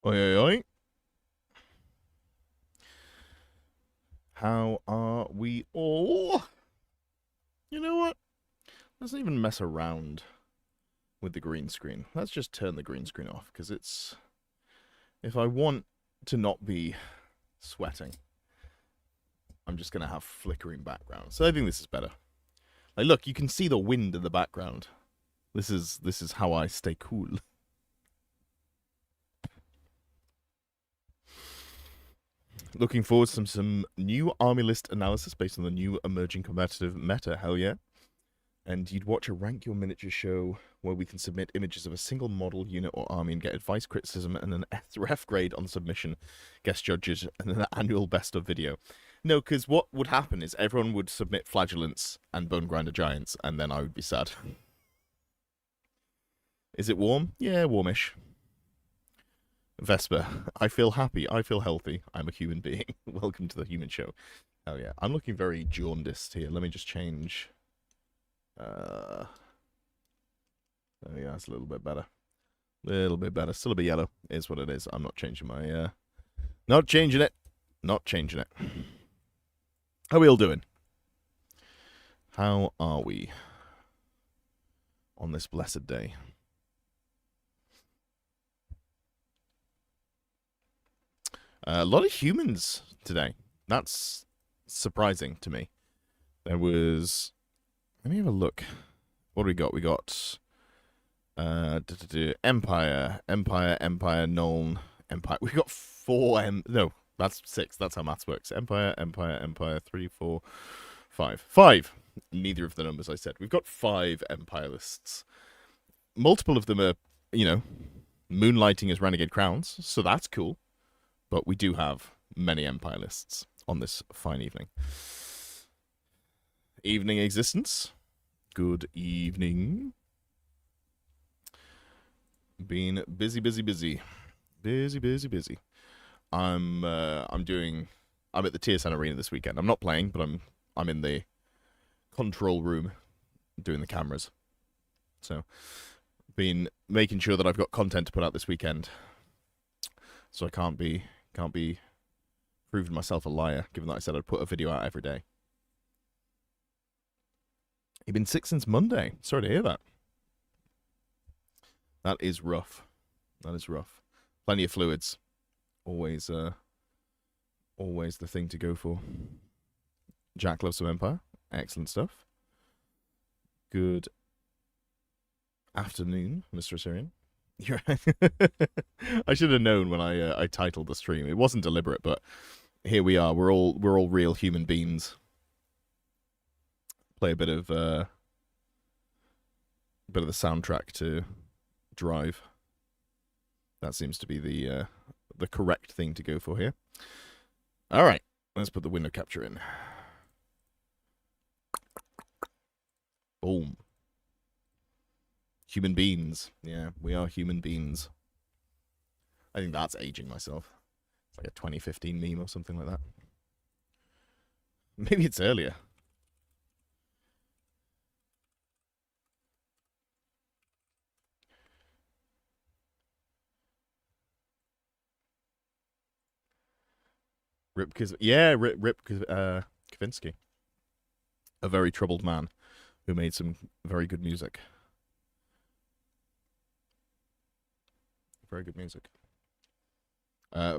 Oi, oi, oi. How are we all? You know what? Let's not even mess around with the green screen. Let's just turn the green screen off, because it's... If I want to not be sweating, I'm just going to have flickering background. So I think this is better. Like, look, you can see the wind in the background. This is how I stay cool. Looking forward to some new army list analysis based on the new emerging competitive meta. Hell yeah. And you'd watch a Rank Your Miniature show where we can submit images of a single model, unit, or army and get advice, criticism, and an ref grade on submission, guest judges, and an annual best of video. No, because what would happen is everyone would submit Flagellants and Bone Grinder Giants, and then I would be sad. Is it warm? Yeah, warmish. Vesper, I feel happy. I feel healthy. I'm a human being. Welcome to the human show. Oh yeah, I'm looking very jaundiced here. Let me just change... Oh yeah, it's a little bit better. Little bit better. Still a bit yellow. Is what it is. I'm not changing my not changing it. Not changing it. How are we all doing? How are we on this blessed day? A lot of humans today. That's surprising to me. There was... Let me have a look. What do we got? We got Empire, Nuln, Empire. We got four No, that's six. That's how maths works. Empire, 3, 4, 5. 5. Neither of the numbers I said. We've got 5 Empire lists. Multiple of them are, moonlighting as Renegade Crowns, so that's cool. But we do have many Empire lists on this fine evening. Evening existence. Good evening. Been busy. I'm at the TSN Arena this weekend. I'm not playing, but I'm in the control room doing the cameras. So been making sure that I've got content to put out this weekend. So I can't be proving myself a liar, given that I said I'd put a video out every day. You've been sick since Monday. Sorry to hear that. That is rough. Plenty of fluids. Always the thing to go for. Jack loves some Empire. Excellent stuff. Good afternoon, Mr. Assyrian. I should have known when I titled the stream. It wasn't deliberate, but here we are. We're all real human beings. Play a bit of the soundtrack to Drive. That seems to be the correct thing to go for here. All right, let's put the window capture in. Boom. Human beings. Yeah, we are human beings. I think that's aging myself. It's like a 2015 meme or something like that. Maybe it's earlier. Rip Kavinsky. A very troubled man who made some very good music. Very good music.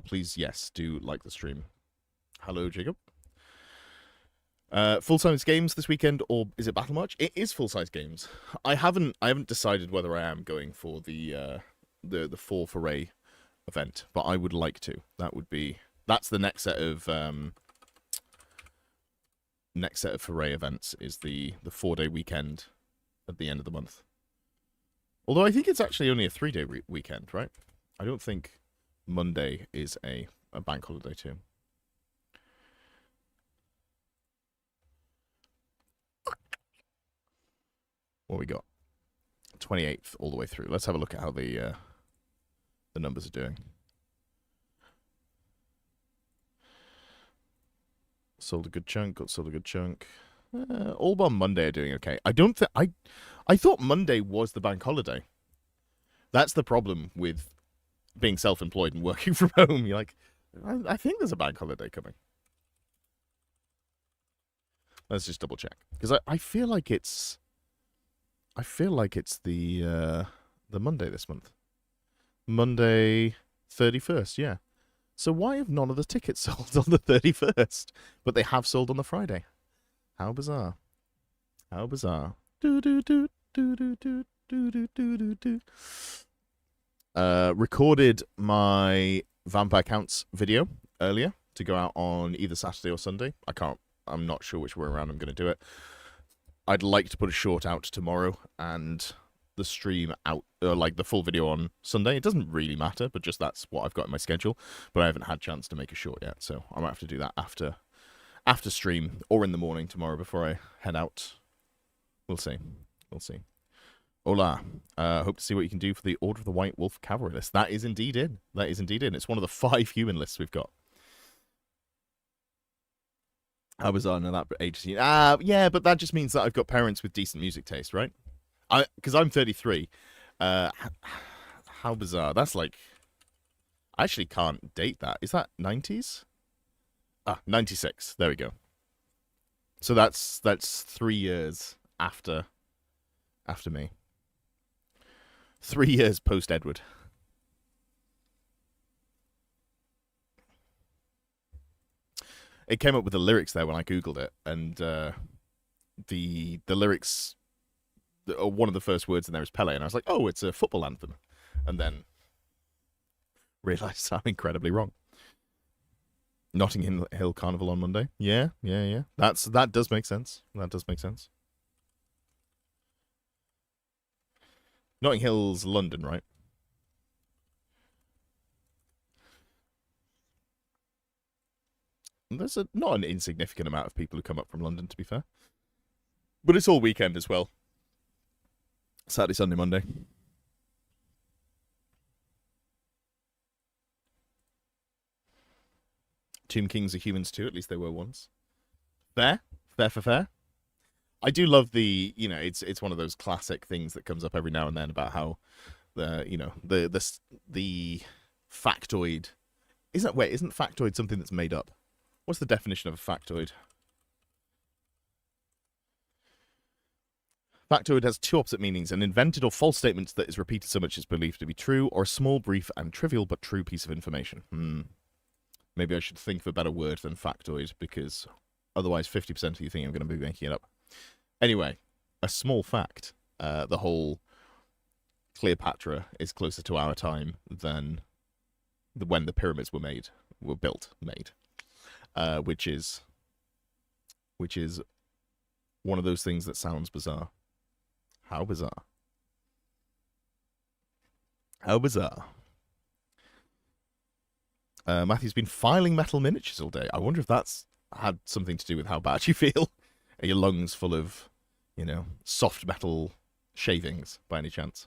Please, yes, do like the stream. Hello, Jacob. Full-size games this weekend, or is it Battle March? It is full-size games. I haven't decided whether I am going for the 4 foray event, but I would like to. That's the next set of foray events, is the 4-day weekend at the end of the month. Although I think it's actually only a 3-day weekend, right? I don't think Monday is a bank holiday too. What we got? 28th all the way through. Let's have a look at how the numbers are doing. Sold a good chunk. Got sold a good chunk. All on Monday are doing okay. I thought Monday was the bank holiday. That's the problem with being self-employed and working from home, you're like, I think there's a bank holiday coming. Let's just double check, because I feel like it's the Monday this month, Monday 31st. Yeah. So why have none of the tickets sold on the 31st, but they have sold on the Friday? How bizarre! How bizarre! Do do do do do do do do do do. Recorded my Vampire Counts video earlier to go out on either Saturday or Sunday. I'm not sure which way around I'm going to do it. I'd like to put a short out tomorrow and the stream out, like the full video on Sunday. It doesn't really matter, but just that's what I've got in my schedule. But I haven't had a chance to make a short yet, so I might have to do that after stream or in the morning tomorrow before I head out. We'll see. We'll see. Hola. Hope to see what you can do for the Order of the White Wolf Cavalry list. That is indeed in. That is indeed in. It's one of the 5 human lists we've got. How bizarre, no, that agency. Yeah, but that just means that I've got parents with decent music taste, right? Because I'm 33. How bizarre. That's like... I actually can't date that. Is that 90s? 96. There we go. So that's 3 years after me. 3 years post Edward. It came up with the lyrics there when I googled it, and the lyrics, one of the first words in there is Pele, and I was like, oh, it's a football anthem, and then realised I'm incredibly wrong. Notting Hill Carnival on Monday. Yeah. That does make sense. That does make sense. Notting Hill's London, right? There's not an insignificant amount of people who come up from London, to be fair. But it's all weekend as well. Saturday, Sunday, Monday. Tomb Kings are humans too, at least they were once. Fair. I do love the, it's one of those classic things that comes up every now and then about how the factoid isn't factoid something that's made up? What's the definition of a factoid? Factoid has 2 opposite meanings: an invented or false statement that is repeated so much as believed to be true, or a small, brief, and trivial but true piece of information. Maybe I should think of a better word than factoid, because otherwise 50% of you think I'm going to be making it up. Anyway, a small fact. The whole Cleopatra is closer to our time than when the pyramids were made, which is one of those things that sounds bizarre. How bizarre. How bizarre. Matthew's been filing metal miniatures all day. I wonder if that's had something to do with how bad you feel. Are your lungs full of, soft metal shavings by any chance?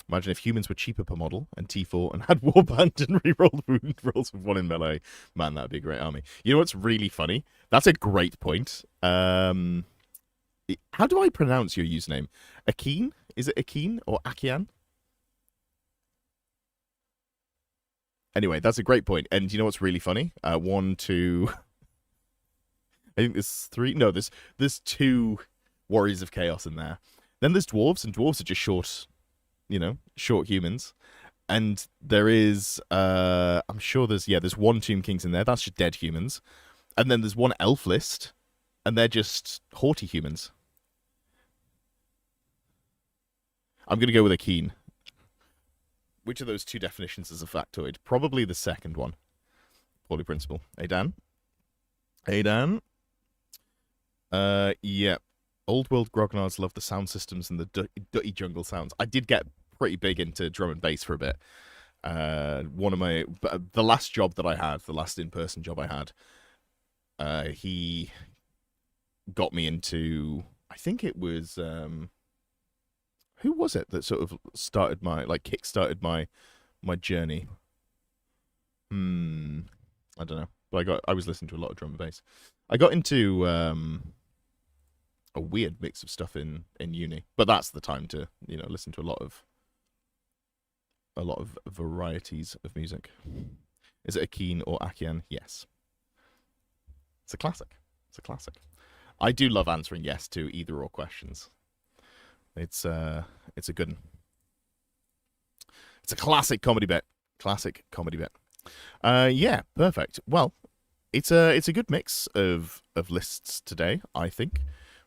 Imagine if humans were cheaper per model and T4 and had warband and rerolled wound rolls with 1 in melee. Man, that'd be a great army. You know what's really funny? That's a great point. How do I pronounce your username? Akeen? Is it Akeen or Akian? Anyway, that's a great point. And you know what's really funny? 1, 2... I think there's 3... No, there's 2 Warriors of Chaos in there. Then there's dwarves, and dwarves are just short... short humans. And there is, I'm sure there's 1 Tomb Kings in there. That's just dead humans. And then there's 1 elf list, and they're just haughty humans. I'm going to go with a keen. Which of those 2 definitions is a factoid? Probably the second one. Poorly principle. Hey, Dan? Yeah. Old World Grognards love the sound systems and the dutty jungle sounds. I did get pretty big into drum and bass for a bit. The last job that I had, the last in-person job I had, he got me into, I think it was, who was it that sort of started kickstarted my journey? I don't know. But I was listening to a lot of drum and bass. I got into, a weird mix of stuff in uni. But that's the time to, you know, listen to a lot of varieties of music. Is it a Keen or Akian? Yes. It's a classic. It's a classic. I do love answering yes to either or questions. It's a good one. It's a classic comedy bit. Classic comedy bit. Yeah, perfect. Well, it's a good mix of lists today, I think.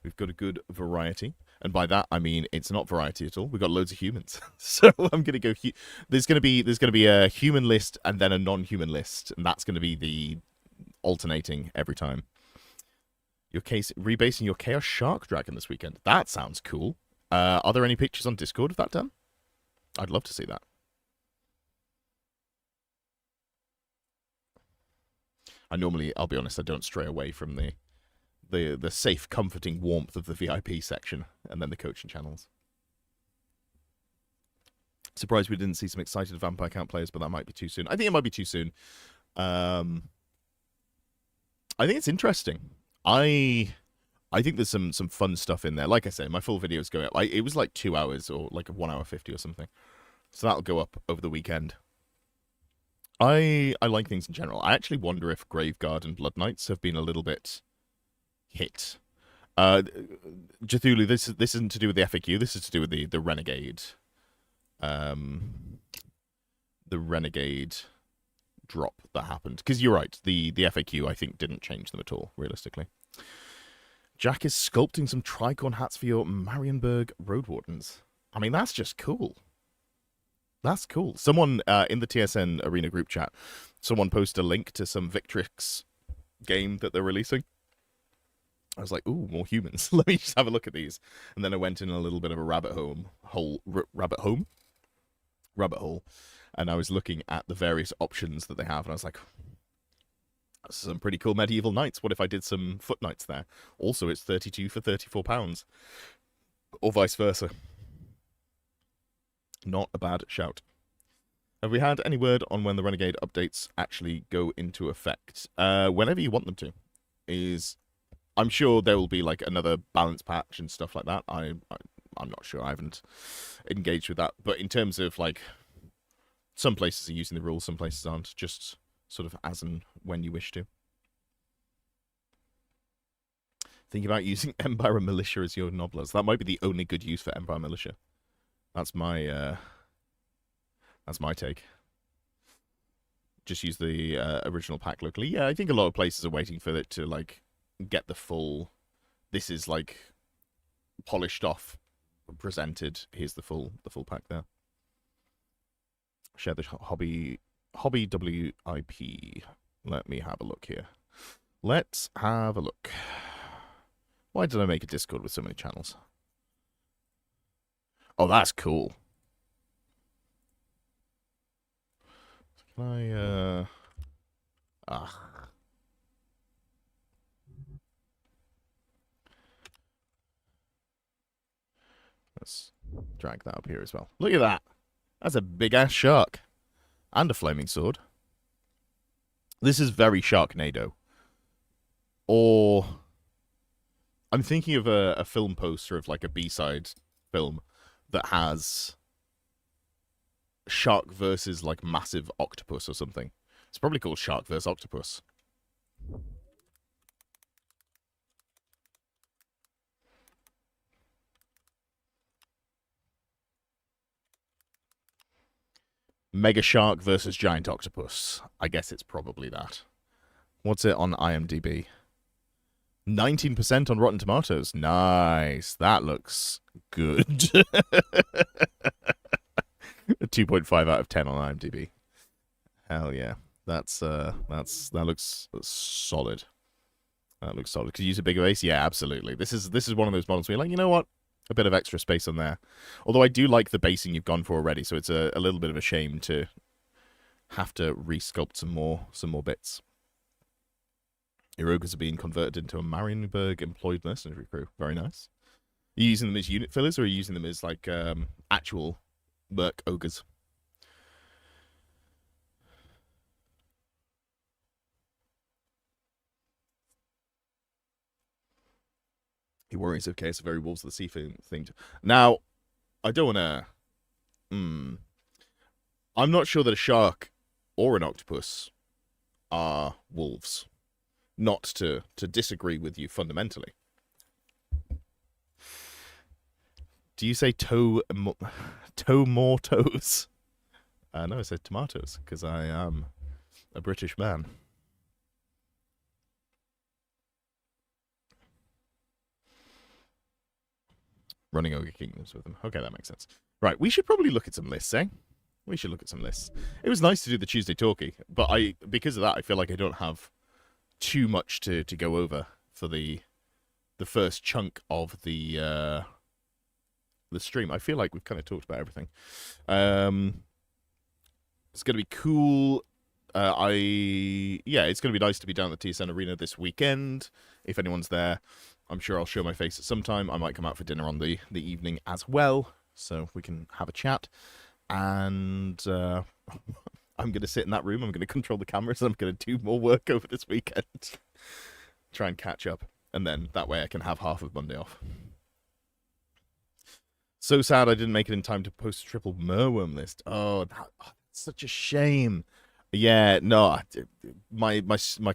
We've got a good variety. And by that I mean it's not variety at all. We've got loads of humans. So I'm gonna go there's gonna be a human list and then a non-human list, and that's gonna be the alternating every time. Your case rebasing your Chaos Shark Dragon this weekend. That sounds cool. Are there any pictures on Discord of that done? I'd love to see that. I'll be honest, I don't stray away from the safe, comforting warmth of the VIP section and then the coaching channels. Surprised we didn't see some excited Vampire Count players, but that might be too soon. I think it might be too soon. I think it's interesting. I think there's some fun stuff in there. Like I say, my full video is going up. It was like 2 hours or like 1 hour 50 or something. So that'll go up over the weekend. I like things in general. I actually wonder if Graveguard and Blood Knights have been a little bit hit. Jathulu, this isn't to do with the FAQ. This is to do with the Renegade. The Renegade drop that happened. Because you're right, the FAQ I think didn't change them at all, realistically. Jack is sculpting some tricorn hats for your Marienburg Road Wardens. I mean, that's just cool. That's cool. Someone in the TSN Arena group chat, someone posted a link to some Victrix game that they're releasing. I was like, ooh, more humans. Let me just have a look at these. And then I went in a little bit of a rabbit hole. And I was looking at the various options that they have, and I was like, some pretty cool medieval knights. What if I did some foot knights there? Also, it's 32 for £34. Or vice versa. Not a bad shout. Have we had any word on when the Renegade updates actually go into effect? Whenever you want them to. I'm sure there will be like another balance patch and stuff like that. I'm not sure. I haven't engaged with that. But in terms of like, some places are using the rules, some places aren't. Just sort of as and when you wish to. Think about using Empire Militia as your Nobblers. That might be the only good use for Empire Militia. That's my take. Just use the original pack locally. Yeah, I think a lot of places are waiting for it to like get the full. This is like polished off, presented. Here's the full pack there. Share the hobby WIP. Let me have a look here. Let's have a look. Why did I make a Discord with so many channels? Oh, that's cool. Can I, Let's drag that up here as well. Look at that. That's a big-ass shark. And a flaming sword. This is very Sharknado. Or I'm thinking of a film poster of like a B-side film that has shark versus like massive octopus or something. It's probably called Shark vs. Octopus. Mega Shark versus Giant Octopus. I guess it's probably that. What's it on IMDb? 19% on Rotten Tomatoes. Nice. That looks good. A 2.5 out of 10 on IMDb. Hell yeah. That looks solid. That looks solid. Could you use a bigger base? Yeah, absolutely. This is one of those models where you're like, you know what? A bit of extra space on there. Although I do like the basing you've gone for already, so it's a little bit of a shame to have to resculpt some more bits. Your ogres are being converted into a Marienburg employed mercenary crew. Very nice. Are you using them as unit fillers, or are you using them as like actual merc ogres? He worries, okay, it's a very Wolves of the Sea thing. Now, I don't want to... I'm not sure that a shark or an octopus are wolves. Not to disagree with you fundamentally. Do you say tomatoes? No, I said tomatoes, because I am a British man. Running Ogre Kingdoms with them. Okay, that makes sense. Right, we should probably look at some lists, eh? We should look at some lists. It was nice to do the Tuesday talkie, but because of that, I feel like I don't have too much to go over for the first chunk of the stream. I feel like we've kind of talked about everything. It's going to be cool. It's going to be nice to be down at the TSN Arena this weekend. If anyone's there, I'm sure I'll show my face at some time. I might come out for dinner on the evening as well, so we can have a chat. And I'm going to sit in that room. I'm going to control the cameras. And I'm going to do more work over this weekend. Try and catch up. And then that way I can have half of Monday off. So sad I didn't make it in time to post a triple Merworm list. That's such a shame. Yeah, no, my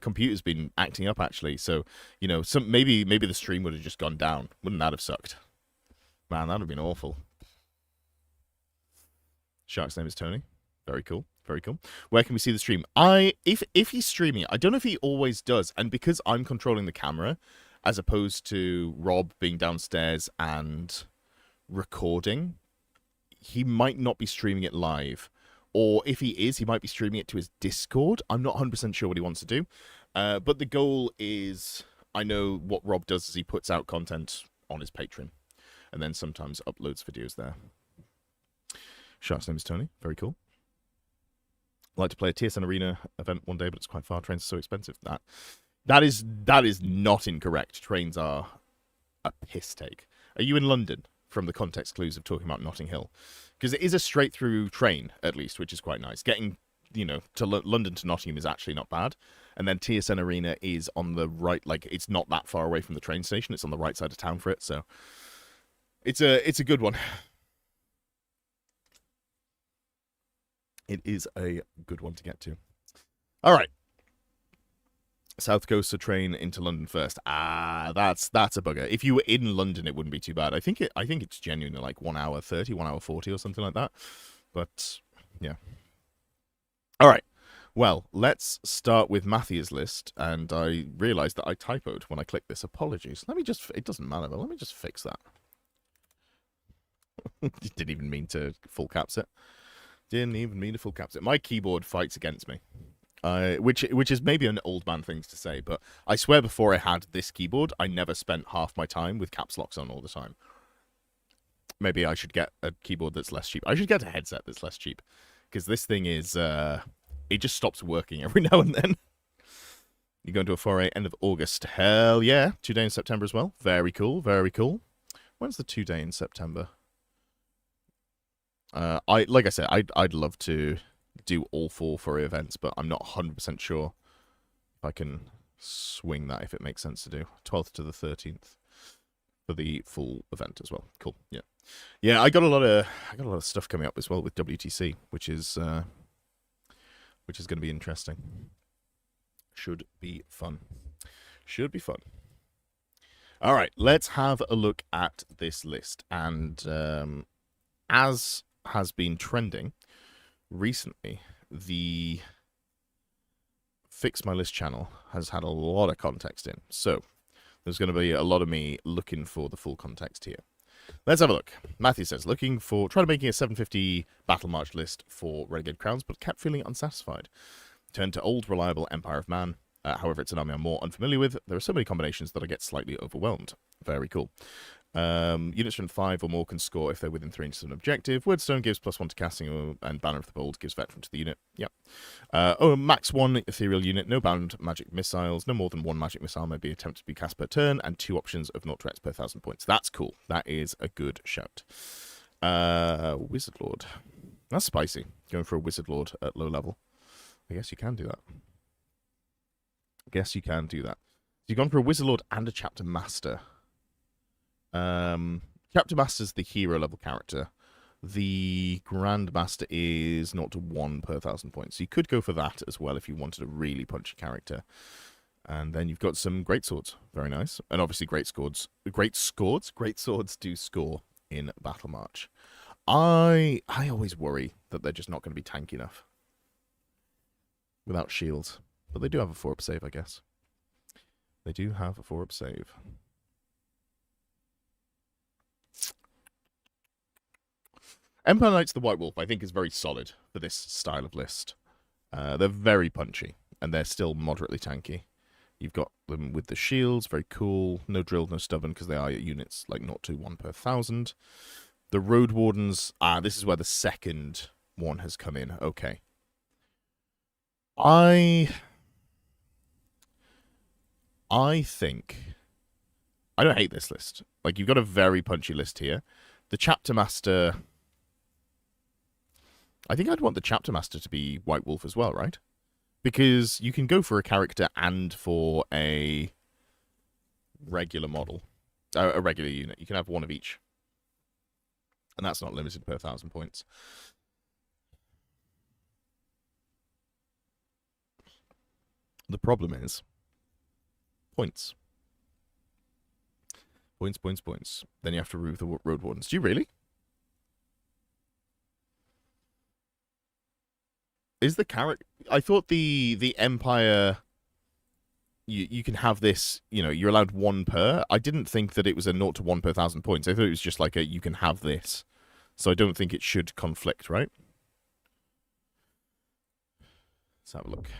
computer's been acting up actually. So, maybe the stream would have just gone down. Wouldn't that have sucked? Man, that would have been awful. Shark's name is Tony. Very cool. Very cool. Where can we see the stream? If he's streaming, I don't know if he always does, and because I'm controlling the camera, as opposed to Rob being downstairs and recording, he might not be streaming it live. Or if he is, he might be streaming it to his Discord. I'm not 100% sure what he wants to do. But the goal is, I know what Rob does is he puts out content on his Patreon. And then sometimes uploads videos there. Shark's name is Tony. Very cool. I'd like to play a TSN Arena event one day, but it's quite far. Trains are so expensive. That is not incorrect. Trains are a piss take. Are you in London? From the context clues of talking about Notting Hill, because it is a straight through train at least, which is quite nice. Getting to London to Nottingham is actually not bad, and then TSN Arena is on the right, like it's not that far away from the train station. It's on the right side of town for it, so it's a good one. It is a good one to get to. All right. South Coast train into London first. That's a bugger. If you were in London, it wouldn't be too bad. I think it's genuinely like 1 hour 30, 1 hour 40 or something like that. But yeah. All right. Well, let's start with Matthew's list. And I realized that I typoed when I clicked this. Apologies. It doesn't matter, but let me just fix that. Didn't even mean to full caps it. My keyboard fights against me. Which is maybe an old man thing to say, but I swear before I had this keyboard, I never spent half my time with caps locks on all the time. Maybe I should get a keyboard that's less cheap. I should get a headset that's less cheap, because this thing is, it just stops working every now and then. You're going to a foray end of August. Hell yeah. 2 days in September as well. Very cool, very cool. When's the 2 day in September? Like I said, I'd love to do all 4 foray events, but I'm not 100% sure if I can swing that, if it makes sense to do. 12th to the 13th for the full event as well. Cool. Yeah. I got a lot of stuff coming up as well with WTC, which is going to be interesting. Should be fun. All right, let's have a look at this list. And as has been trending recently, the Fix My List channel has had a lot of context in. So there's going to be a lot of me looking for the full context here. Let's have a look. Matthew says, trying to making a 750 Battle March list for Renegade Crowns, but kept feeling unsatisfied. Turned to old, reliable Empire of Man. However, it's an army I'm more unfamiliar with. There are so many combinations that I get slightly overwhelmed. Very cool. Units from 5 or more can score if they're within 3 inches of an objective. Wordstone gives +1 to casting, and Banner of the Bold gives veteran to the unit. Yep. Max 1 ethereal unit, no bound magic missiles, no more than 1 magic missile may be attempted to be cast per turn, and 2 options of 0 to X per 1,000 points. That's cool. That is a good shout. Wizard Lord. That's spicy. Going for a Wizard Lord at low level. I guess you can do that. You've gone for a Wizard Lord and a Chapter Master. Chapter Master's the hero level character. The Grandmaster is 0 to 1 per 1,000 points. So you could go for that as well if you wanted a really punchy character. And then you've got some great swords. Very nice. And obviously great swords. Great swords do score in Battle March. I always worry that they're just not going to be tanky enough without shields. But they do have a 4-up save, I guess. They do have a 4-up save. Empire Knights the White Wolf, I think, is very solid for this style of list. They're very punchy, and they're still moderately tanky. You've got them with the shields, very cool. No drilled, no stubborn, because they are units like 0 to 1 per 1,000. The Road Wardens, this is where the second one has come in. Okay. I think... I don't hate this list. Like, you've got a very punchy list here. The Chapter Master... I think I'd want the Chapter Master to be White Wolf as well, right? Because you can go for a character and for a regular model. A regular unit. You can have one of each. And that's not limited per 1,000 points. The problem is points. Points. Then you have to remove the Road Wardens. Do you really? Is the character... I thought the Empire... You can have this, you're allowed 1 per. I didn't think that it was a 0 to 1 per 1,000 points. I thought it was just like you can have this. So I don't think it should conflict, right? Let's have a look.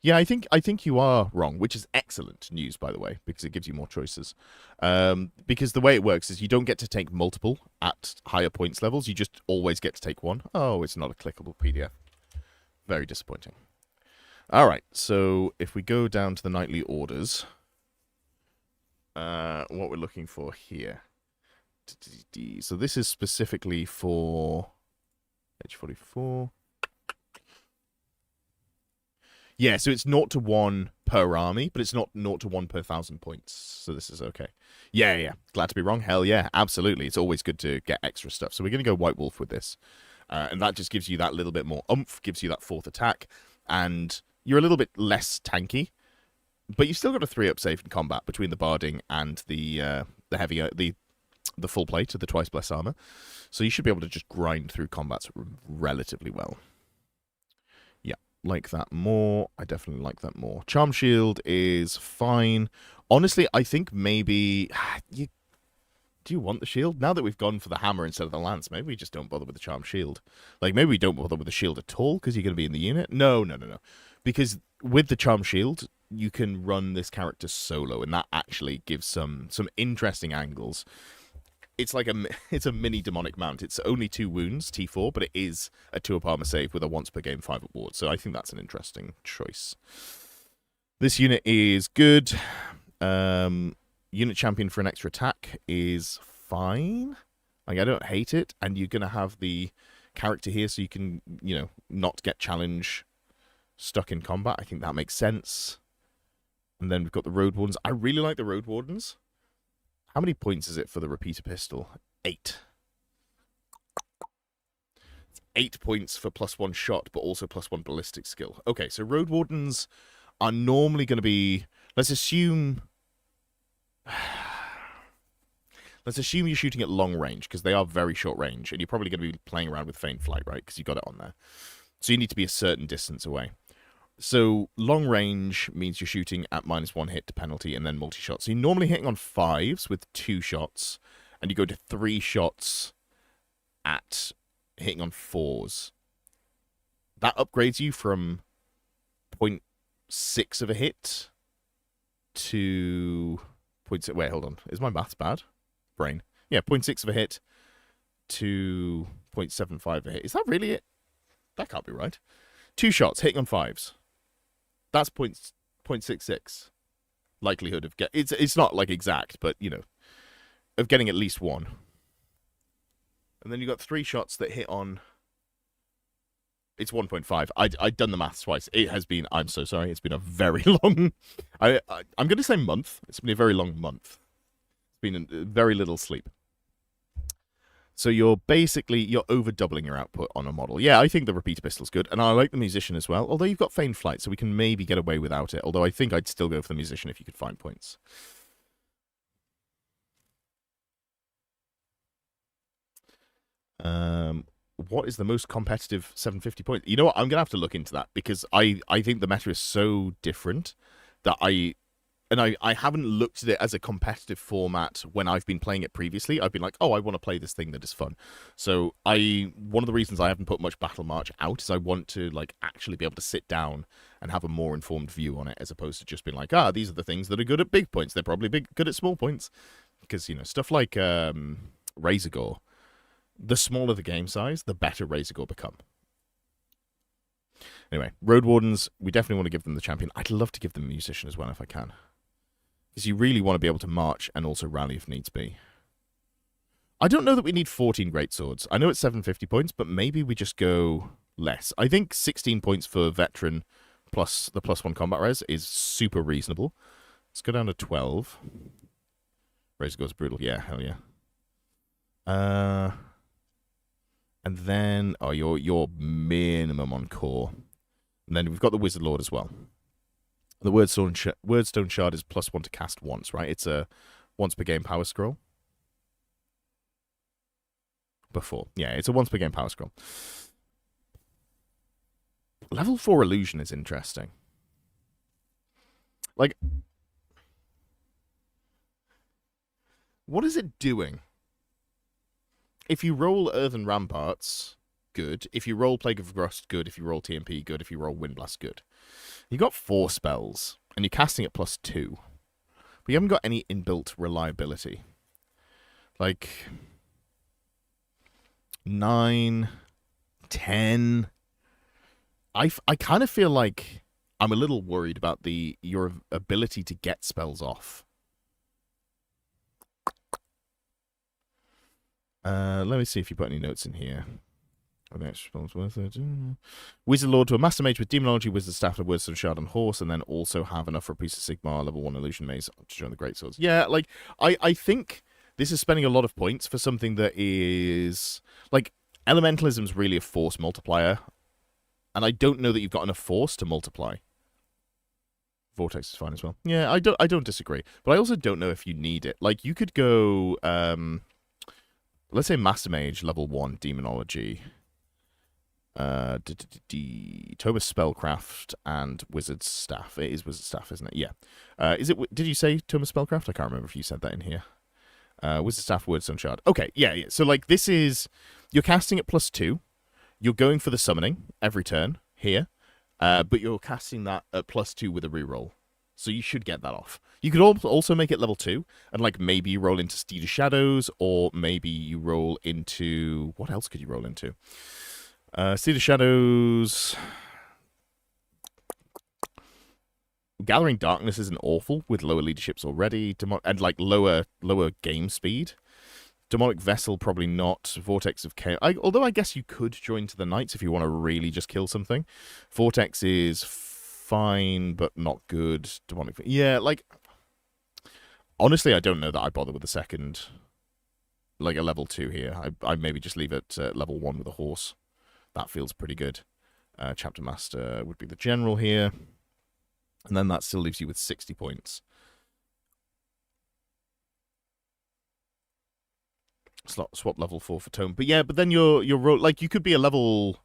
Yeah, I think you are wrong, which is excellent news, by the way, because it gives you more choices. Because the way it works is you don't get to take multiple at higher points levels. You just always get to take one. Oh, it's not a clickable PDF. Very disappointing. All right, so if we go down to the nightly orders, what we're looking for here. So this is specifically for Age 44. Yeah, so it's 0 to 1 per army, but it's not 0 to 1 per 1,000 points. So this is okay. Yeah. Glad to be wrong. Hell yeah, absolutely. It's always good to get extra stuff. So we're going to go White Wolf with this. And that just gives you that little bit more oomph, gives you that 4th attack, and you're a little bit less tanky, but you've still got a 3-up save in combat between the barding and the heavier, the full plate of the twice blessed armor. So you should be able to just grind through combats relatively well. Yeah, like that more. I definitely like that more. Charm Shield is fine. Honestly, I think maybe do you want the shield? Now that we've gone for the hammer instead of the lance, maybe we just don't bother with the Charm Shield. Like, maybe we don't bother with the shield at all because you're going to be in the unit. No. Because with the Charm Shield, you can run this character solo, and that actually gives some interesting angles. It's like it's a mini demonic mount. It's only 2 wounds, T4, but it is a 2-up armor save with a once per game 5-up ward. So I think that's an interesting choice. This unit is good. Unit champion for an extra attack is fine. Like, I don't hate it. And you're going to have the character here so you can, not get challenge stuck in combat. I think that makes sense. And then we've got the Road Wardens. I really like the Road Wardens. How many points is it for the repeater pistol? 8. It's 8 points for +1 shot, but also +1 ballistic skill. Okay, so Road Wardens are normally going to be... Let's assume you're shooting at long range, because they are very short range, and you're probably going to be playing around with Feign Flight, right? Because you got it on there. So you need to be a certain distance away. So long range means you're shooting at -1 hit to penalty and then multi-shot. So you're normally hitting on 5s with 2 shots, and you go to 3 shots at hitting on 4s. That upgrades you from 0.6 of a hit to... Wait, hold on. Is my maths bad? Brain. Yeah, 0.6 of a hit to 0.75 a hit. Is that really it? That can't be right. 2 shots, hitting on 5s. That's 0.66 likelihood of get. It's not like exact, but of getting at least 1. And then you got 3 shots that hit on. It's 1.5. I'd done the maths twice. It has been. I'm so sorry. It's been a very long. I'm going to say month. It's been a very long month. It's been very little sleep. So you're over doubling your output on a model. Yeah, I think the repeater pistol's good, and I like the musician as well. Although you've got feigned flight, so we can maybe get away without it. Although I think I'd still go for the musician if you could find points. What is the most competitive 750 points? You know what? I'm gonna have to look into that because I think the meta is so different that I haven't looked at it as a competitive format when I've been playing it previously. I've been like, oh, I want to play this thing that is fun. So one of the reasons I haven't put much Battle March out is I want to like actually be able to sit down and have a more informed view on it, as opposed to just being like, these are the things that are good at big points. They're probably good at small points, because stuff like Razor Gore. The smaller the game size, the better Razor Gore become. Anyway, Road Wardens, we definitely want to give them the champion. I'd love to give them a musician as well if I can. Because you really want to be able to march and also rally if needs be. I don't know that we need 14 greatswords. I know it's 750 points, but maybe we just go less. I think 16 points for veteran plus the +1 combat res is super reasonable. Let's go down to 12. Razor Gore's brutal. Yeah, hell yeah. And then, your minimum on core. And then we've got the Wizard Lord as well. The Wordstone Shard is +1 to cast once, right? It's a once per game power scroll. Yeah, it's a once per game power scroll. Level 4 illusion is interesting. Like, what is it doing? If you roll Earthen Ramparts, good. If you roll Plague of Rust, good. If you roll TMP, good. If you roll Windblast, good. You got 4 spells, and you're casting at +2. But you haven't got any inbuilt reliability. Like 9, 10. I kind of feel like I'm a little worried about your ability to get spells off. Let me see if you put any notes in here. Wizard Lord to a Master Mage with Demonology, Wizard Staff, and Wordstone Shard and Horse, and then also have enough for a piece of Sigmar, level 1 Illusion Maze to join the Greatswords. Yeah, like, I think this is spending a lot of points for something that is... Like, Elementalism's really a force multiplier, and I don't know that you've got enough force to multiply. Vortex is fine as well. Yeah, I don't disagree. But I also don't know if you need it. Like, you could go... let's say Master Mage, level 1, Demonology. Toba Spellcraft and Wizard Staff. It is Wizard Staff, isn't it? Yeah. Did you say Toba Spellcraft? I can't remember if you said that in here. Wizard Staff, Wordstone Shard. Okay, yeah. So, like, this is... You're casting at +2. You're going for the summoning every turn here. But you're casting that at +2 with a reroll. So you should get that off. You could also make it level 2, and like maybe you roll into Steed of Shadows, or maybe you roll into... What else could you roll into? Steed of Shadows... Gathering Darkness isn't awful with lower leaderships already, and like lower game speed. Demonic Vessel, probably not. Vortex of Chaos. Although I guess you could join to the Knights if you want to really just kill something. Vortex is fine, but not good. Demonic... Yeah, like... Honestly, I don't know that I bother with the second... Like a level 2 here. I maybe just leave it level 1 with a horse. That feels pretty good. Chapter Master would be the general here. And then that still leaves you with 60 points. Swap level 4 for Tome. But yeah, but then you're like, you could be a level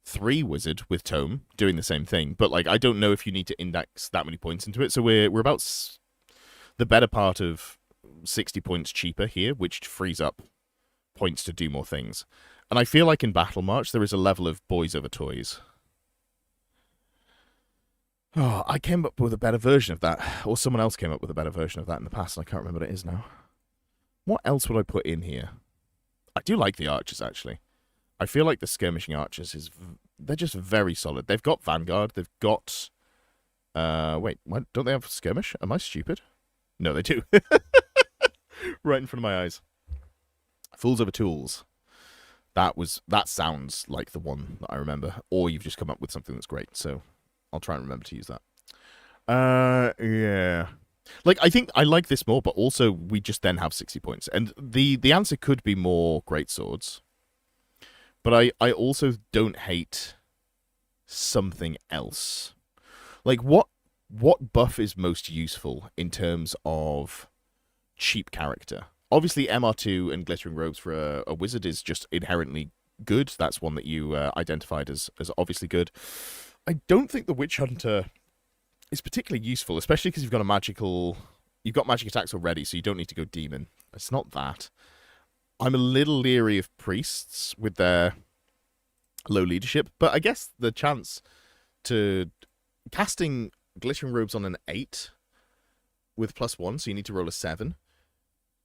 3 wizard with Tome doing the same thing. But like, I don't know if you need to index that many points into it. So we're about the better part of 60 points cheaper here, which frees up points to do more things. And I feel like in Battle March, there is a level of boys over toys. Oh, I came up with a better version of that. Or someone else came up with a better version of that in the past, and I can't remember what it is now. What else would I put in here? I do like the archers, actually. I feel like the skirmishing archers they're just very solid. They've got Vanguard. They've got... wait, what? Don't they have skirmish? Am I stupid? No, they do. Right in front of my eyes. Fools over tools. That sounds like the one that I remember. Or you've just come up with something that's great, so I'll try and remember to use that. Yeah. Like, I think I like this more, but also we just then have 60 points. And the answer could be more great swords. But I also don't hate something else. Like, what buff is most useful in terms of cheap character? Obviously, MR2 and Glittering Robes for a wizard is just inherently good. That's one that you identified as obviously good. I don't think the Witch Hunter is particularly useful, especially because you've got magic attacks already, so you don't need to go demon. It's not that. I'm a little leery of priests with their low leadership, but I guess the chance to casting Glittering Robes on an 8 with +1, so you need to roll a 7,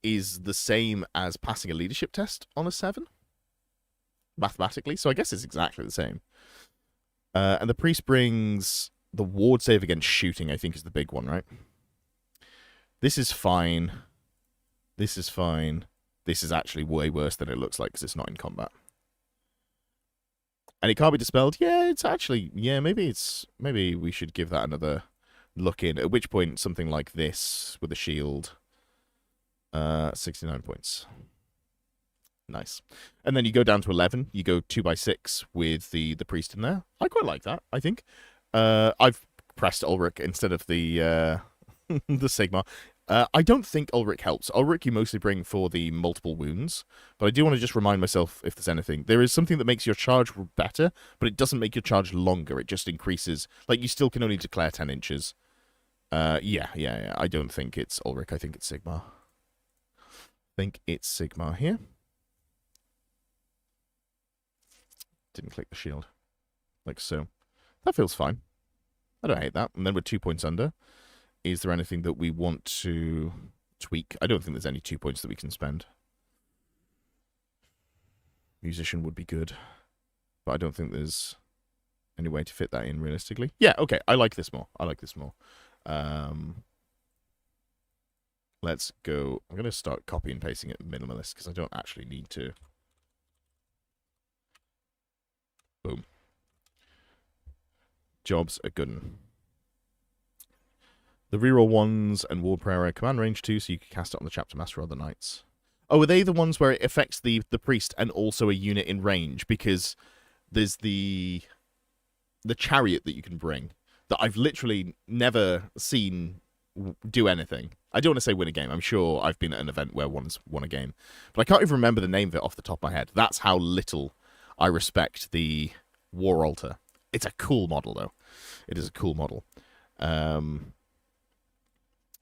is the same as passing a leadership test on a 7, mathematically, so I guess it's exactly the same. And the priest brings the ward save against shooting, I think, is the big one, right? This is fine. This is fine. This is actually way worse than it looks like because it's not in combat. And it can't be dispelled. Yeah, it's actually... Yeah, maybe we should give that another look in. At which point, something like this with a shield. 69 points. Nice. And then you go down to 11. You go 2x6 with the priest in there. I quite like that, I think. I've pressed Ulrich instead of the the Sigma. I don't think Ulrich helps. Ulrich you mostly bring for the multiple wounds, but I do want to just remind myself if there's anything. There is something that makes your charge better, but it doesn't make your charge longer. It just increases. Like, you still can only declare 10 inches. Yeah. I don't think it's Ulrich. I think it's Sigma. Here. Didn't click the shield. Like so. That feels fine. I don't hate that. And then we're 2 points under. Is there anything that we want to tweak? I don't think there's any 2 points that we can spend. Musician would be good. But I don't think there's any way to fit that in realistically. Yeah, okay. I like this more. Let's go. I'm going to start copy and pasting it minimalist because I don't actually need to. Boom. Jobs are good. The reroll ones and Ward Prayer are command range 2, so you can cast it on the Chapter Master or the Knights. Oh, are they the ones where it affects the priest and also a unit in range? Because there's the chariot that you can bring that I've literally never seen do anything. I don't want to say win a game. I'm sure I've been at an event where one's won a game. But I can't even remember the name of it off the top of my head. That's how little I respect the War Altar. It's a cool model, though. It is a cool model.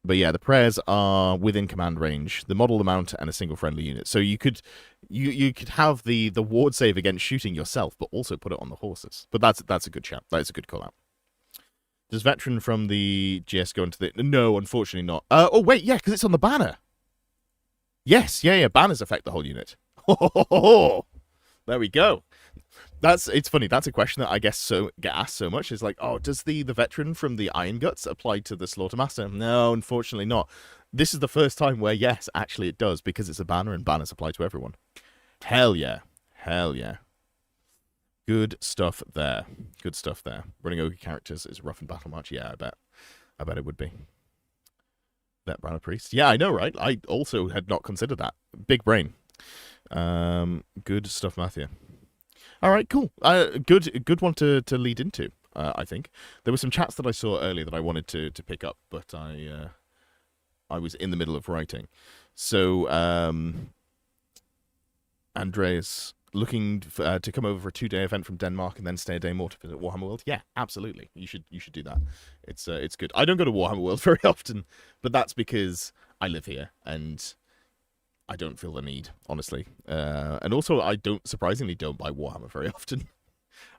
But yeah, the prayers are within command range. The model, the mount, and a single friendly unit. So you could have the ward save against shooting yourself, but also put it on the horses. But that's a good shout. That is a good call out. Does veteran from the GS go into the... No, unfortunately not. Oh, wait, yeah, because it's on the banner. Yes, yeah, banners affect the whole unit. There we go. It's funny. That's a question that I guess get asked so much. Is like, oh, does the veteran from the Iron Guts apply to the Slaughtermaster? No, unfortunately not. This is the first time where yes, actually it does because it's a banner and banners apply to everyone. Hell yeah. Good stuff there. Running ogre characters is rough in battle march. Yeah, I bet it would be. That banner priest. Yeah, I know, right? I also had not considered that. Big brain. Good stuff, Matthew. All right, cool. Good one to lead into. I think there were some chats that I saw earlier that I wanted to pick up, but I was in the middle of writing. So Andreas looking to come over for a 2-day event from Denmark and then stay a day more to visit Warhammer World. Yeah, absolutely. You should do that. It's good. I don't go to Warhammer World very often, but that's because I live here and I don't feel the need, honestly. And also, I surprisingly don't buy Warhammer very often.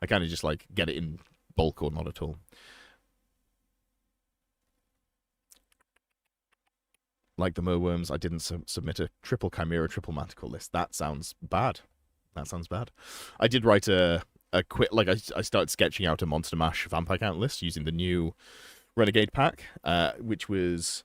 I kind of just like get it in bulk or not at all. Like the Merworms, I didn't submit a triple Chimera, triple Manticore list. That sounds bad. I did write a quick, like I started sketching out a Monster Mash Vampire Count list using the new Renegade pack, which was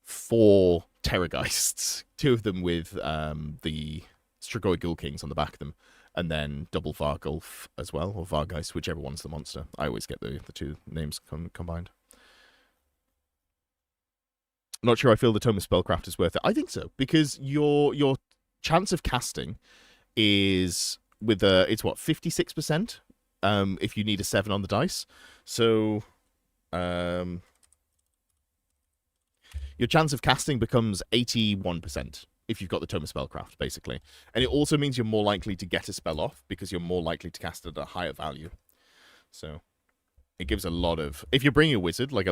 4 Terrorgeists, 2 of them with the Strigoi Ghoul Kings on the back of them, and then double Vargulf as well, or Vargeist, whichever one's the monster. I always get the 2 names combined. Not sure I feel the Tome of Spellcraft is worth it. I think so, because your chance of casting is with it's what, 56%, if you need a 7 on the dice. So your chance of casting becomes 81% if you've got the Tome of Spellcraft, basically. And it also means you're more likely to get a spell off because you're more likely to cast it at a higher value. So it gives a lot of... If you're bringing a wizard, like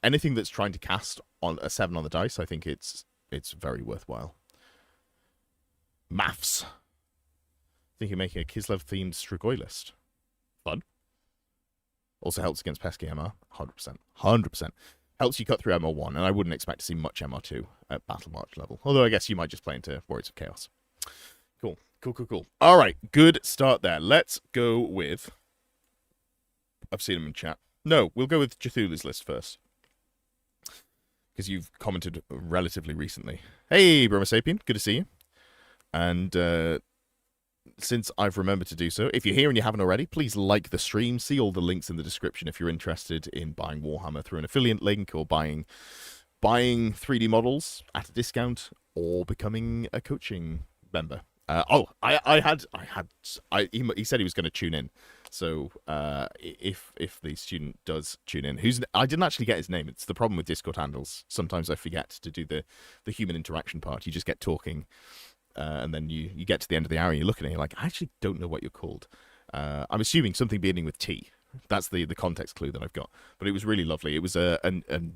anything that's trying to cast on a 7 on the dice, I think it's very worthwhile. Maths. I think you're making a Kislev-themed Strigoi list. Fun. Also helps against pesky MR. 100%. 100%. Helps you cut through MR1, and I wouldn't expect to see much MR2 at Battle March level. Although I guess you might just play into Warriors of Chaos. Cool. Cool, cool, cool. All right, good start there. Let's go with... I've seen him in chat. No, we'll go with Cthulhu's list first. Because you've commented relatively recently. Hey, Broma Sapien, good to see you. And since I've remembered to do so, if you're here and you haven't already, please like the stream. See all the links in the description if you're interested in buying Warhammer through an affiliate link or buying 3D models at a discount or becoming a coaching member. He said he was going to tune in. So if the student does tune in, I didn't actually get his name. It's the problem with Discord handles. Sometimes I forget to do the human interaction part. You just get talking. And then you get to the end of the hour and you're looking at it, you're like, I actually don't know what you're called. I'm assuming something beginning with T. That's the context clue that I've got. But it was really lovely. It was a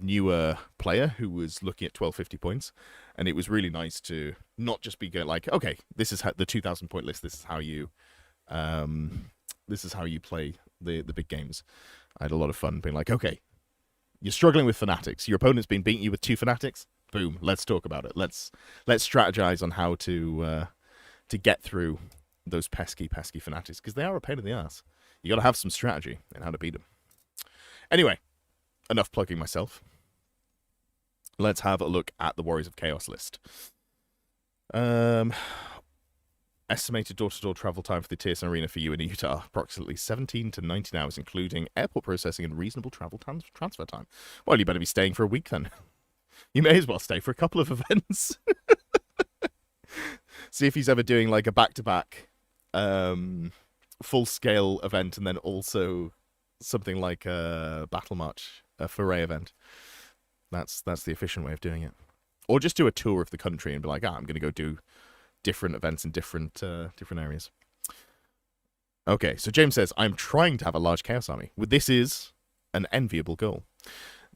newer player who was looking at 1250 points. And it was really nice to not just be going like, okay, this is the 2,000 point list. This is how you play the big games. I had a lot of fun being like, okay, you're struggling with fanatics. Your opponent's been beating you with 2 fanatics. Boom, let's talk about it. Let's strategize on how to get through those pesky fanatics, because they are a pain in the ass. You got to have some strategy in how to beat them. Anyway, enough plugging myself. Let's have a look at the Warriors of Chaos list. Estimated door-to-door travel time for the TSN Arena for you in Utah, approximately 17 to 19 hours, including airport processing and reasonable travel transfer time. Well, you better be staying for a week then. You may as well stay for a couple of events. See if he's ever doing like a back-to-back full-scale event and then also something like a Battle March, a foray event. That's the efficient way of doing it. Or just do a tour of the country and be like, I'm going to go do different events in different areas. Okay, so James says, I'm trying to have a large Chaos Army. This is an enviable goal.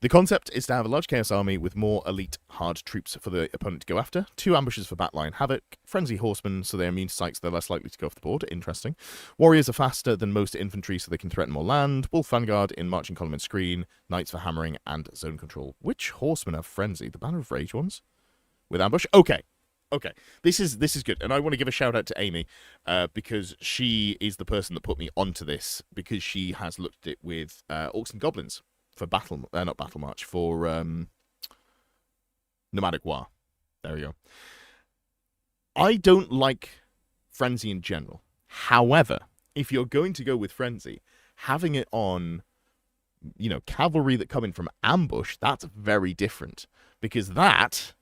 The concept is to have a large Chaos Army with more elite hard troops for the opponent to go after, 2 ambushes for Backline Havoc, Frenzy Horsemen so they're immune to psychs, they're less likely to go off the board, interesting. Warriors are faster than most infantry so they can threaten more land, Wolf Vanguard in Marching Column and Screen, Knights for Hammering and Zone Control. Which Horsemen have Frenzy? The Banner of Rage ones? With Ambush? Okay. This is good, and I want to give a shout out to Amy because she is the person that put me onto this, because she has looked at it with Orcs and Goblins. For not Battle March, for Nomadic War. There we go. I don't like Frenzy in general. However, if you're going to go with Frenzy, having it on, cavalry that come in from ambush, that's very different. Because that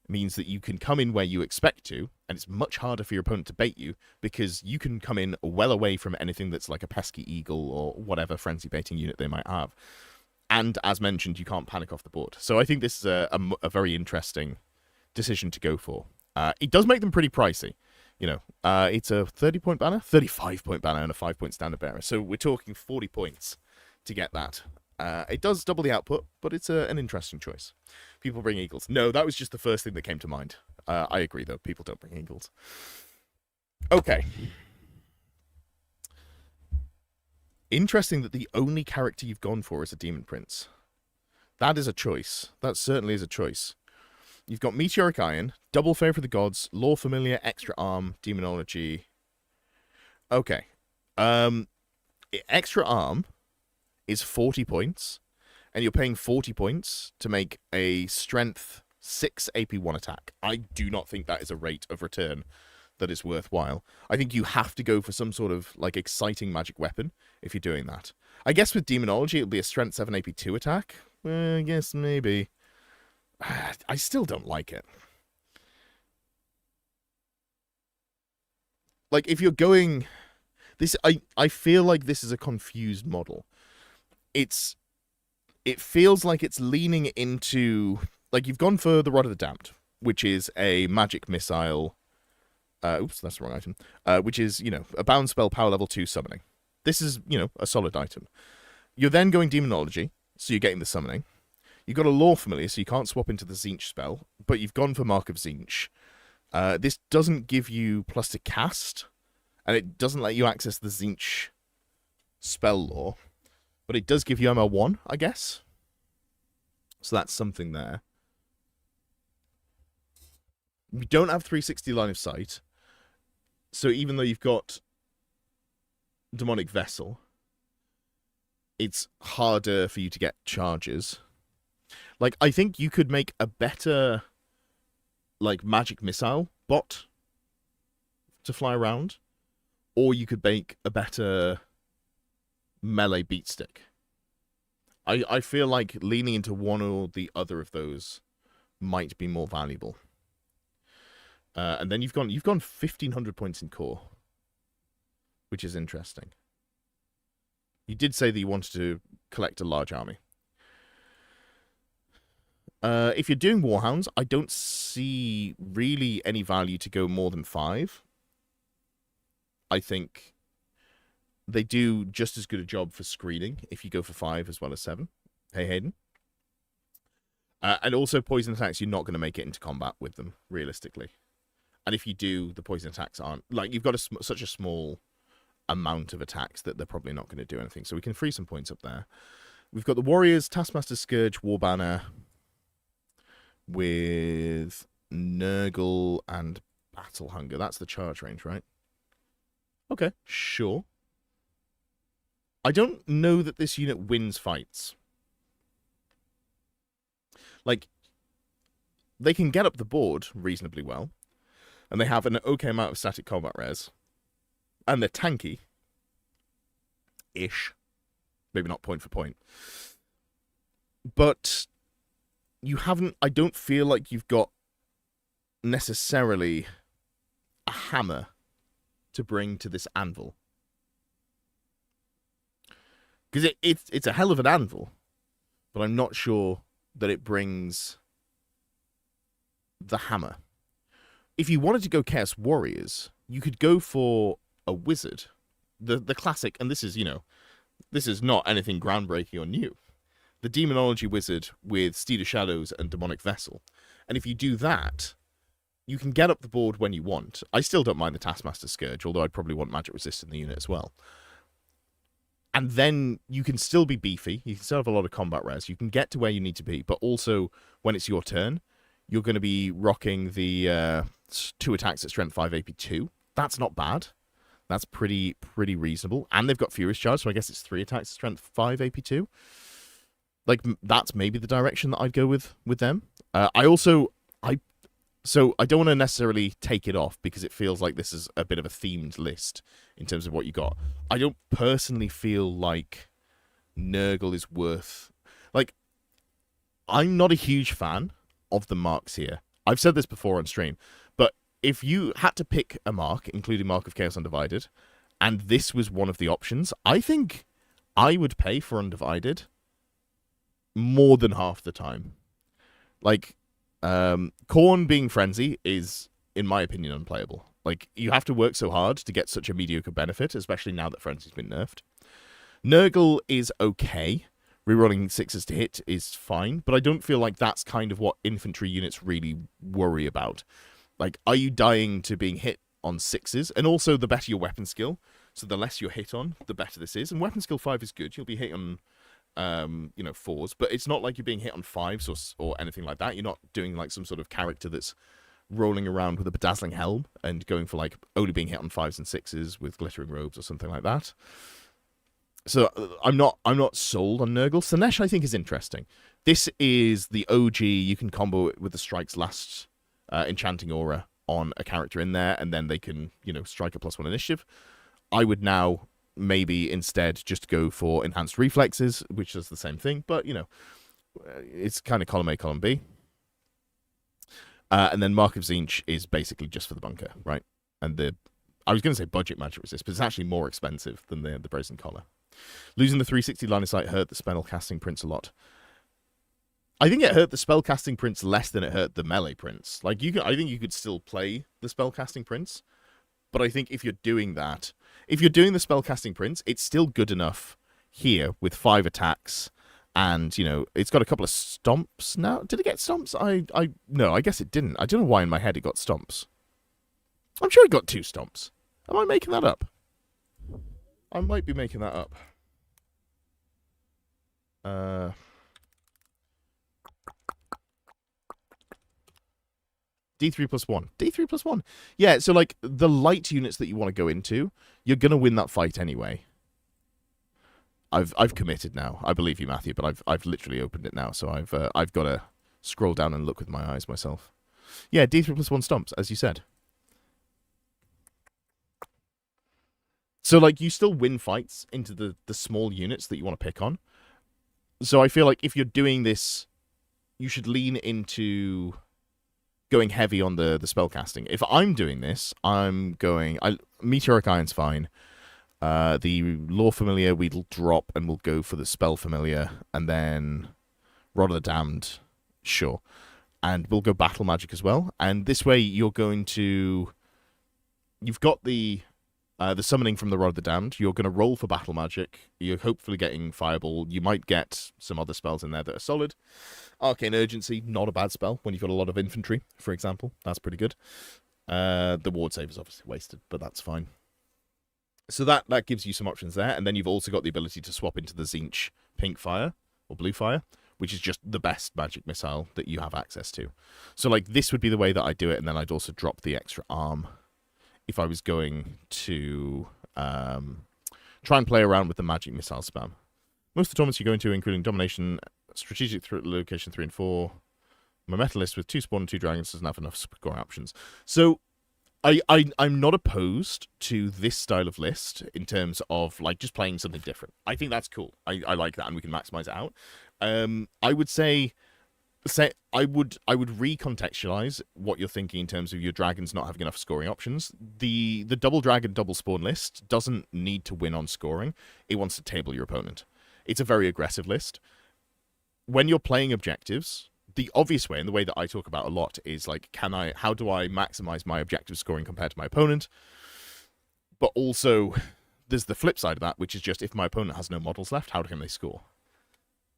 means that you can come in where you expect to, and it's much harder for your opponent to bait you, because you can come in well away from anything that's like a pesky eagle or whatever Frenzy baiting unit they might have. And as mentioned, you can't panic off the board. So I think this is a very interesting decision to go for. It does make them pretty pricey. It's a 30-point banner, 35-point banner, and a 5-point standard bearer. So we're talking 40 points to get that. It does double the output, but it's an interesting choice. People bring eagles. No, that was just the first thing that came to mind. I agree, though. People don't bring eagles. Okay. Interesting that the only character you've gone for is a Demon Prince. That is a choice. That certainly is a choice. You've got Meteoric Iron, Double Favour for the Gods, Lore Familiar, Extra Arm, Demonology. Okay. Extra Arm is 40 points, and you're paying 40 points to make a Strength 6 AP1 attack. I do not think that is a rate of return that is worthwhile. I think you have to go for some sort of like exciting magic weapon if you're doing that. I guess with Demonology it'll be a Strength 7 AP2 attack. I guess maybe. I still don't like it. Like, if you're going this, I feel like this is a confused model. It feels like it's leaning into, like, you've gone for the Rod of the Damned, which is a magic missile. Oops, that's the wrong item. Which is, a bound spell power level 2 summoning. This is, a solid item. You're then going Demonology, so you're getting the summoning. You've got a Lore Familiar, so you can't swap into the Tzeentch spell, but you've gone for Mark of Tzeentch. This doesn't give you plus to cast, and it doesn't let you access the Tzeentch spell lore, but it does give you ML1, I guess. So that's something there. You don't have 360 line of sight, so even though you've got Demonic Vessel, it's harder for you to get charges. Like, I think you could make a better, like, magic missile bot to fly around, or you could make a better melee beat stick. I feel like leaning into one or the other of those might be more valuable. And then you've gone 1,500 points in core, which is interesting. You did say that you wanted to collect a large army. If you're doing Warhounds, I don't see really any value to go more than 5. I think they do just as good a job for screening if you go for 5 as well as 7. Hey, Hayden. And also, poison attacks, you're not going to make it into combat with them, realistically. And if you do, the poison attacks aren't... Like, you've got such a small amount of attacks that they're probably not going to do anything. So we can free some points up there. We've got the Warriors, Taskmaster Scourge, Warbanner, with Nurgle and Battle Hunger. That's the charge range, right? Okay, sure. I don't know that this unit wins fights. Like, they can get up the board reasonably well, and they have an okay amount of static combat res, and they're tanky-ish. Maybe not point for point. But you haven't... I don't feel like you've got necessarily a hammer to bring to this anvil. Because it's a hell of an anvil, but I'm not sure that it brings the hammer. If you wanted to go Chaos Warriors, you could go for a wizard. The classic, and this is, this is not anything groundbreaking or new. The Demonology Wizard with Steed of Shadows and Demonic Vessel. And if you do that, you can get up the board when you want. I still don't mind the Taskmaster Scourge, although I'd probably want magic resist in the unit as well. And then you can still be beefy. You can still have a lot of combat res. You can get to where you need to be. But also, when it's your turn, you're going to be rocking the 2 attacks at Strength 5 AP 2. That's not bad. That's pretty reasonable. And they've got Furious Charge, so I guess it's 3 attacks at Strength 5 AP 2. Like, that's maybe the direction that I'd go with them. So I don't want to necessarily take it off because it feels like this is a bit of a themed list in terms of what you got. I don't personally feel like Nurgle is worth... Like, I'm not a huge fan of the marks here. I've said this before on stream, but if you had to pick a mark, including Mark of Chaos Undivided, and this was one of the options, I think I would pay for Undivided more than half the time. Like... Khorne being Frenzy is, in my opinion, unplayable. Like, you have to work so hard to get such a mediocre benefit, especially now that Frenzy's been nerfed. Nurgle is okay. Rerolling 6s to hit is fine, but I don't feel like that's kind of what infantry units really worry about. Like, are you dying to being hit on 6s? And also, the better your weapon skill, so the less you're hit on, the better this is. And weapon skill 5 is good. You'll be hit on... 4s, but it's not like you're being hit on 5s or anything like that. You're not doing like some sort of character that's rolling around with a bedazzling helm and going for like only being hit on 5s and 6s with glittering robes or something like that. So I'm not sold on Nurgle. Slaanesh I think is interesting. This is the OG. You can combo it with the Strike's last enchanting aura on a character in there, and then they can strike a +1 initiative. I would now maybe instead just go for enhanced reflexes, which does the same thing, but it's kind of column A, column B. And then Mark of Zinch is basically just for the bunker, right? And I was going to say budget magic resist, but it's actually more expensive than the Brazen Collar. Losing the 360 line of sight hurt the spellcasting prince a lot. I think it hurt the spellcasting prince less than it hurt the melee prince. Like I think you could still play the spellcasting prince, but I think if you're doing that, if you're doing the spellcasting prince, it's still good enough here with 5 attacks, and it's got a couple of stomps now. Did it get stomps? No, I guess it didn't. I don't know why in my head it got stomps. I'm sure it got 2 stomps. Am I making that up? I might be making that up. D3 plus 1. D3 plus 1. Yeah, so like the light units that you want to go into, you're going to win that fight anyway. I've committed now. I believe you, Matthew, but I've literally opened it now, so I've got to scroll down and look with my eyes myself. Yeah, D3 plus 1 stomps, as you said. So like you still win fights into the small units that you want to pick on. So I feel like if you're doing this, you should lean into going heavy on the spellcasting. If I'm doing this, I'm going... Meteoric Iron's fine. The Lore Familiar we'll drop and we'll go for the Spell Familiar, and then Rod of the Damned, sure. And we'll go Battle Magic as well. And this way you're going to... You've got the summoning from the Rod of the Damned. You're going to roll for Battle Magic. You're hopefully getting Fireball. You might get some other spells in there that are solid. Arcane Urgency, not a bad spell when you've got a lot of infantry, for example. That's pretty good. The Ward Save is obviously wasted, but that's fine. So that gives you some options there. And then you've also got the ability to swap into the Zinch Pink Fire, or Blue Fire, which is just the best magic missile that you have access to. So like this would be the way that I do it, and then I'd also drop the extra arm if I was going to try and play around with the magic missile spam. Most of the tournaments you go into, including Domination, Strategic Location 3 and 4, my meta list with 2 Spawn and 2 Dragons doesn't have enough scoring options. So I'm not opposed to this style of list in terms of like just playing something different. I think that's cool. I like that, and we can maximize it out. I would say I would recontextualize what you're thinking in terms of your dragons not having enough scoring options. The double dragon, double spawn list doesn't need to win on scoring. It wants to table your opponent. It's a very aggressive list. When you're playing objectives, the obvious way, and the way that I talk about a lot, is like, how do I maximize my objective scoring compared to my opponent? But also, there's the flip side of that, which is just if my opponent has no models left, how can they score?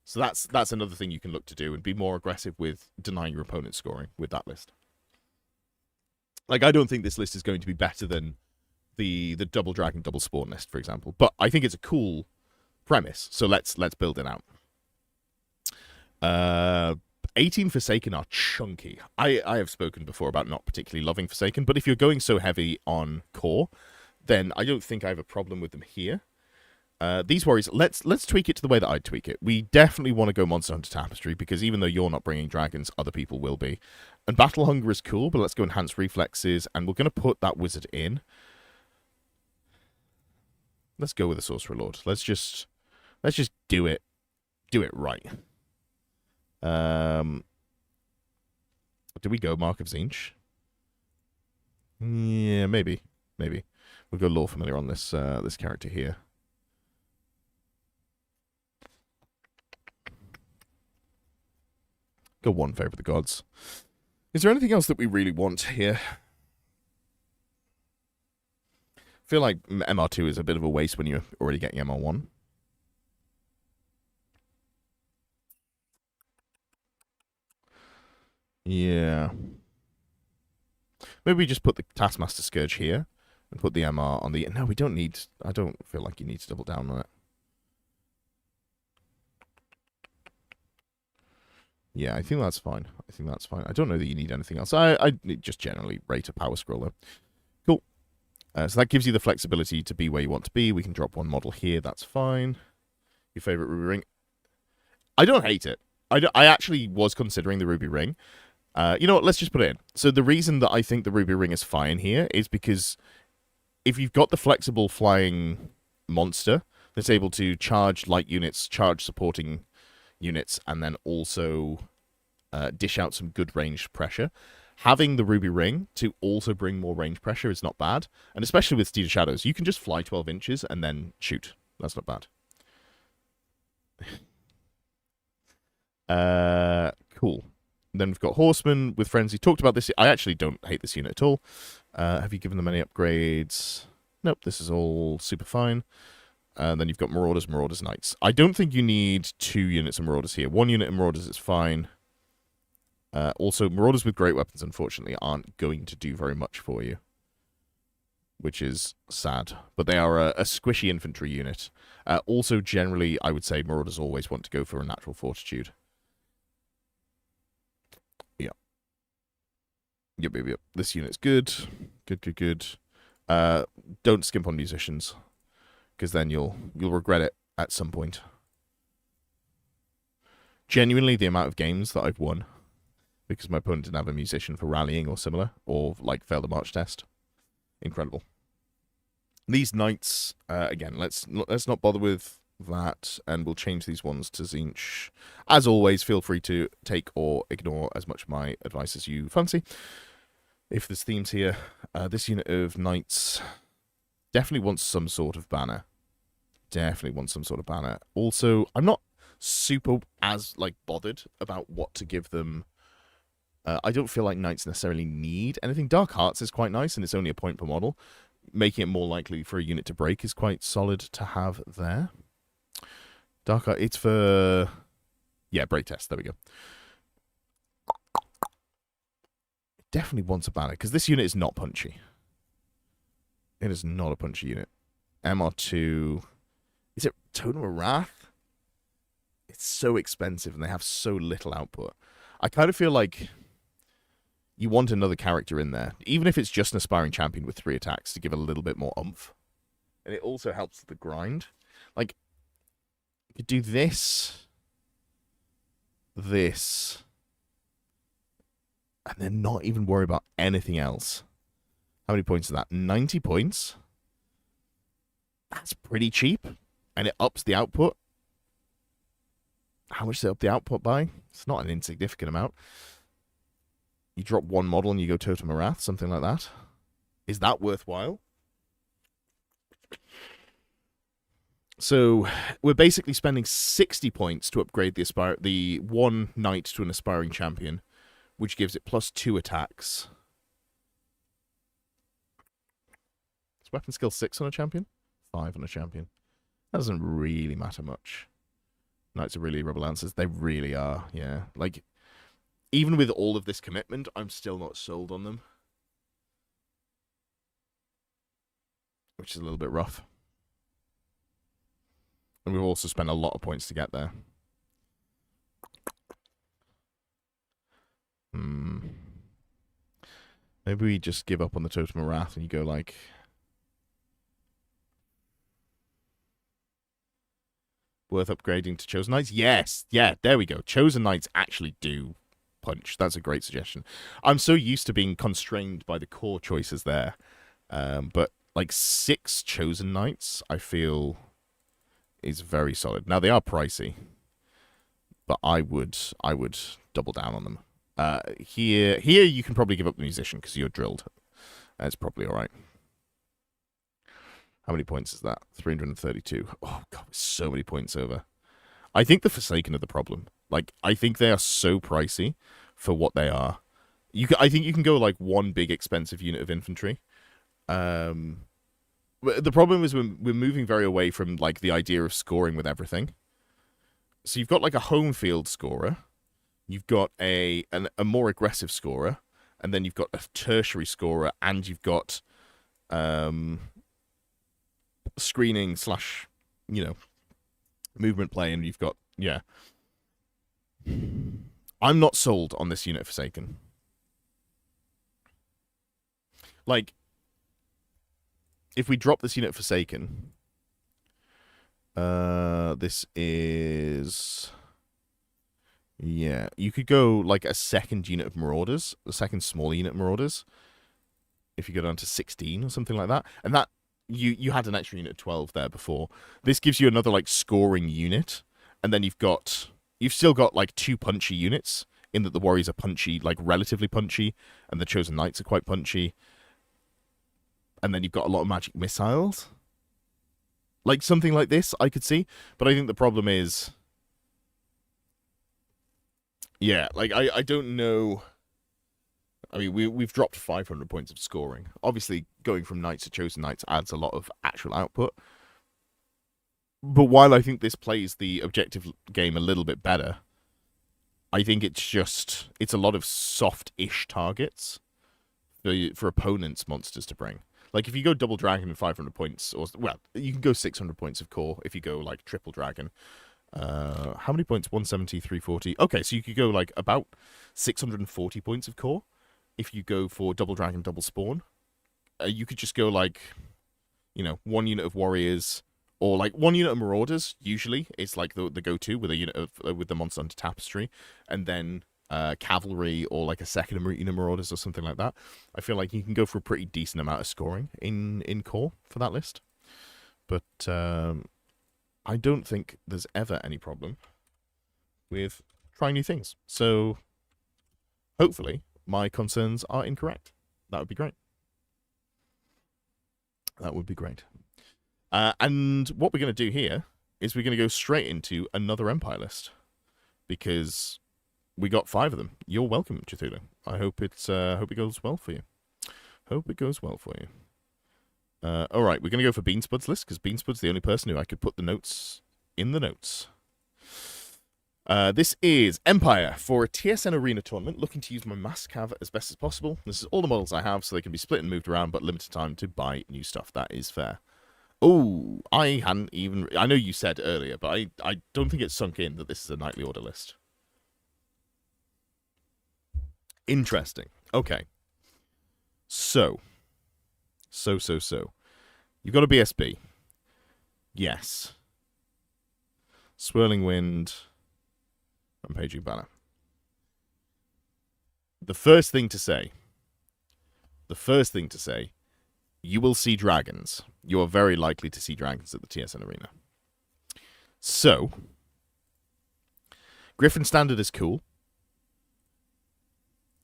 So that's another thing you can look to do, and be more aggressive with denying your opponent scoring with that list. Like, I don't think this list is going to be better than the double dragon, double spawn list, for example. But I think it's a cool premise, so let's build it out. 18 Forsaken are chunky. I have spoken before about not particularly loving Forsaken, but if you're going so heavy on core, then I don't think I have a problem with them here. These warriors, let's tweak it to the way that I'd tweak it. We definitely want to go Monster Hunter Tapestry, because even though you're not bringing dragons, other people will be. And Battle Hunger is cool, but let's go Enhanced Reflexes, and we're going to put that wizard in. Let's go with a Sorcerer Lord. Let's just do it right. Do we go Mark of Zinch? Yeah, maybe. We'll go Lore Familiar on this this character here. Go one Favor of the Gods. Is there anything else that we really want here? I feel like MR2 is a bit of a waste when you're already getting MR1. Yeah. Maybe we just put the Taskmaster Scourge here and put the MR on the... No, we don't need... I don't feel like you need to double down on it. Yeah, I think that's fine. I don't know that you need anything else. I just generally rate a power scroller. Cool. So that gives you the flexibility to be where you want to be. We can drop one model here. That's fine. Your favorite ruby ring? I don't hate it. I actually was considering the ruby ring. You know what? Let's just put it in. So the reason that I think the ruby ring is fine here is because if you've got the flexible flying monster that's able to charge light units, charge supporting units, and then also dish out some good range pressure, having the Ruby Ring to also bring more range pressure is not bad. And especially with Steed of Shadows, you can just fly 12 inches and then shoot. That's not bad. Cool. Then we've got Horseman with Frenzy. Talked about this. I actually don't hate this unit at all. Have you given them any upgrades? Nope, this is all super fine. Then you've got Marauders, Marauders, Knights. I don't think you need 2 units of Marauders here. 1 unit of Marauders is fine. Also, Marauders with great weapons, unfortunately, aren't going to do very much for you, which is sad. But they are a squishy infantry unit. Also, generally, I would say Marauders always want to go for a natural fortitude. Yep. This unit's good. Good. Don't skimp on musicians, because then you'll regret it at some point. Genuinely, the amount of games that I've won because my opponent didn't have a musician for rallying or similar, or like failed the march test, incredible. These knights, again, let's not bother with that, and we'll change these ones to Zinch. As always, feel free to take or ignore as much of my advice as you fancy. If there's themes here, this unit of knights definitely wants some sort of banner. Also, I'm not super as bothered about what to give them. I don't feel like knights necessarily need anything. Dark Hearts is quite nice, and it's only a point per model. Making it more likely for a unit to break is quite solid to have there. Dark Heart, it's for... yeah, break test. There we go. Definitely wants a banner, because this unit is not punchy. It is not a punchy unit. MR2... is it Totem of Wrath? It's so expensive, and they have so little output. I kind of feel like you want another character in there, even if it's just an aspiring champion with 3 attacks, to give a little bit more oomph. And it also helps the grind. You could do this, and then not even worry about anything else. How many points is that? 90 points? That's pretty cheap, and it ups the output. How much does it up the output by? It's not an insignificant amount. You drop 1 model and you go Totem of Wrath, something like that. Is that worthwhile? So we're basically spending 60 points to upgrade the 1 knight to an aspiring champion, which gives it +2 attacks. Is weapon skill 6 on a champion? 5 on a champion. That doesn't really matter much. Knights are really rebel answers. They really are, yeah. Even with all of this commitment, I'm still not sold on them. Which is a little bit rough. And we've also spent a lot of points to get there. Maybe we just give up on the Totem of Wrath and you go worth upgrading to Chosen Knights? Yes! Yeah, there we go. Chosen Knights actually do punch. That's a great suggestion. I'm so used to being constrained by the core choices there. But 6 Chosen Knights, I feel, is very solid. Now, they are pricey, but I would double down on them. Here you can probably give up the Musician because you're drilled. That's probably all right. How many points is that? 332. Oh, God, so many points over. I think the Forsaken are the problem. I think they are so pricey for what they are. I think you can go, 1 big expensive unit of infantry. The problem is we're moving very away from, the idea of scoring with everything. So you've got, a home field scorer. You've got a more aggressive scorer. And then you've got a tertiary scorer. And you've got... screening / movement play, and you've got, yeah. I'm not sold on this unit Forsaken. If we drop this unit Forsaken, this is, yeah, you could go a second unit of Marauders, a second smaller unit of Marauders, if you go down to 16 or something like that, and that You had an extra unit of 12 there before. This gives you another scoring unit, and then you've still got 2 punchy units in that the warriors are punchy, like relatively punchy, and the chosen knights are quite punchy. And then you've got a lot of magic missiles. Like something like this, I could see. But I think the problem is, yeah, like I don't know. I mean, we've dropped 500 points of scoring. Obviously, going from knights to chosen knights adds a lot of actual output. But while I think this plays the objective game a little bit better, I think it's a lot of soft-ish targets for opponents' monsters to bring. Like, if you go double dragon and 500 points, or, well, you can go 600 points of core if you go, like, triple dragon. How many points? 170, 340. Okay, so you could go, like, about 640 points of core if you go for double dragon, double spawn. You could just go, like, you know, 1 unit of warriors, or, like, 1 unit of marauders, usually. It's, like, the go-to with a unit of, with the monster under tapestry. And then cavalry, or like a second unit of marauders or something like that. I feel like you can go for a pretty decent amount of scoring in core for that list. But I don't think there's ever any problem with trying new things. So hopefully my concerns are incorrect. That would be great. That would be great. And what we're going to do here is we're going to go straight into another Empire list, because we got 5 of them. You're welcome, Cthulhu. I hope it goes well for you. Hope it goes well for you. All right, we're going to go for Beanspud's list, because Beanspud's the only person who I could put the notes in the notes. This is Empire for a TSN Arena tournament, looking to use my mass cav as best as possible. This is all the models I have, so they can be split and moved around, but limited time to buy new stuff. That is fair. Oh, I know you said earlier, but I don't think it's sunk in that this is a knightly order list. Interesting. Okay. So. You've got a BSB. Yes. Swirling Wind. Rampaging Banner. The first thing to say, you will see dragons. You are very likely to see dragons at the TSN Arena. So, Griffin Standard is cool.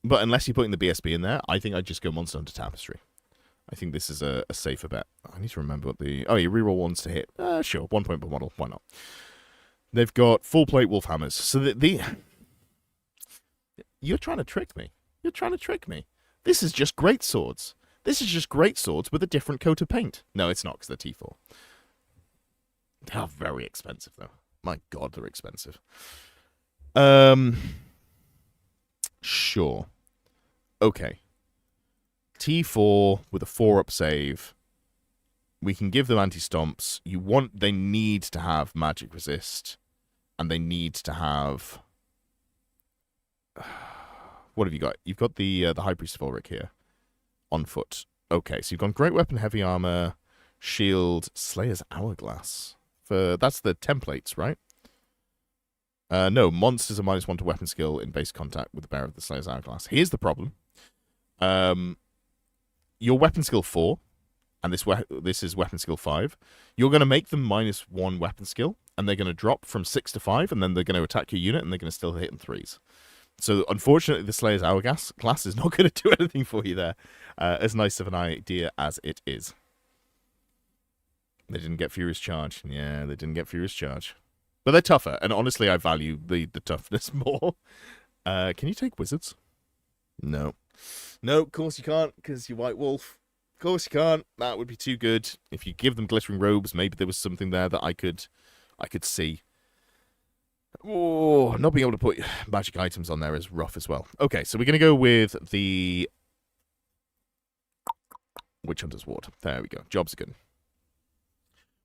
But unless you're putting the BSB in there, I think I'd just go Monster Hunter Tapestry. I think this is a safer bet. I need to remember what the... Oh, you reroll ones to hit. Sure, 1 point per model. Why not? They've got full plate wolf hammers. So You're trying to trick me. This is just great swords. This is just great swords with a different coat of paint. No, it's not, because they're T4. They are very expensive, though. My God, they're expensive. Sure. Okay. T4 with a 4-up save. We can give them anti-stomps. They need to have magic resist. And they need to have... What have you got? You've got the High Priest of Ulrich here. On foot. Okay, so you've got Great Weapon, Heavy Armor, Shield, Slayer's Hourglass. That's the templates, right? No, monsters are -1 to weapon skill in base contact with the bearer of the Slayer's Hourglass. Here's the problem. Your weapon skill 4, and this is weapon skill 5. You're going to make them -1 weapon skill, and they're going to drop from 6 to 5, and then they're going to attack your unit, and they're going to still hit in 3s. So, unfortunately, the Slayer's Hourglass class is not going to do anything for you there, as nice of an idea as it is. They didn't get Furious Charge. Yeah, they didn't get Furious Charge. But they're tougher, and honestly, I value the toughness more. Can you take wizards? No. No, of course you can't, because you're White Wolf. Of course you can't. That would be too good. If you give them glittering robes, maybe there was something there that I could see. Oh, not being able to put magic items on there is rough as well. Okay, so we're going to go with the Witch Hunter's Ward. There we go. Jobs are good.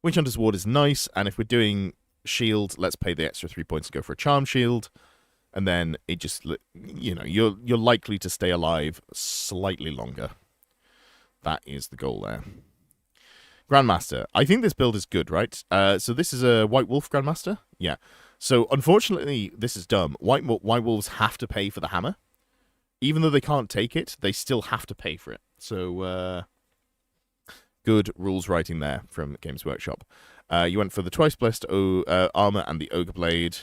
Witch Hunter's Ward is nice, and if we're doing shield, let's pay the extra 3 points and go for a charm shield. And then it just, you know, you're likely to stay alive slightly longer. That is the goal there. Grandmaster. I think this build is good, right? So this is a White Wolf Grandmaster? Yeah. So, unfortunately, this is dumb. White Wolves have to pay for the hammer. Even though they can't take it, they still have to pay for it. So, good rules writing there from Games Workshop. You went for the Twice Blessed armor and the Ogre Blade.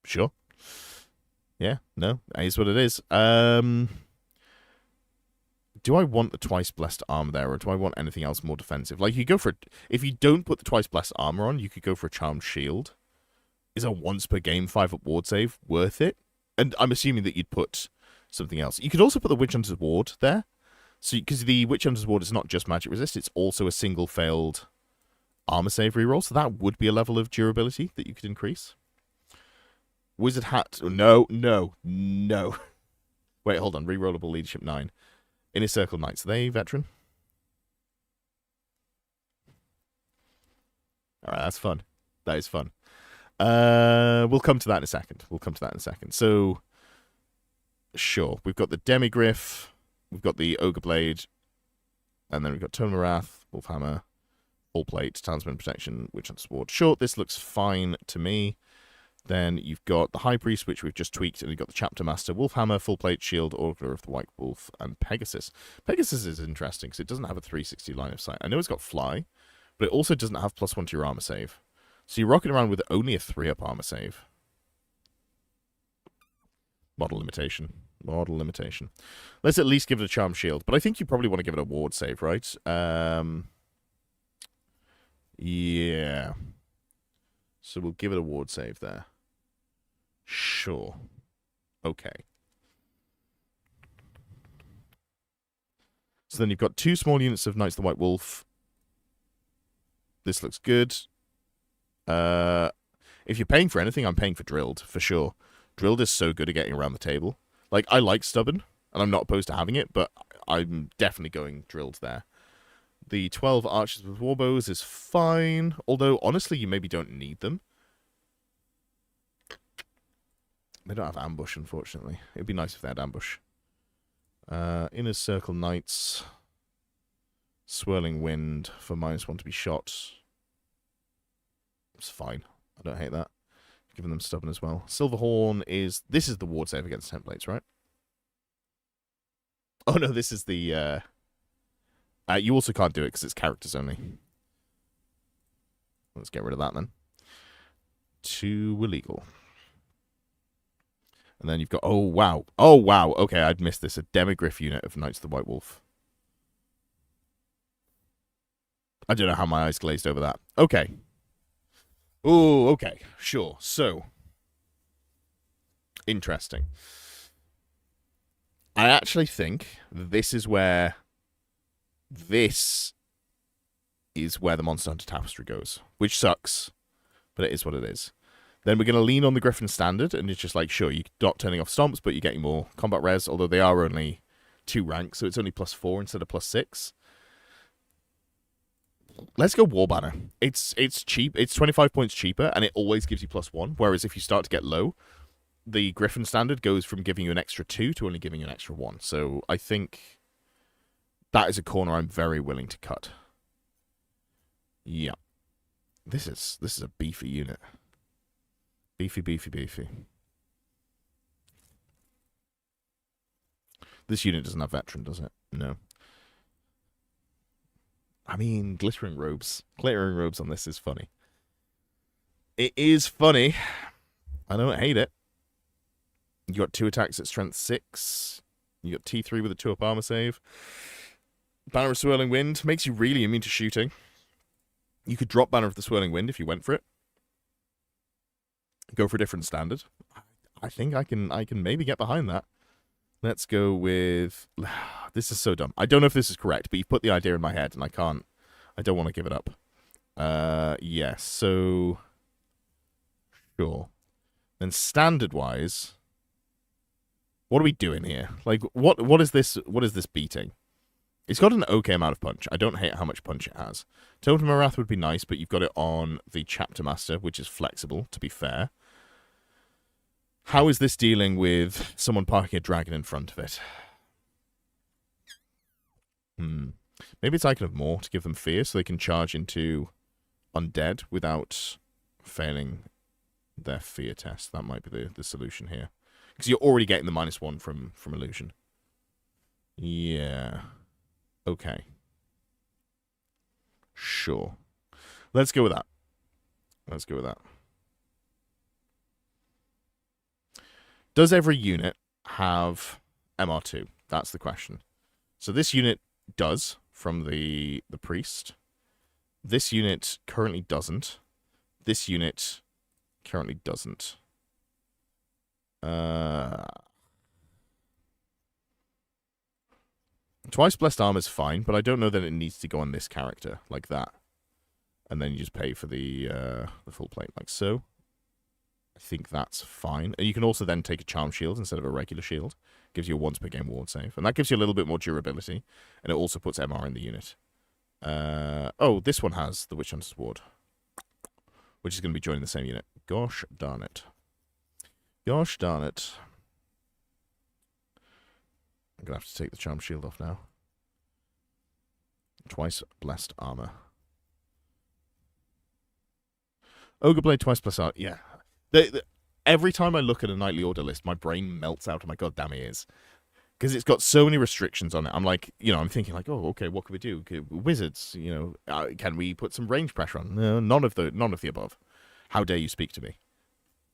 Sure. Yeah, no, that is what it is. Do I want the twice blessed armor there, or do I want anything else more defensive? Like, you go for if you don't put the twice blessed armor on, you could go for a charmed shield. Is a once per game 5-up ward save worth it? And I'm assuming that you'd put something else. You could also put the Witch Hunter's Ward there. So, because the Witch Hunter's Ward is not just magic resist, it's also a single failed armor save reroll. So that would be a level of durability that you could increase. Wizard Hat. No. Wait, hold on. Rerollable Leadership 9. Inner Circle Knights. Are they veteran? Alright, that's fun. That is fun. We'll come to that in a second. So, sure. We've got the Demigryph. We've got the Ogre Blade. And then we've got Tome of Wrath, Wolfhammer, Full Plate, Talisman Protection, Witch Hunter's Sword. Sure, this looks fine to me. Then you've got the High Priest, which we've just tweaked, and you've got the Chapter Master, Wolfhammer, Full Plate, Shield, Orgler of the White Wolf, and Pegasus. Pegasus is interesting because it doesn't have a 360 line of sight. I know it's got Fly, but it also doesn't have +1 to your armor save. So you're rocking around with only a 3-up armor save. Model limitation. Let's at least give it a Charm Shield, but I think you probably want to give it a ward save, right? Yeah. So we'll give it a ward save there. Sure. Okay. So then you've got 2 small units of Knights of the White Wolf. This looks good. If you're paying for anything, I'm paying for Drilled, for sure. Drilled is so good at getting around the table. Like, I like Stubborn, and I'm not opposed to having it, but I'm definitely going Drilled there. The 12 Archers with Warbows is fine, although, honestly, you maybe don't need them. They don't have Ambush, unfortunately. It'd be nice if they had Ambush. Inner Circle Knights. Swirling Wind for -1 to be shot. It's fine. I don't hate that. Giving them Stubborn as well. Silverhorn is... This is the ward save against templates, right? Oh, no, this is the... you also can't do it because it's characters only. Let's get rid of that then. 2 illegal. And then you've got... Oh, wow. Okay, I'd missed this. A Demigryph unit of Knights of the White Wolf. I don't know how my eyes glazed over that. Okay. Oh, okay. Sure. So. Interesting. I actually think this is where the Monster Hunter Tapestry goes. Which sucks. But it is what it is. Then we're going to lean on the Griffin Standard, and it's just like, sure, you're not turning off stomps, but you're getting more combat res, although they are only 2 ranks, so it's only +4 instead of +6. Let's go War Banner. It's cheap. It's 25 points cheaper, and it always gives you +1, whereas if you start to get low, the Griffin Standard goes from giving you an extra 2 to only giving you an extra 1. So I think that is a corner I'm very willing to cut. Yeah. This is a beefy unit. Beefy. This unit doesn't have veteran, does it? No. I mean, glittering robes. Glittering robes on this is funny. It is funny. I don't hate it. You got 2 attacks at strength 6. You got T3 with a 2-up armor save. Banner of Swirling Wind makes you really immune to shooting. You could drop Banner of the Swirling Wind if you went for it. Go for a different standard. I think I can maybe get behind that. Let's go with... This is so dumb. I don't know if this is correct, but you've put the idea in my head, and I don't want to give it up. Yes, so... Sure. Then standard-wise... What are we doing here? Like, what is this beating? It's got an okay amount of punch. I don't hate how much punch it has. Totem of Wrath would be nice, but you've got it on the Chapter Master, which is flexible, to be fair. How is this dealing with someone parking a dragon in front of it? Maybe it's Icon of More to give them fear so they can charge into undead without failing their fear test. That might be the solution here. Because you're already getting the -1 from illusion. Yeah. Okay. Sure. Let's go with that. Does every unit have MR2? That's the question. So this unit does from the priest. This unit currently doesn't. This unit currently doesn't. Twice blessed armor is fine, but I don't know that it needs to go on this character like that. And then you just pay for the full plate like so. I think that's fine. And you can also then take a charm shield instead of a regular shield. Gives you a once per game ward save. And that gives you a little bit more durability. And it also puts MR in the unit. Oh, this one has the Witch Hunter's Ward. Which is going to be joining the same unit. Gosh darn it. Gosh darn it. I'm going to have to take the charm shield off now. Twice blessed armor. Ogre Blade, twice blessed armor. Yeah. Every time I look at a Knightly Order list, my brain melts out of my goddamn ears. Because it's got so many restrictions on it. I'm like, I'm thinking like, oh, okay, what can we do? Wizards, can we put some range pressure on? No, none of the above. How dare you speak to me?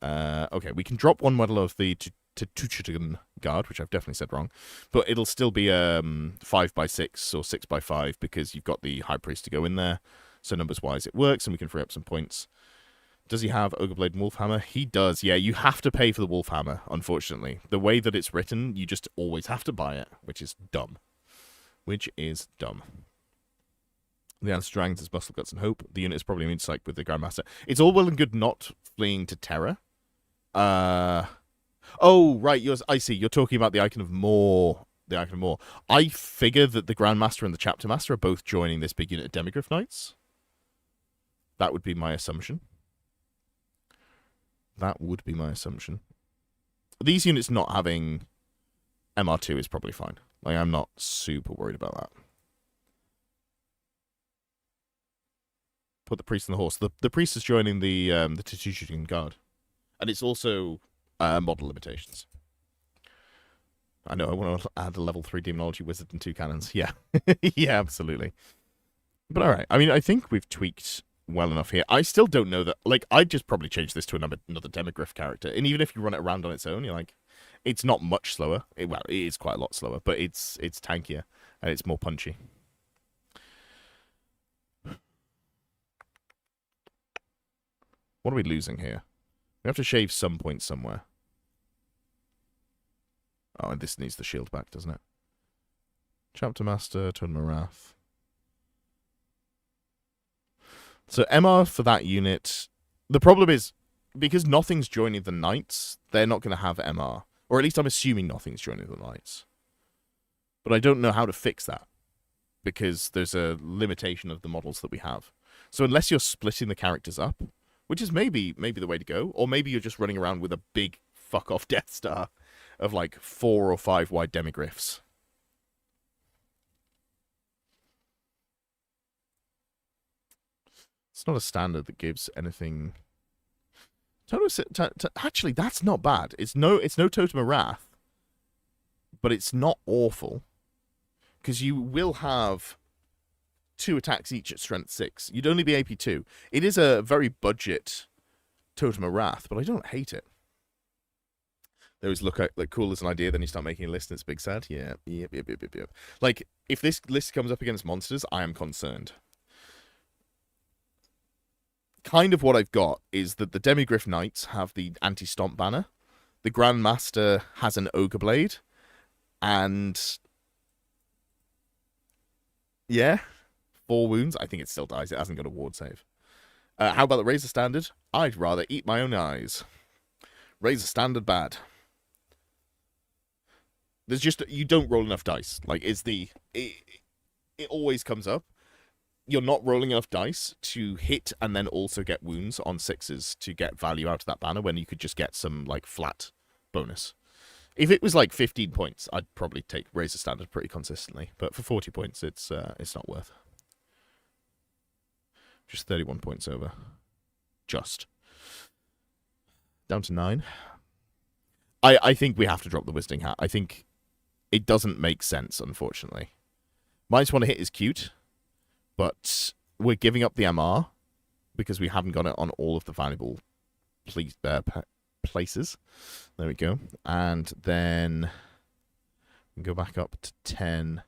Okay, we can drop one model of the Tuchutigan Guard, which I've definitely said wrong. But it'll still be 5x6 or 6x5 because you've got the High Priest to go in there. So numbers-wise it works and we can free up some points. Does he have Ogre Blade and Wolfhammer? He does, yeah. You have to pay for the Wolfhammer, unfortunately. The way that it's written, you just always have to buy it, which is dumb. The Answer Dragons is Muscle, Guts, and Hope. The unit is probably immune to psych with the Grandmaster. It's all well and good not fleeing to Terror. Oh, right, I see. You're talking about the Icon of More. I figure that the Grandmaster and the Chapter Master are both joining this big unit of Demigryph Knights. That would be my assumption. These units not having MR2 is probably fine. Like, I'm not super worried about that. Put the priest on the horse. The priest is joining the Tuchutigan Guard. And it's also model limitations. I know, I want to add a level 3 Demonology Wizard and 2 cannons. Yeah. Yeah, absolutely. But alright, I mean, I think we've tweaked well enough here. I still don't know that, like, I'd just probably change this to another Demigryph character. And even if you run it around on its own, you're like, it's not much slower. It is quite a lot slower, but it's tankier and it's more punchy. What are we losing here? We have to shave some points somewhere. Oh, and this needs the shield back, doesn't it? Chapter Master, Totem of Wrath. So MR for that unit. The problem is, because nothing's joining the Knights, they're not going to have MR. Or at least I'm assuming nothing's joining the Knights. But I don't know how to fix that. Because there's a limitation of the models that we have. So unless you're splitting the characters up, which is maybe the way to go, or maybe you're just running around with a big fuck-off Death Star of like 4 or 5 wide Demigryphs. It's not a standard that gives anything. Actually, that's not bad. It's no Totem of Wrath, but it's not awful because you will have 2 attacks each at strength 6. You'd only be AP 2. It is a very budget Totem of Wrath, but I don't hate it. They always look like cool as an idea, then you start making a list and it's big sad. Yeah. Yep. Like, if this list comes up against monsters, I am concerned. Kind of what I've got is that the Demigryph Knights have the anti-stomp banner. The Grandmaster has an Ogre Blade. And yeah, 4 wounds. I think it still dies. It hasn't got a ward save. How about the Razor Standard? I'd rather eat my own eyes. Razor Standard bad. There's just, you don't roll enough dice. Like, it always comes up. You're not rolling enough dice to hit and then also get wounds on 6s to get value out of that banner when you could just get some, like, flat bonus. If it was, like, 15 points, I'd probably take Razor Standard pretty consistently. But for 40 points, it's not worth. Just 31 points over. Just. Down to 9. I think we have to drop the Wizarding Hat. I think it doesn't make sense, unfortunately. -1 hit is cute, but we're giving up the MR because we haven't got it on all of the valuable places. There we go. And then we go back up to 10.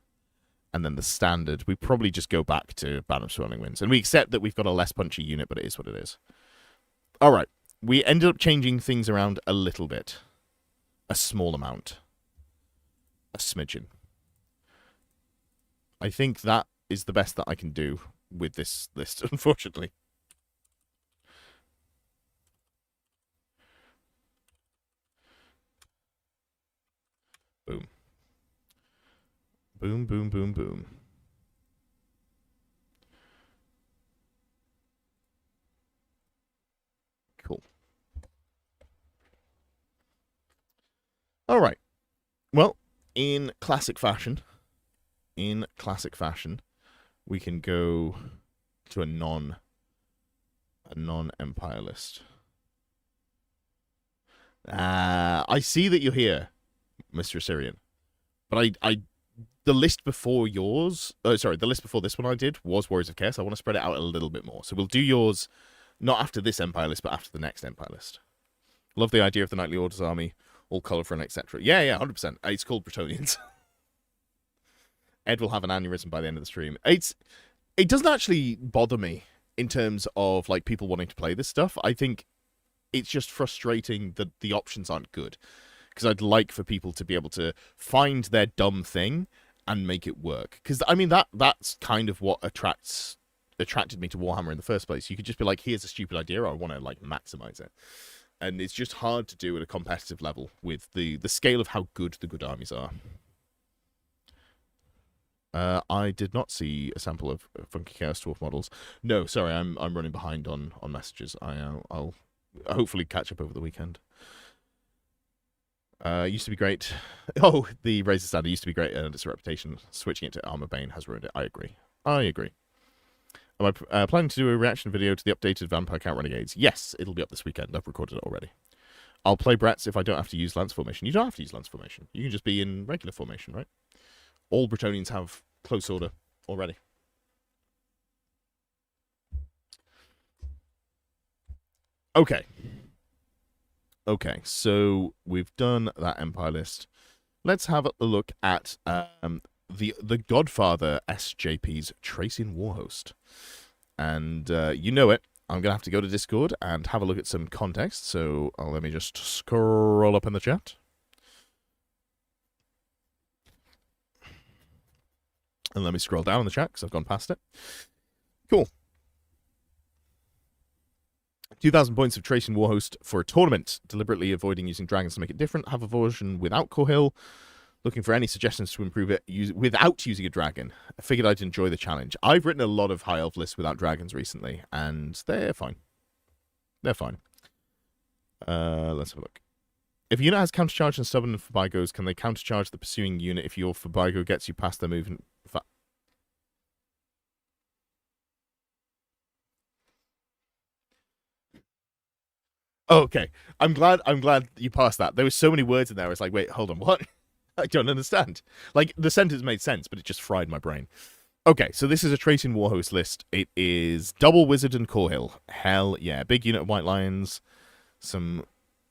And then the standard, we probably just go back to Band of Swirling Winds. And we accept that we've got a less punchy unit, but it is what it is. All right. We ended up changing things around a little bit. A small amount. A smidgen. I think that is the best that I can do with this list, unfortunately. Boom. Boom, boom, boom, boom. Cool. All right. Well, in classic fashion, we can go to a non-empire list. I see that you're here, Mr. Assyrian. But the list before yours, the list before this one I did was Warriors of Chaos. I want to spread it out a little bit more. So we'll do yours not after this empire list, but after the next empire list. Love the idea of the Knightly Orders army, all colourful and etc. Yeah, 100%. It's called Bretonnians. Ed will have an aneurysm by the end of the stream. It doesn't actually bother me in terms of like people wanting to play this stuff. I think it's just frustrating that the options aren't good. Because I'd like for people to be able to find their dumb thing and make it work. Because, I mean, that's kind of what attracted me to Warhammer in the first place. You could just be like, here's a stupid idea, I want to, like, maximize it. And it's just hard to do at a competitive level with the scale of how good the good armies are. I did not see a sample of Funky Chaos Dwarf models. No, sorry, I'm running behind on messages. I'll hopefully catch up over the weekend. Used to be great. Oh, the Razor Standard used to be great, and its reputation switching it to Armor Bane has ruined it. I agree. Am I planning to do a reaction video to the updated Vampire Count Renegades? Yes, it'll be up this weekend. I've recorded it already. I'll play Bretts if I don't have to use Lance Formation. You don't have to use Lance Formation. You can just be in regular formation, right? All Bretonnians have close order already. Okay. Okay, so we've done that empire list. Let's have a look at the Godfather SJP's Tracing Warhost. And you know it. I'm going to have to go to Discord and have a look at some context. So let me just scroll up in the chat. And let me scroll down in the chat because I've gone past it. Cool. 2,000 points of Tracing Warhost for a tournament. Deliberately avoiding using dragons to make it different. Have a version without Corhill. Looking for any suggestions to improve it without using a dragon. I figured I'd enjoy the challenge. I've written a lot of High Elf lists without dragons recently, and they're fine. They're fine. Let's have a look. If a unit has countercharge and stubborn and Fabigos, can they countercharge the pursuing unit if your Fabigo gets you past their movement? Oh, okay. I'm glad you passed that. There were so many words in there. I was like, wait, hold on, what? I don't understand. Like, the sentence made sense, but it just fried my brain. Okay, so this is a Tracing Warhost list. It is double Wizard and Corhill. Hell yeah. Big unit of White Lions. Some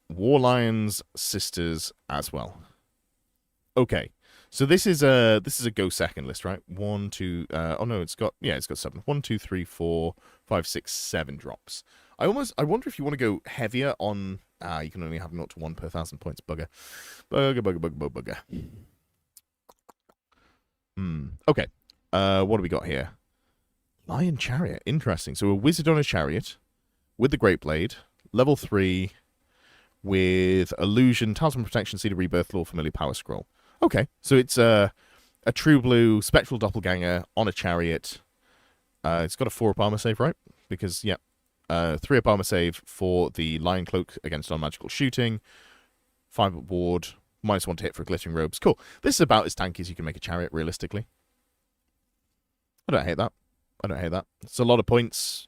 War Lions, Sisters as well. Okay. So this is a go second list, right? 1, 2, oh no, it's got 7. 1, 2, 3, 4, 5, 6, 7 drops. I wonder if you want to go heavier on, you can only have 0 to 1 per 1,000 points. Bugger. Okay. What do we got here? Lion Chariot. Interesting. So a wizard on a chariot with the Great Blade, level 3, with Illusion, Talisman Protection, Seed of Rebirth, Lord Familiar, Power Scroll. Okay, so it's a true blue spectral doppelganger on a chariot. It's got a 4-up armor save, right? Because, yeah, 3-up armor save for the Lion Cloak against non-magical shooting. 5-up ward, -1 to hit for glittering robes. Cool. This is about as tanky as you can make a chariot, realistically. I don't hate that. It's a lot of points.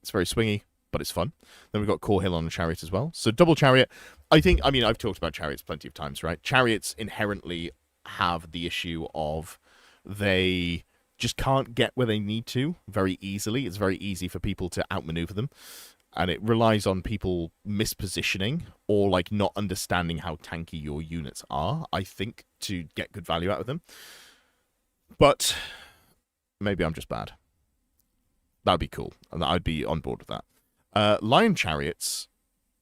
It's very swingy, but it's fun. Then we've got Corhill on a chariot as well. So double chariot. I mean, I've talked about chariots plenty of times, right? Chariots inherently have the issue of they just can't get where they need to very easily. It's very easy for people to outmaneuver them. And it relies on people mispositioning or like not understanding how tanky your units are, I think, to get good value out of them. But maybe I'm just bad. That'd be cool. And I'd be on board with that. Lion chariots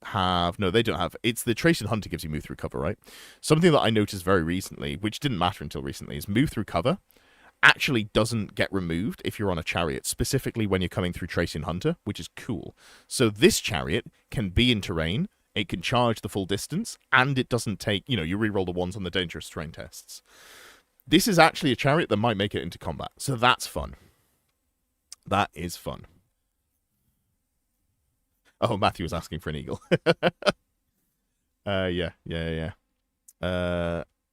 they don't have. It's the Trace and Hunter gives you move through cover, right? Something that I noticed very recently, which didn't matter until recently, is move through cover actually doesn't get removed if you're on a chariot, specifically when you're coming through Tracy and Hunter, which is cool. So this chariot can be in terrain, it can charge the full distance, and it doesn't take, you reroll the ones on the dangerous terrain tests. This is actually a chariot that might make it into combat, so that's fun. That is fun. Oh, Matthew was asking for an eagle. Yeah.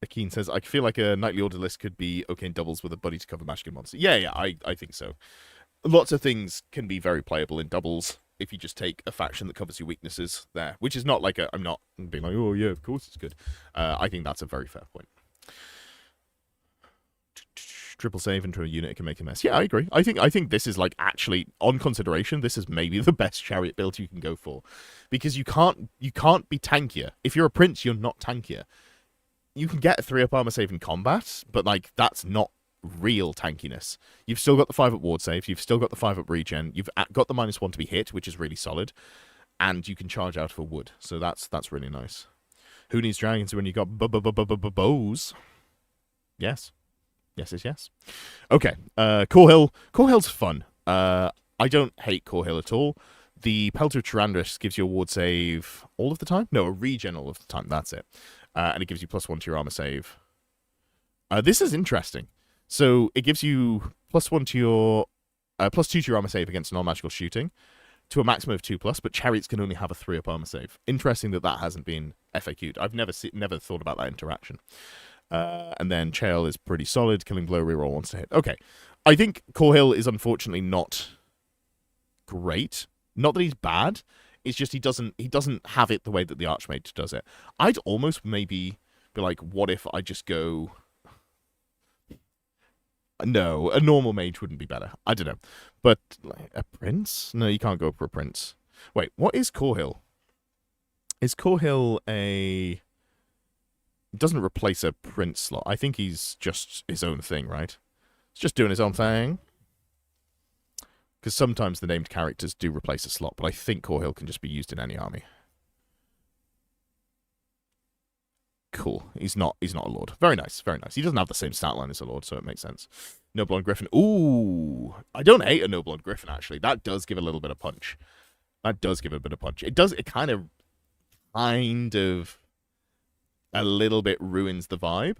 Akeen says, I feel like a Nightly Order list could be okay in doubles with a buddy to cover Mashkin monster. Yeah, I think so. Lots of things can be very playable in doubles if you just take a faction that covers your weaknesses there, which is not like I'm not being like, oh yeah, of course it's good. I think that's a very fair point. Triple save into a unit, it can make a mess. Yeah, I agree. I think this is like actually on consideration. This is maybe the best chariot build you can go for, because you can't be tankier. If you're a prince, you're not tankier. You can get a 3-up armor save in combat, but like that's not real tankiness. You've still got the 5-up ward save. You've still got the 5-up regen. You've got the -1 to be hit, which is really solid, and you can charge out for wood. So that's really nice. Who needs dragons when you got bows? Yes. Yes. Okay. Core Hill. Core Hill's fun. I don't hate Core Hill at all. The Pelter of Tyrannus gives you a ward save all of the time? No, a regen all of the time. That's it. And it gives you +1 to your armor save. This is interesting. So it gives you +1 to your... +2 to your armor save against non-magical shooting to a maximum of 2+, but chariots can only have a 3-up armor save. Interesting that hasn't been FAQ'd. I've never thought about that interaction. And then Chael is pretty solid. Killing Blow, reroll once to hit. Okay. I think Core Hill is unfortunately not great. Not that he's bad. It's just he doesn't have it the way that the Archmage does it. I'd almost maybe be like, what if I just go... No, a normal mage wouldn't be better. I don't know. But like, a prince? No, you can't go for a prince. Wait, what is Core Hill? Is Core Hill a... It doesn't replace a prince slot. I think he's just his own thing, right? He's just doing his own thing. Because sometimes the named characters do replace a slot, but I think Core Hill can just be used in any army. Cool. He's not a lord. Very nice, very nice. He doesn't have the same stat line as a lord, so it makes sense. Noblond Griffin. Ooh. I don't hate a Noblond Griffin, actually. That does give a little bit of punch. It kind of a little bit ruins the vibe.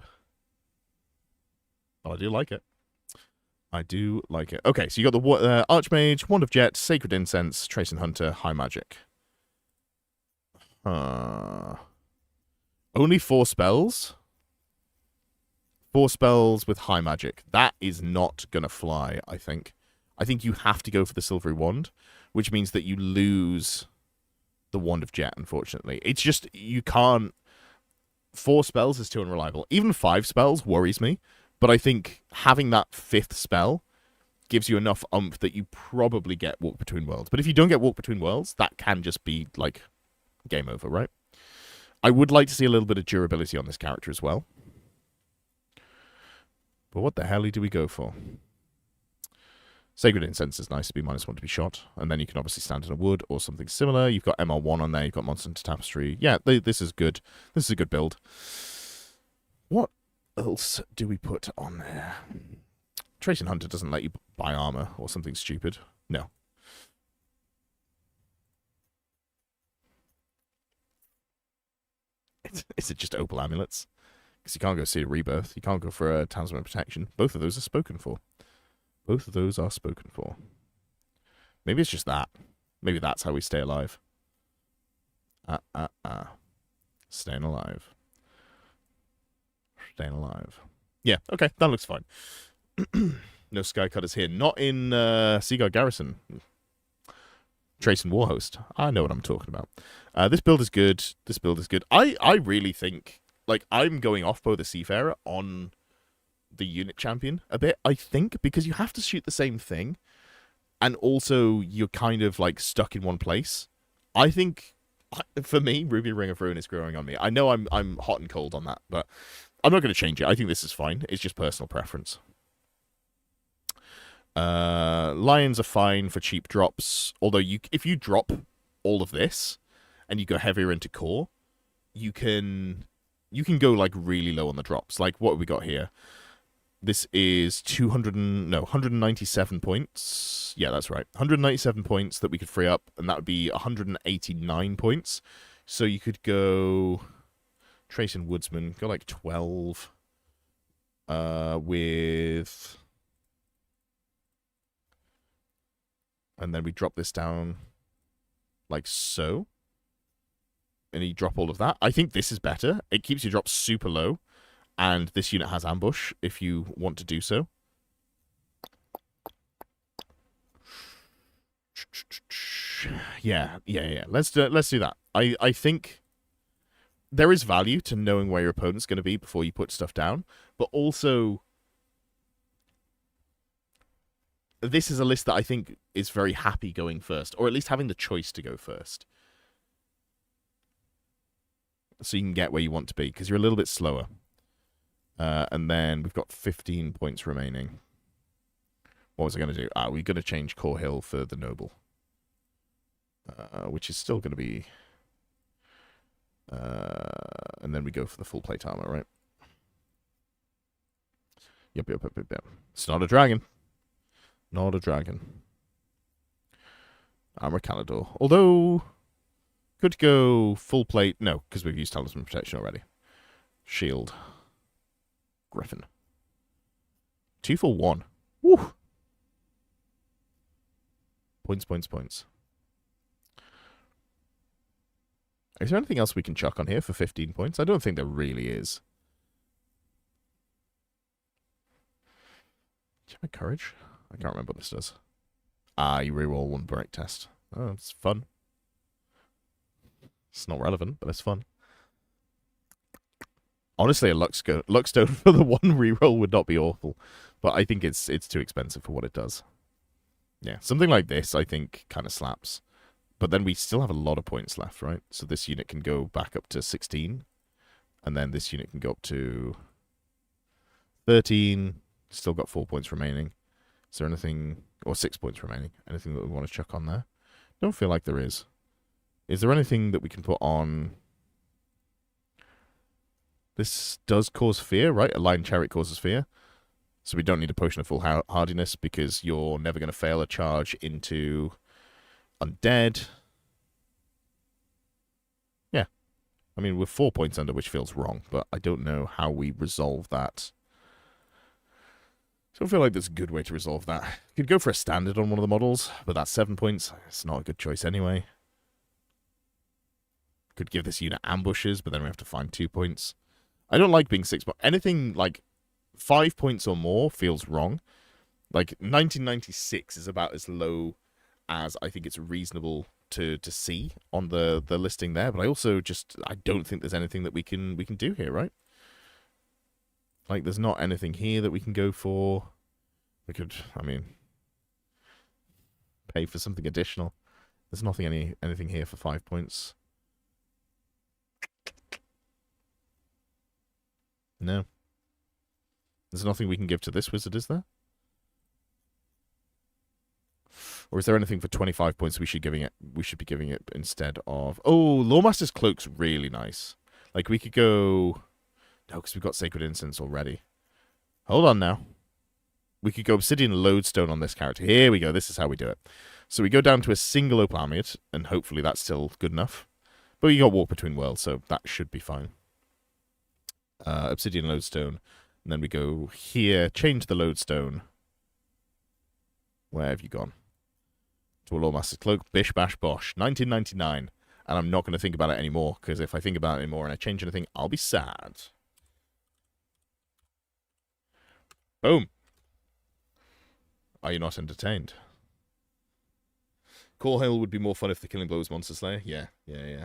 But I do like it. Okay, so you got the Archmage, Wand of Jet, Sacred Incense, Trace and Hunter, High Magic. Only 4 spells? 4 spells with High Magic. That is not going to fly, I think. I think you have to go for the Silvery Wand, which means that you lose the Wand of Jet, unfortunately. It's just, you can't... 4 spells is too unreliable. Even 5 spells worries me, but I think having that 5th spell gives you enough oomph that you probably get Walk Between Worlds. But if you don't get Walk Between Worlds, that can just be, like, game over, right? I would like to see a little bit of durability on this character as well. But what the hell do we go for? Sacred Incense is nice to be -1 to be shot. And then you can obviously stand in a wood or something similar. You've got MR1 on there. You've got Monster Hunter Tapestry. Yeah, this is good. This is a good build. What else do we put on there? Trace and Hunter doesn't let you buy armor or something stupid. No. Is it just Opal Amulets? Because you can't go see a Rebirth. You can't go for a Talisman of Protection. Both of those are spoken for. Both of those are spoken for. Maybe it's just that. Maybe that's how we stay alive. Staying alive. Staying alive. Yeah, okay, that looks fine. No Skycutters here. Not in Seaguard Garrison. Trace and Warhost. I know what I'm talking about. This build is good. This build is good. I really think... Like, I'm going off-bow the Seafarer on... the unit champion a bit, I think, because you have to shoot the same thing, and also you're kind of like stuck in one place. I think for me, Ruby Ring of Ruin is growing on me. I know I'm hot and cold on that, but I'm not going to change it. I think this is fine. It's just personal preference. Lions are fine for cheap drops. Although if you drop all of this and you go heavier into core, you can go like really low on the drops. Like what have we got here? This is 197 points. Yeah, that's right. 197 points that we could free up, and that would be 189 points. So you could go Trace and Woodsman, go like 12 with... And then we drop this down like so. And you drop all of that. I think this is better. It keeps your drops super low. And this unit has ambush if you want to do so. Yeah. Let's do that. I think there is value to knowing where your opponent's going to be before you put stuff down. But also, this is a list that I think is very happy going first. Or at least having the choice to go first. So you can get where you want to be. Because you're a little bit slower. And then we've got 15 points remaining. What was I going to do? We're going to change Core Hill for the Noble. Which is still going to be... and then we go for the full plate armor, right? Yep. It's not a dragon. Not a dragon. Armor Calidor. Although... Could go full plate. No, because we've used Talisman Protection already. Shield. Griffin. 2 for 1. Woo! Points. Is there anything else we can chuck on here for 15 points? I don't think there really is. Do you have courage? I can't remember what this does. You reroll 1 break test. Oh, it's fun. It's not relevant, but it's fun. Honestly, a Luckstone for the 1 reroll would not be awful, but I think it's too expensive for what it does. Yeah, something like this, I think, kind of slaps. But then we still have a lot of points left, right? So this unit can go back up to 16, and then this unit can go up to 13. Still got 4 points remaining. Is there anything... Or 6 points remaining. Anything that we want to chuck on there? Don't feel like there is. Is there anything that we can put on... This does cause fear, right? A Lion Chariot causes fear. So we don't need a Potion of Full Hardiness because you're never going to fail a charge into Undead. Yeah. I mean, we're 4 points under, which feels wrong, but I don't know how we resolve that. So I feel like there's a good way to resolve that. You could go for a standard on one of the models, but that's 7 points. It's not a good choice anyway. Could give this unit ambushes, but then we have to find 2 points. I don't like being 6 points. Anything like 5 points or more feels wrong. Like 1996 is about as low as I think it's reasonable to see on the listing there. But I also I don't think there's anything that we can do here, right? Like there's not anything here that we can go for. We could, I mean, pay for something additional. There's anything here for 5 points. No. There's nothing we can give to this wizard, is there? Or is there anything for 25 points we should be giving it instead of... Oh, Lawmaster's Cloak's really nice. Like, we could go... No, because we've got Sacred Incense already. Hold on now. We could go Obsidian Lodestone on this character. Here we go. This is how we do it. So we go down to a single Opal Amulet, and hopefully that's still good enough. But you got Walk Between Worlds, so that should be fine. Obsidian Lodestone. And then we go here, change the Lodestone. Where have you gone? To a Lawmaster's Cloak, bish bash bosh. 1999. And I'm not going to think about it anymore, because if I think about it anymore and I change anything, I'll be sad. Boom. Are you not entertained? Core Hill would be more fun if the Killing Blow was Monster Slayer. Yeah.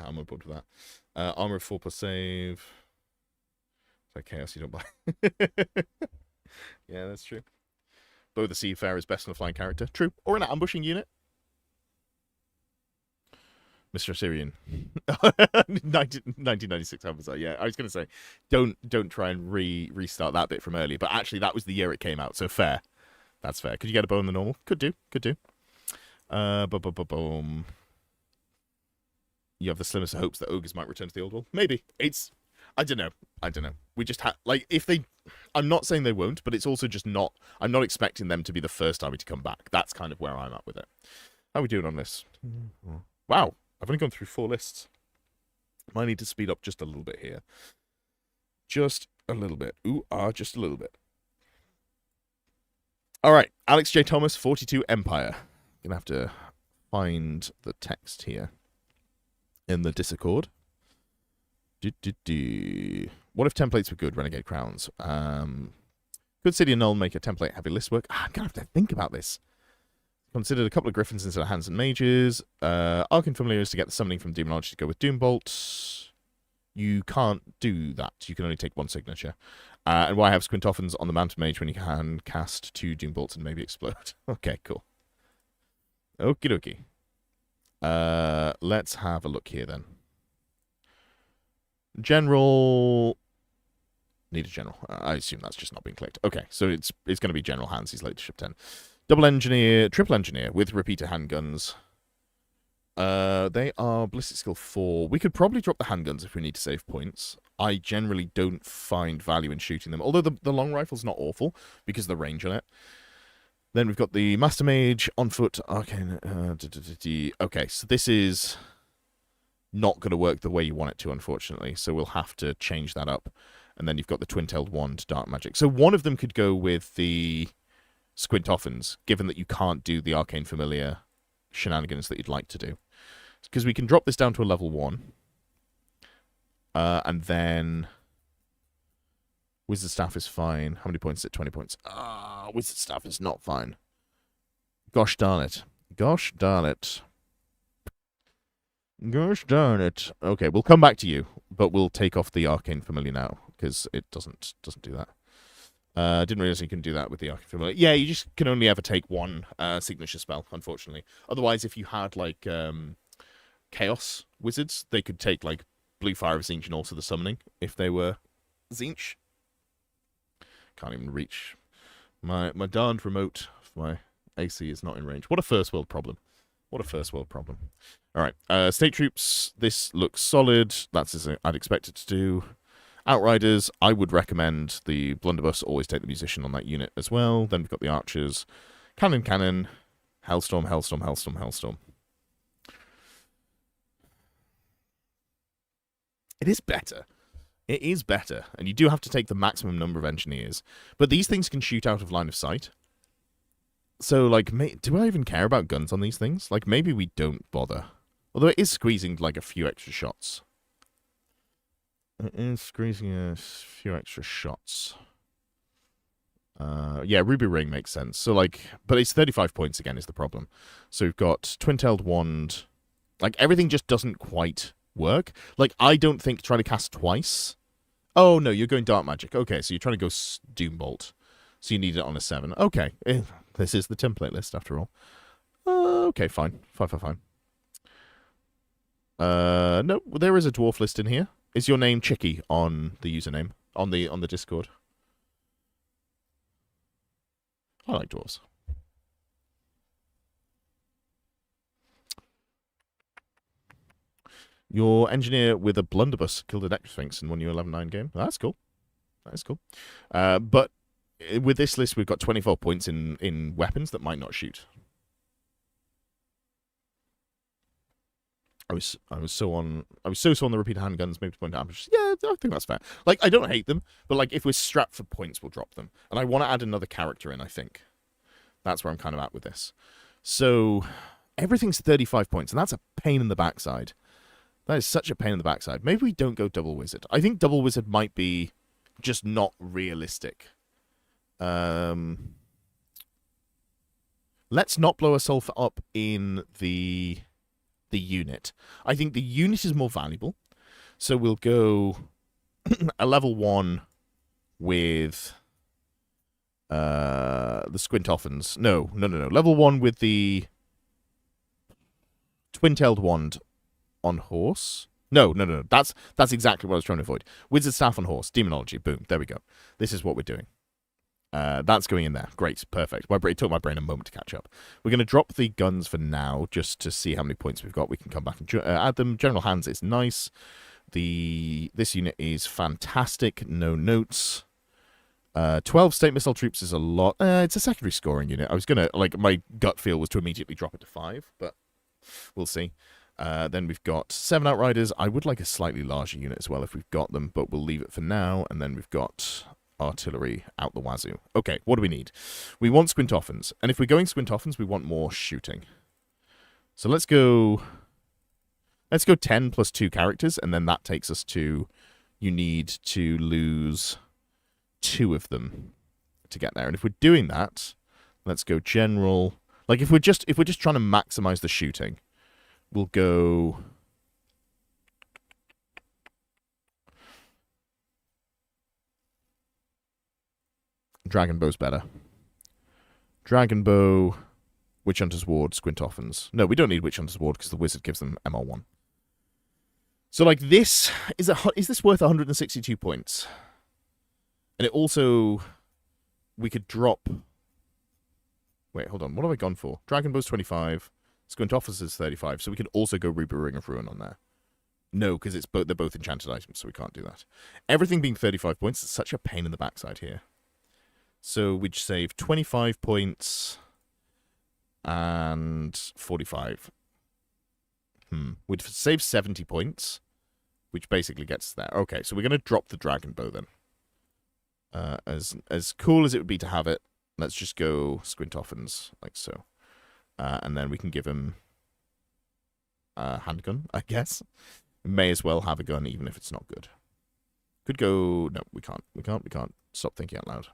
I'm on board with that. Armor of 4 plus save. It's like Chaos you don't buy. Yeah, that's true. Both the Seafarer is best on the flying character. True. Or an ambushing unit. Mr. Assyrian. 1996 Hamza. Yeah, I was going to say, don't try and restart that bit from earlier. But actually, that was the year it came out, so fair. That's fair. Could you get a bow on the normal? Could do. Boom. You have the slimmest of hopes that ogres might return to the old world. Maybe. I don't know. We just if they, I'm not saying they won't, but it's also just not. I'm not expecting them to be the first army to come back. That's kind of where I'm at with it. How are we doing on this? Wow. I've only gone through 4 lists. Might need to speed up just a little bit here. Just a little bit. Just a little bit. All right. Alex J. Thomas, 42 Empire. Gonna have to find the text here in the Discord. What if templates were good? Renegade Crowns. Could City and Null make a template heavy list work? I'm gonna have to think about this. Considered a couple of Griffins instead of Hands and Mages. Arcane Familiars to get the summoning from Demonology to go with Doombolt. You can't do that. You can only take 1 signature. And why have Squintoffins on the Mountain Mage when you can cast 2 Doombolts and maybe explode? Okay, cool. Okie dokie. Let's have a look here then. General. Need a general. I assume that's just not being clicked. Okay, so it's going to be General Hands. He's Leadership 10. Double Engineer, Triple Engineer with repeater handguns. They are Ballistic Skill 4. We could probably drop the handguns if we need to save points. I generally don't find value in shooting them, although the long rifle's not awful because of the range on it. Then we've got the Master Mage, on foot, arcane. Okay, so this is not going to work the way you want it to, unfortunately. So we'll have to change that up. And then you've got the Twin-Tailed Wand, Dark Magic. So one of them could go with the Squintoffins, given that you can't do the Arcane Familiar shenanigans that you'd like to do. Because we can drop this down to a level 1. And then Wizard Staff is fine. How many points is it? 20 points. Wizard Staff is not fine. Gosh darn it. Gosh darn it. Gosh darn it. Okay, we'll come back to you, but we'll take off the Arcane Familiar now, because it doesn't do that. Didn't realize you can do that with the Arcane Familiar. Yeah, you just can only ever take 1 signature spell, unfortunately. Otherwise, if you had, like, Chaos Wizards, they could take, like, Blue Fire of Zinch and also the Summoning, if they were Zinch. Can't even reach. My darned remote for my AC is not in range. What a first world problem. What a first world problem. All right, State Troops, this looks solid. That's as I'd expect it to do. Outriders, I would recommend the Blunderbuss, always take the Musician on that unit as well. Then we've got the Archers. Cannon, Hellstorm. It is better. It is better, and you do have to take the maximum number of engineers. But these things can shoot out of line of sight. So, like, do I even care about guns on these things? Like, maybe we don't bother. Although it is squeezing, like, a few extra shots. It is squeezing a few extra shots. Yeah, Ruby Ring makes sense. So, like, but it's 35 points again is the problem. So we've got Twin-Tailed Wand. Like, everything just doesn't quite work. Like, I don't think try to cast twice. Oh, no, you're going Dark Magic. Okay, so you're trying to go Doombolt. So you need it on a 7. Okay, this is the template list after all. Okay, fine. Fine. No, there is a dwarf list in here. Is your name Chicky on the username? On the Discord? I like dwarves. Your engineer with a blunderbuss killed a Necrosphinx and won you 11-9 game. That's cool. That is cool. But with this list, we've got 24 points in weapons that might not shoot. I was so on the repeater handguns, maybe point damage. Yeah, I think that's fair. Like, I don't hate them, but like if we're strapped for points, we'll drop them. And I want to add another character in, I think. That's where I'm kind of at with this. So everything's 35 points, and that's a pain in the backside. That is such a pain in the backside. Maybe we don't go double wizard. I think double wizard might be just not realistic. Let's not blow ourselves up in the unit. I think the unit is more valuable. So we'll go a level 1 with The Squintoffins. No. Level 1 with the twin-tailed wand on horse. No. That's exactly what I was trying to avoid. Wizard staff on horse. Demonology. Boom. There we go. This is what we're doing. That's going in there. Great. Perfect. It took my brain a moment to catch up. We're going to drop the guns for now, just to see how many points we've got. We can come back and add them. General hands is nice. This unit is fantastic. No notes. 12 state missile troops is a lot. It's a secondary scoring unit. I was going to, my gut feel was to immediately drop it to 5, but we'll see. Then we've got 7 outriders. I would like a slightly larger unit as well if we've got them, but we'll leave it for now. And then we've got artillery out the wazoo. Okay, what do we need? We want Squintoffins. And if we're going Squintoffins, we want more shooting. So let's go 10 plus 2 characters, and then that takes us to, you need to lose 2 of them to get there. And if we're doing that, let's go general. Like if we're just trying to maximize the shooting, we'll go Dragon Bow's better. Dragon Bow, Witch Hunter's Ward, Squintoffins. No, we don't need Witch Hunter's Ward because the wizard gives them MR1. So like this is this worth 162 points? And it also, we could drop. Wait, hold on. What have I gone for? Dragon Bow's 25. Squintoffins is 35. So we can also go Ruby Ring of Ruin on there. No, because they're both enchanted items, so we can't do that. Everything being 35 points is such a pain in the backside here. So we'd save 25 points and 45. We'd save 70 points, which basically gets there. Okay, so we're going to drop the Dragon Bow then. As cool as it would be to have it, let's just go Squintoffins, like so. And then we can give him a handgun, I guess. May as well have a gun, even if it's not good. Could go... No, we can't. We can't. Stop thinking out loud.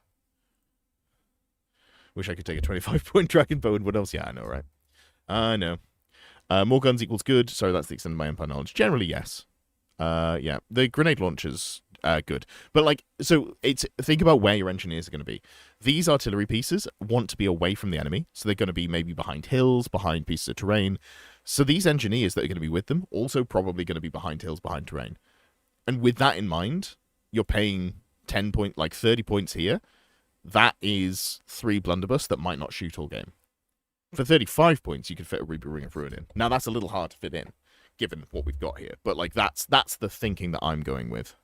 Wish I could take a 25-point Dragon Bow and what else? Yeah, I know, right? I know. More guns equals good. Sorry, that's the extent of my Empire knowledge. Generally, yes. Yeah, the grenade launchers, good. But, like, so think about where your engineers are going to be. These artillery pieces want to be away from the enemy, so they're going to be maybe behind hills, behind pieces of terrain. So these engineers that are going to be with them also probably going to be behind hills, behind terrain. And with that in mind, you're paying 30 points here. That is 3 blunderbuss that might not shoot all game. For 35 points, you could fit a Ruby Ring of Ruin in. Now, that's a little hard to fit in, given what we've got here. But, like, that's the thinking that I'm going with.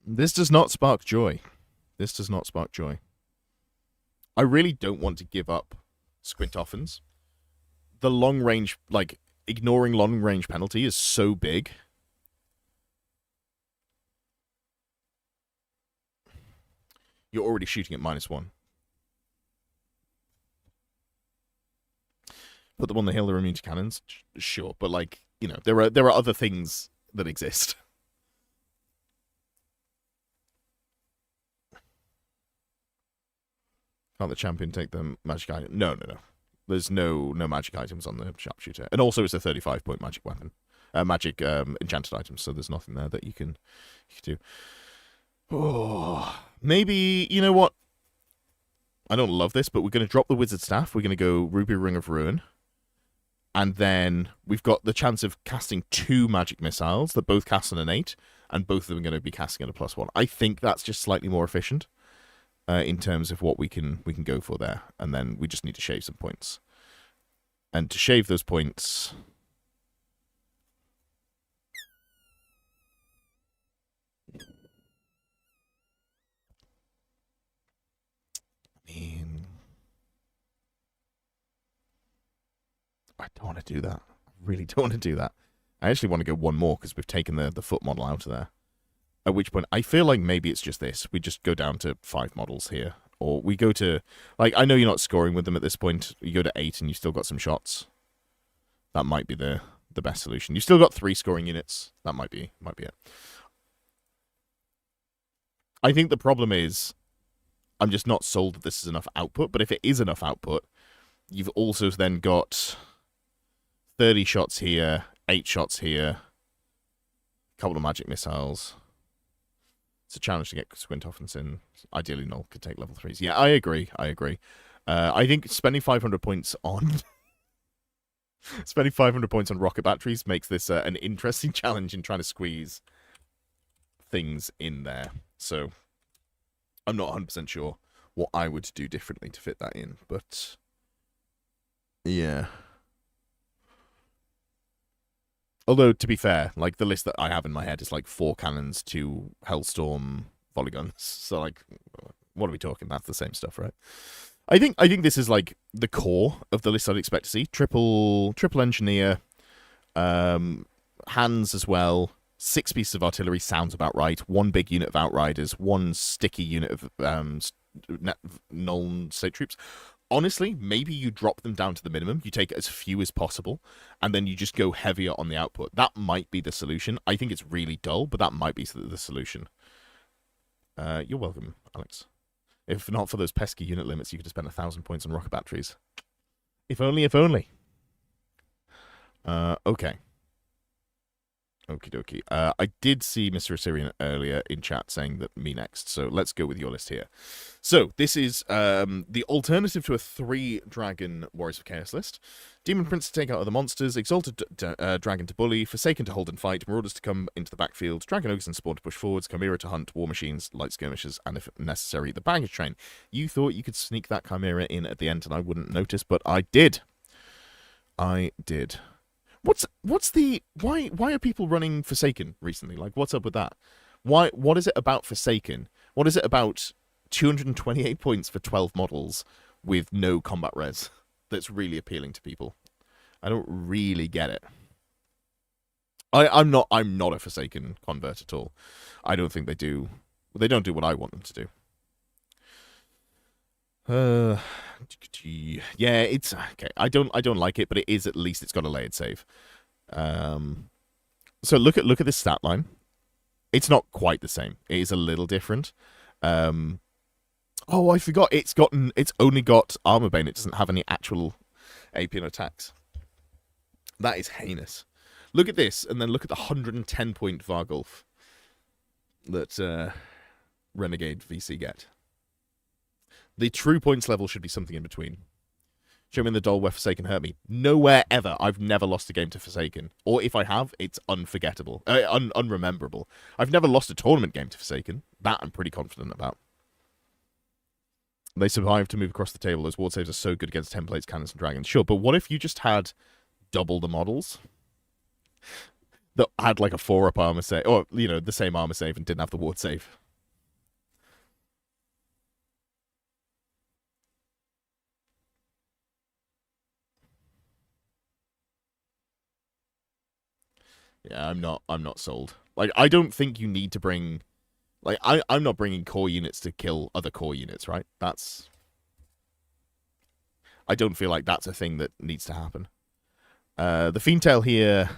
This does not spark joy. This does not spark joy. I really don't want to give up Squintoffins. The long range, like, ignoring long range penalty is so big. You're already shooting at -1. Put them on the hill, they're immune to cannons. Sure, but, like, you know, there are other things that exist. Can't the champion take the magic item? No. There's no magic items on the sharpshooter. And also it's a 35-point magic weapon. Magic enchanted items, so there's nothing there that you can do. Oh, maybe, you know what? I don't love this, but we're going to drop the wizard staff. We're going to go Ruby Ring of Ruin. And then we've got the chance of casting 2 magic missiles that both cast on an 8, and both of them are going to be casting at a +1. I think that's just slightly more efficient. In terms of what we can go for there, and then we just need to shave some points. And to shave those points, I mean, I don't want to do that. I really don't want to do that. I actually want to go one more because we've taken the foot model out of there. At which point, I feel like maybe it's just this. We just go down to 5 models here. Or we go to... Like, I know you're not scoring with them at this point. You go to 8 and you've still got some shots. That might be the best solution. You've still got 3 scoring units. That might be it. I think the problem is... I'm just not sold that this is enough output. But if it is enough output, you've also then got 30 shots here, 8 shots here, a couple of magic missiles. It's a challenge to get Squintoffens in. Ideally, Null could take level 3s. Yeah, I agree. I think spending 500 points on spending 500 points on rocket batteries makes this an interesting challenge in trying to squeeze things in there. So I'm not 100% sure what I would do differently to fit that in, but yeah. Although, to be fair, like, the list that I have in my head is like 4 cannons, 2 Hellstorm volley guns. So, like, what are we talking? That's the same stuff, right? I think this is like the core of the list I'd expect to see. Triple engineer, hands as well. 6 pieces of artillery sounds about right. 1 big unit of outriders. 1 sticky unit of null state troops. Honestly, maybe you drop them down to the minimum. You take as few as possible, and then you just go heavier on the output. That might be the solution. I think it's really dull, but that might be the solution. You're welcome, Alex. If not for those pesky unit limits, you could have spent 1,000 points on rocket batteries. If only, if only. Okay. Okie dokie. I did see Mr. Assyrian earlier in chat saying that me next, so let's go with your list here. So, this is the alternative to a 3-dragon Warriors of Chaos list. Demon Prince to take out other monsters, Exalted Dragon to bully, Forsaken to hold and fight, Marauders to come into the backfield, Dragon Ogres and Spawn to push forwards, Chimera to hunt, War Machines, Light Skirmishers, and if necessary, the Baggage Train. You thought you could sneak that Chimera in at the end and I wouldn't notice, but I did. I did. What's the why are people running Forsaken recently? Like, what's up with that? What is it about Forsaken? What is it about 228 points for 12 models with no combat res that's really appealing to people? I don't really get it. I'm not a Forsaken convert at all. I don't think they do. They don't do what I want them to do. Yeah, it's okay. I don't like it, but it is, at least it's got a layered save. So look at this stat line. It's not quite the same. It is a little different. Oh, I forgot. It's only got armor bane. It doesn't have any actual AP and attacks. That is heinous. Look at this, and then look at the 110 point Vargulf that Renegade VC get. The true points level should be something in between. Show me in the doll where Forsaken hurt me. Nowhere ever. I've never lost a game to Forsaken. Or if I have, it's unforgettable. Unrememberable. I've never lost a tournament game to Forsaken. That I'm pretty confident about. They survive to move across the table. Those ward saves are so good against templates, cannons, and dragons. Sure, but what if you just had double the models that had like a 4-up armor save, or, you know, the same armor save and didn't have the ward save? Yeah, I'm not sold. Like, I don't think you need to bring, like, I'm not bringing core units to kill other core units, right? I don't feel like that's a thing that needs to happen. The Fiendtail here,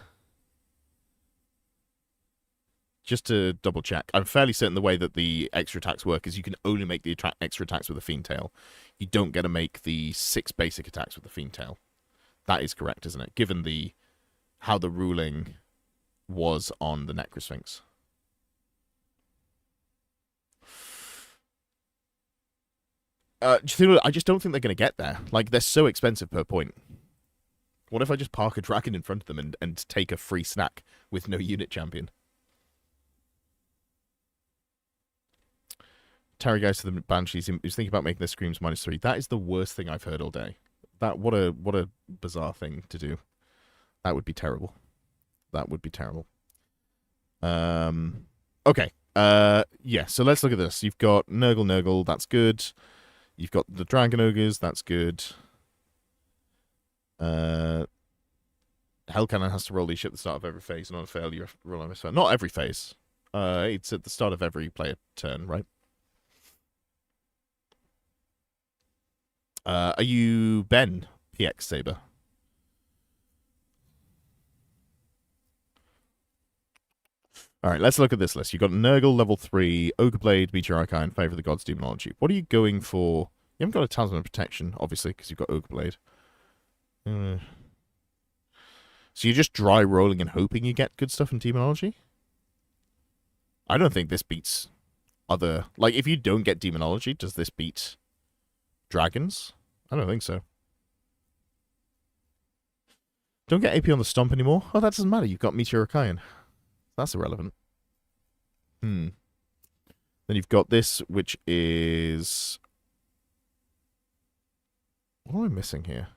just to double check, I'm fairly certain the way that the extra attacks work is you can only make the extra attacks with the Fiendtail. You don't get to make the 6 basic attacks with the Fiendtail. That is correct, isn't it? Given how the ruling was on the Necrosphinx. I just don't think they're going to get there. Like, they're so expensive per point. What if I just park a dragon in front of them and take a free snack with no unit champion? Terry goes to the Banshees. He was thinking about making the Screams -3. That is the worst thing I've heard all day. What a bizarre thing to do. That would be terrible. That would be terrible. Okay. Yeah, so let's look at this. You've got Nurgle, that's good. You've got the Dragon Ogres, that's good. Hell Cannon has to roll each at the start of every phase, and on a fail, you roll on this phase. Not every phase. It's at the start of every player turn, right? Are you Ben, PX Saber? All right, let's look at this list. You've got Nurgle, level 3, Ogre Blade, Meteor Archine, Favor of the Gods, Demonology. What are you going for? You haven't got a Talisman of Protection, obviously, because you've got Ogre Blade. So you're just dry rolling and hoping you get good stuff in Demonology? I don't think this beats other... Like, if you don't get Demonology, does this beat Dragons? I don't think so. Don't get AP on the Stomp anymore? Oh, that doesn't matter. You've got Meteor Archine. That's irrelevant. Then you've got this, which is... What am I missing here?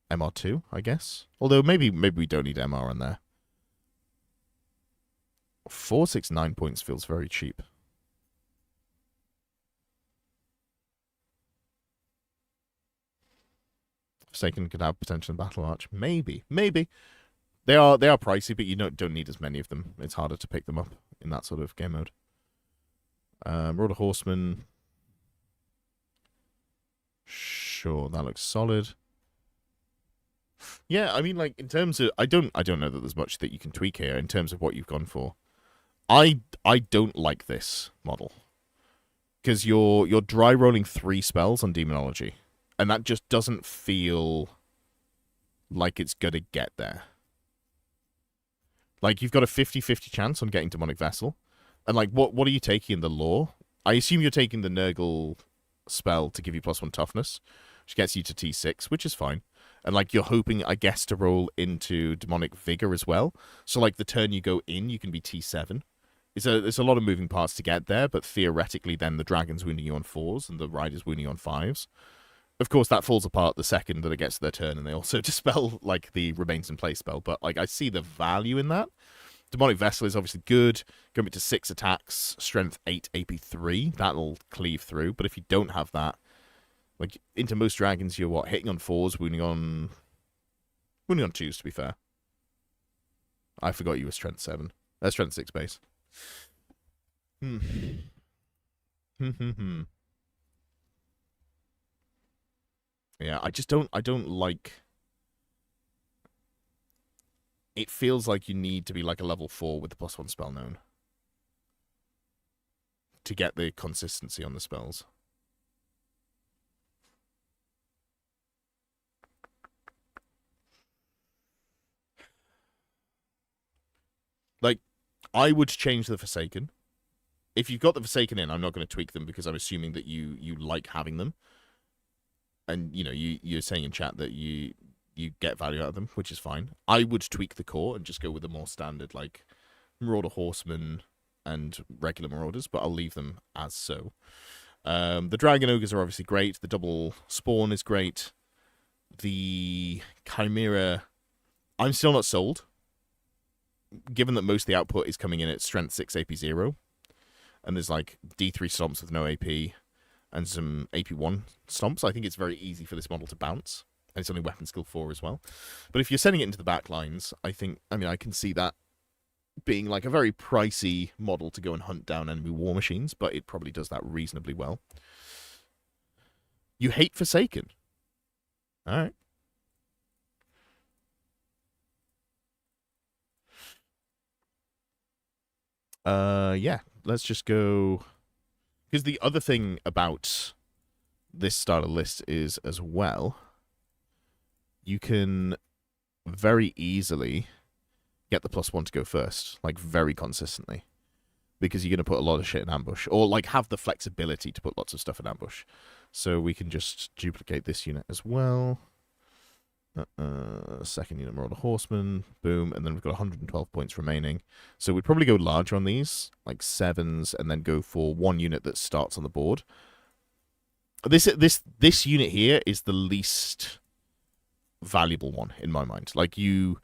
MR2, I guess. Although maybe we don't need MR on there. 469 points feels very cheap. Forsaken could have potential in Battle Arch. Maybe. They are pricey, but you don't need as many of them. It's harder to pick them up in that sort of game mode. Marauder Horseman. Sure, that looks solid. Yeah, I mean, like, in terms of... I don't know that there's much that you can tweak here in terms of what you've gone for. I don't like this model. Because you're dry rolling 3 spells on Demonology. And that just doesn't feel like it's going to get there. Like, you've got a 50-50 chance on getting Demonic Vessel. And, like, what are you taking in the lore? I assume you're taking the Nurgle spell to give you +1 toughness, which gets you to T6, which is fine. And, like, you're hoping, I guess, to roll into Demonic Vigor as well. So, like, the turn you go in, you can be T7. It's a lot of moving parts to get there, but theoretically, then the Dragon's wounding you on 4s and the Rider's wounding you on 5s. Of course, that falls apart the second that it gets to their turn, and they also dispel, like, the Remains in Place spell. But, like, I see the value in that. Demonic Vessel is obviously good. Going to 6 attacks, Strength 8, AP 3. That'll cleave through. But if you don't have that, like, into most Dragons, you're, what, hitting on 4s, wounding on 2s, to be fair. I forgot you were Strength 7. Strength 6 base. Yeah, I don't like... It feels like you need to be like a level 4 with the +1 spell known to get the consistency on the spells. Like, I would change the Forsaken. If you've got the Forsaken in, I'm not going to tweak them because I'm assuming that you like having them. And, you know, you're saying in chat that you get value out of them, which is fine. I would tweak the core and just go with a more standard, like, Marauder Horseman and regular Marauders, but I'll leave them as so. The Dragon Ogres are obviously great. The double Spawn is great. The Chimera, I'm still not sold, given that most of the output is coming in at Strength 6, AP 0. And there's, like, D3 stomps with no AP and some AP1 stomps. I think it's very easy for this model to bounce. And it's only weapon skill 4 as well. But if you're sending it into the back lines, I can see that being like a very pricey model to go and hunt down enemy war machines, but it probably does that reasonably well. You hate Forsaken. All right. Yeah, let's just go... Because the other thing about this starter list is, as well, you can very easily get the +1 to go first, like, very consistently. Because you're going to put a lot of shit in ambush. Or, like, have the flexibility to put lots of stuff in ambush. So we can just duplicate this unit as well. Second unit, Marauder Horseman. Boom. And then we've got 112 points remaining. So we'd probably go larger on these, like 7s, and then go for one unit that starts on the board. This unit here is the least valuable one, in my mind. Like, you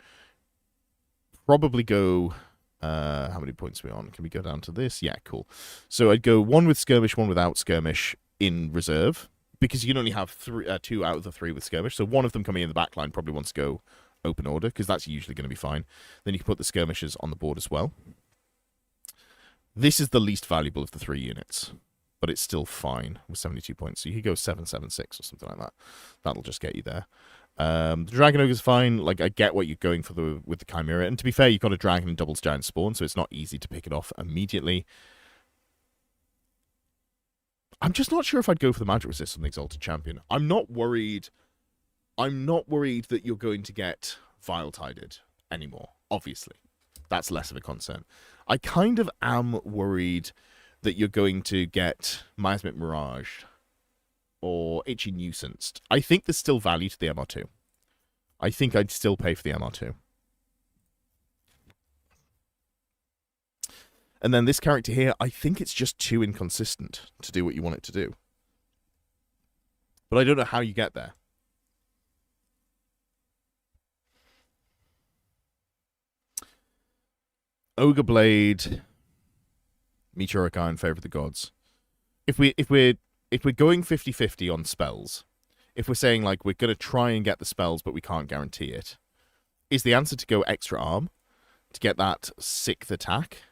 probably go... how many points are we on? Can we go down to this? Yeah, cool. So I'd go 1 with Skirmish, 1 without Skirmish in reserve. Because you can only have 2 out of the 3 with Skirmish. So one of them coming in the back line probably wants to go open order, because that's usually going to be fine. Then you can put the Skirmishers on the board as well. This is the least valuable of the 3 units, but it's still fine with 72 points. So you could go 776 or something like that. That'll just get you there. The Dragon Ogre's fine. Like, I get what you're going for with the Chimera. And to be fair, you've got a Dragon and doubles Giant Spawn, so it's not easy to pick it off immediately. I'm just not sure if I'd go for the Magic Resist on the Exalted Champion. I'm not worried that you're going to get Vile-Tided anymore, obviously. That's less of a concern. I kind of am worried that you're going to get Miasmic Mirage or Itchy Nuisanced. I think there's still value to the MR2. I think I'd still pay for the MR2. And then this character here, I think it's just too inconsistent to do what you want it to do. But I don't know how you get there. Ogre Blade, Meteoric Eye in favor of the gods. If we're going 50-50 on spells, if we're saying like we're gonna try and get the spells but we can't guarantee it, is the answer to go extra arm to get that 6th attack?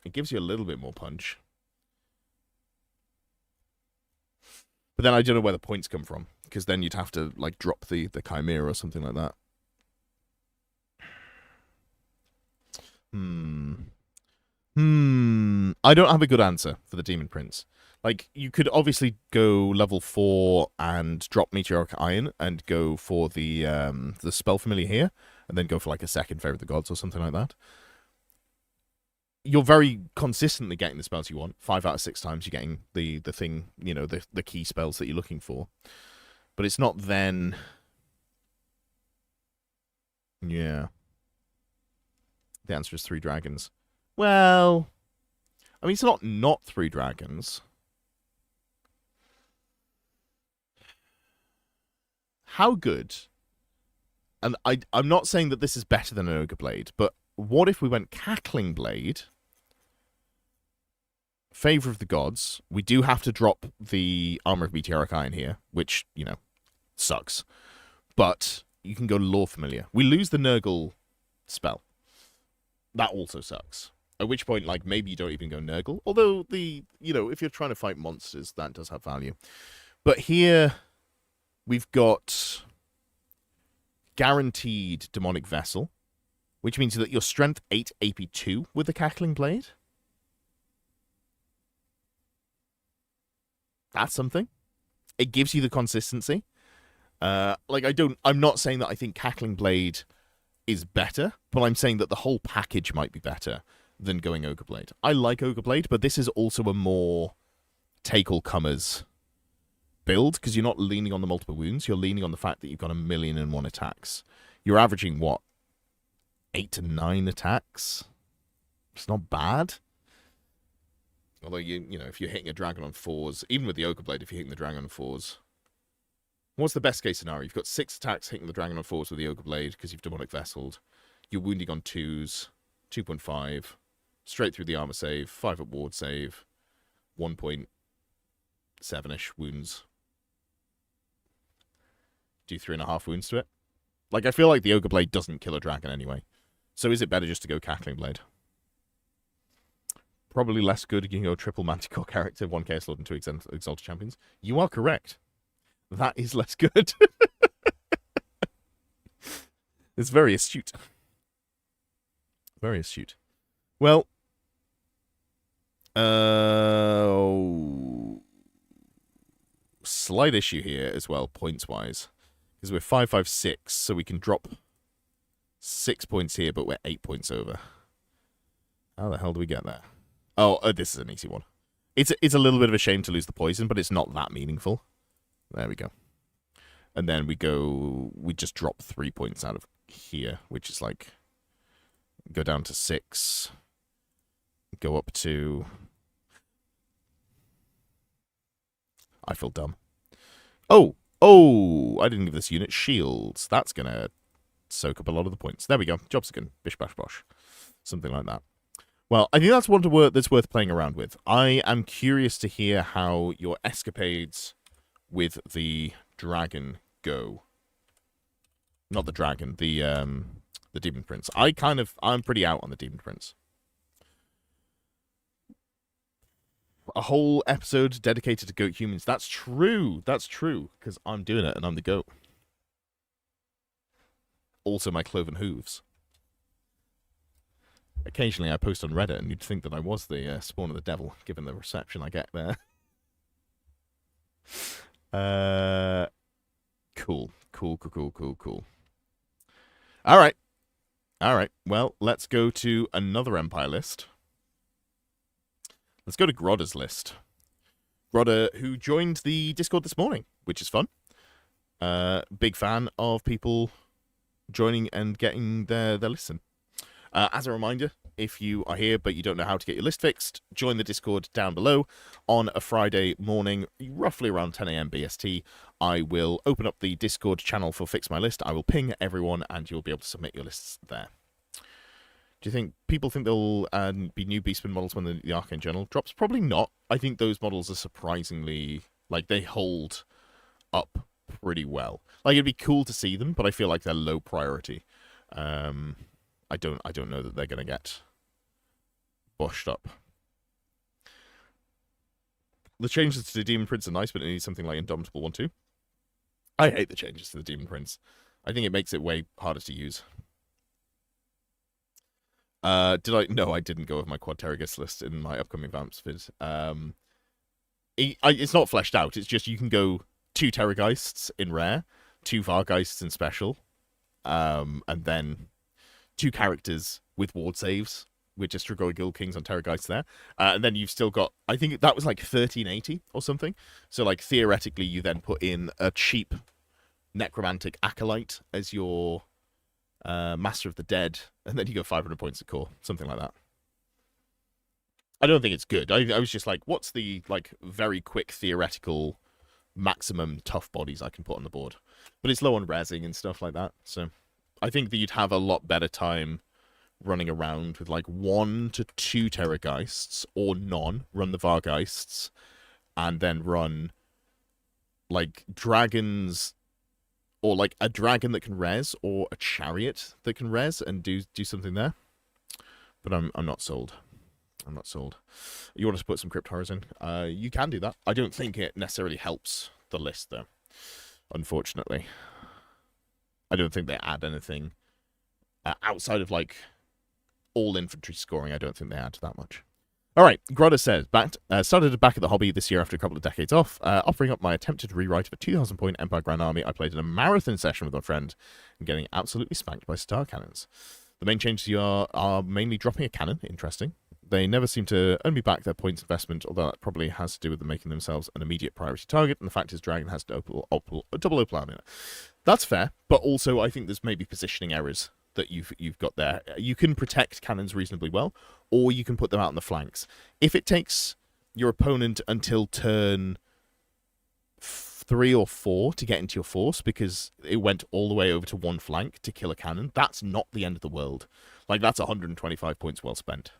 It gives you a little bit more punch. But then I don't know where the points come from, because then you'd have to like drop the Chimera or something like that. I don't have a good answer for the Demon Prince. Like, you could obviously go level 4 and drop Meteoric Iron and go for the Spell Familiar here, and then go for like a second Favor of the Gods or something like that. You're very consistently getting the spells you want. 5 out of 6 times you're getting the thing, you know, the key spells that you're looking for. But it's not then... Yeah. The answer is 3 dragons. Well, I mean, it's not 3 dragons. How good? And I'm not saying that this is better than an Ogre Blade, but what if we went Cackling Blade, Favor of the Gods? We do have to drop the Armor of Meteoric Iron here, which, you know, sucks. But you can go Lore Familiar. We lose the Nurgle spell. That also sucks. At which point, like, maybe you don't even go Nurgle. Although, you know, if you're trying to fight monsters, that does have value. But here, we've got guaranteed Demonic Vessel, which means that your Strength 8 AP 2 with the Cackling Blade. That's something. It gives you the consistency. I'm not saying that I think Cackling Blade is better, but I'm saying that the whole package might be better than going Ogre Blade. I like Ogre Blade, but this is also a more take-all-comers build, because you're not leaning on the multiple wounds, you're leaning on the fact that you've got 1,000,001 attacks. You're averaging, what, 8 to 9 attacks? It's not bad. Although, you know, if you're hitting a dragon on 4s, even with the Ogre Blade, if you're hitting the dragon on 4s, what's the best case scenario? You've got 6 attacks hitting the dragon on 4s with the Ogre Blade because you've Demonic Vesseled. You're wounding on 2s, 2.5, straight through the armor save, 5 at ward save, 1.7-ish wounds. Do 3.5 wounds to it. Like, I feel like the Ogre Blade doesn't kill a dragon anyway. So is it better just to go Cackling Blade? Probably less good. You can go triple Manticore character, 1 Chaos Lord and 2 Exalted Champions. You are correct. That is less good. It's very astute. Very astute. Well, slight issue here as well, points-wise. Because we're 5-5-6, so we can drop 6 points here, but we're 8 points over. How the hell do we get there? Oh, this is an easy one. It's a little bit of a shame to lose the poison, but it's not that meaningful. There we go. And then we just drop 3 points out of here, which is like, go down to 6, go up to, I feel dumb. Oh, I didn't give this unit shields. That's going to soak up a lot of the points. There we go. Jobs again. Bish, bash, bosh. Something like that. Well, I think that's one that's worth playing around with. I am curious to hear how your escapades with the dragon go. Not the dragon, the Demon Prince. I'm pretty out on the Demon Prince. a whole episode dedicated to goat humans. That's true. That's true. Because I'm doing it and I'm the goat. Also my cloven hooves. Occasionally I post on Reddit and you'd think that I was the spawn of the devil, given the reception I get there. Cool. All right. Well, let's go to another Empire list. Let's go to Grodda's list. Grodda, who joined the Discord this morning, which is fun. Big fan of people joining and getting their listen. As a reminder, if you are here but you don't know how to get your list fixed, join the Discord down below. On a Friday morning, roughly around 10 a.m. BST, I will open up the Discord channel for Fix My List. I will ping everyone and you'll be able to submit your lists there. Do you think people think there'll be new Beastman models when the Arcane Journal drops? Probably not. I think those models are surprisingly, like, they hold up pretty well. Like, it'd be cool to see them, but I feel like they're low priority. I don't know that they're going to get bushed up. The changes to the Demon Prince are nice, but it needs something like Indomitable 1-2. I hate the changes to the Demon Prince. I think it makes it way harder to use. No, I didn't go with my Quadterragus list in my upcoming Vamps vid. It's not fleshed out. It's just you can go 2 Terrageists in rare, 2 Vargeists in special, and then 2 characters with ward saves, with just Strigoi Guild Kings on Terrageists there. And then you've still got, I think that was like 1380 or something. So, like, theoretically, you then put in a cheap Necromantic Acolyte as your Master of the Dead, and then you go 500 points a core, something like that. I don't think it's good. I was just like, what's the, like, very quick theoretical maximum tough bodies I can put on the board? But it's low on rezzing and stuff like that, so I think that you'd have a lot better time running around with like 1 to 2 Terrageists, or none, run the Vargeists, and then run like dragons, or like a dragon that can res, or a chariot that can res, and do something there. But I'm not sold. I'm not sold. You want us to put some Crypt Horrors in? You can do that. I don't think it necessarily helps the list though, unfortunately. I don't think they add anything outside of like all infantry scoring. I don't think they add that much. All right, Grodda says, started back at the hobby this year after a couple of decades off, offering up my attempted rewrite of a 2,000 point Empire Grand Army I played in a marathon session with my friend and getting absolutely spanked by star cannons. The main changes are mainly dropping a cannon, interesting. They never seem to earn me back their points investment, although that probably has to do with them making themselves an immediate priority target, and the fact is Dragon has double opal in it. That's fair, but also I think there's maybe positioning errors that you've got there. You can protect cannons reasonably well, or you can put them out on the flanks. If it takes your opponent until turn 3 or 4 to get into your force because it went all the way over to one flank to kill a cannon, that's not the end of the world. Like, that's 125 points well spent.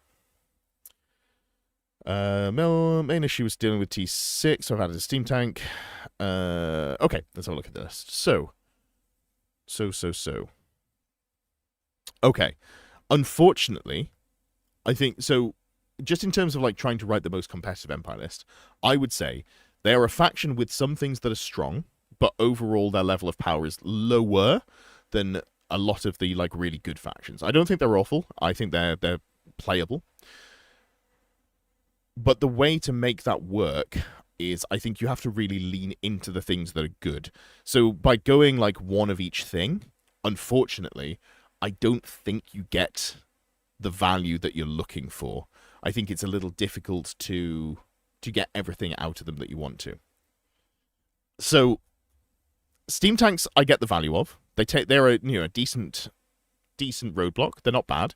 Main issue was dealing with T6, so I've added a steam tank. Okay, let's have a look at this. So. Okay. Unfortunately, I think, so just in terms of like trying to write the most competitive Empire list, I would say they are a faction with some things that are strong, but overall their level of power is lower than a lot of the like really good factions. I don't think they're awful. I think they're playable. But the way to make that work is I think you have to really lean into the things that are good. So by going like one of each thing, unfortunately, I don't think you get the value that you're looking for. I think it's a little difficult to get everything out of them that you want to. So steam tanks, I get the value of. They're a decent roadblock. They're not bad.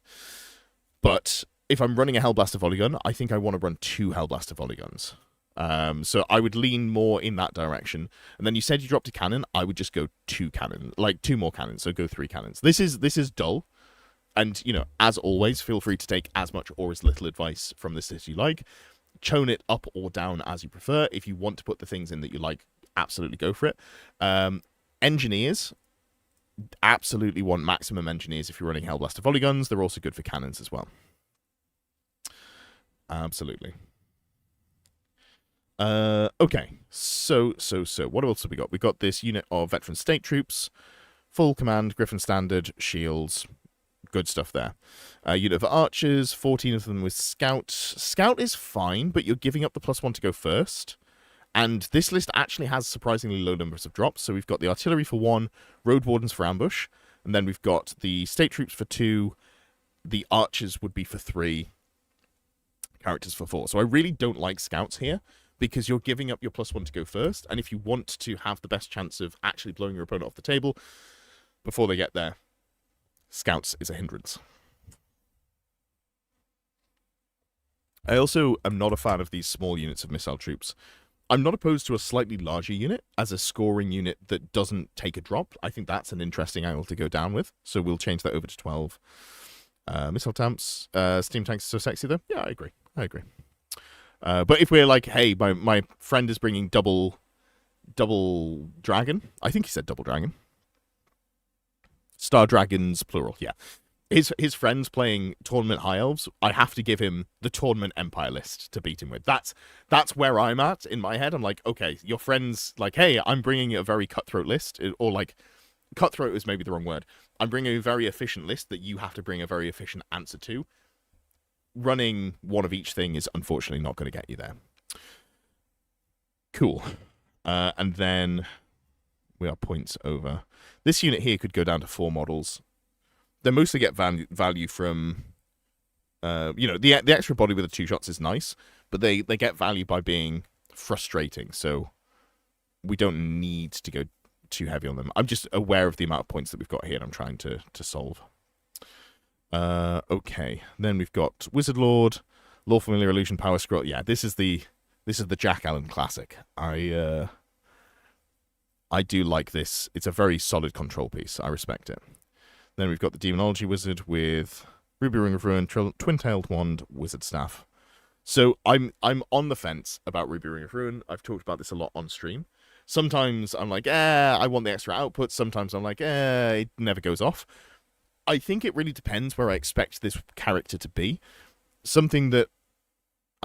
But if I'm running a Hellblaster volley gun, I think I want to run 2 Hellblaster volley guns. So I would lean more in that direction. And then you said you dropped a cannon. I would just go 2 cannon, like 2 more cannons. So go 3 cannons. This is dull. And, you know, as always, feel free to take as much or as little advice from this as you like. Chone it up or down as you prefer. If you want to put the things in that you like, absolutely go for it. Engineers, absolutely want maximum engineers if you're running Hellblaster volley guns. They're also good for cannons as well. Absolutely. Okay. So, what else have we got? We got this unit of veteran state troops, full command, Griffin standard, shields, good stuff there. Unit of archers, 14 of them with scout. Scout is fine, but you're giving up the +1 to go first. And this list actually has surprisingly low numbers of drops. So we've got the artillery for 1, road wardens for ambush, and then we've got the state troops for 2, the archers would be for 3, characters for 4. So I really don't like scouts here, because you're giving up your +1 to go first, and if you want to have the best chance of actually blowing your opponent off the table before they get there, scouts is a hindrance. I also am not a fan of these small units of missile troops. I'm not opposed to a slightly larger unit as a scoring unit that doesn't take a drop. I think that's an interesting angle to go down with, so we'll change that over to 12. Missile tanks, steam tanks are so sexy though. Yeah, I agree. But if we're like, hey, my friend is bringing double dragon. I think he said double dragon. Star dragons, plural, yeah. His friends playing tournament high elves, I have to give him the tournament empire list to beat him with. That's where I'm at in my head. I'm like, okay, your friend's like, hey, I'm bringing a very cutthroat list, or like, cutthroat is maybe the wrong word. I'm bringing a very efficient list that you have to bring a very efficient answer to. Running one of each thing is unfortunately not going to get you there. Cool. And then we are points over. This unit here could go down to 4 models. They mostly get value from, the extra body with the 2 shots is nice, but they get value by being frustrating, so we don't need to go too heavy on them. I'm just aware of the amount of points that we've got here, and I'm trying to solve. Okay, then we've got Wizard Lord, Law Familiar Illusion, Power Scroll. Yeah, this is the Jack Allen classic. I do like this. It's a very solid control piece. I respect it. Then we've got the Demonology Wizard with Ruby Ring of Ruin, Twin-Tailed Wand, Wizard Staff. So I'm on the fence about Ruby Ring of Ruin. I've talked about this a lot on stream. Sometimes I'm like, I want the extra output. Sometimes I'm like, it never goes off. I think it really depends where I expect this character to be. Something that,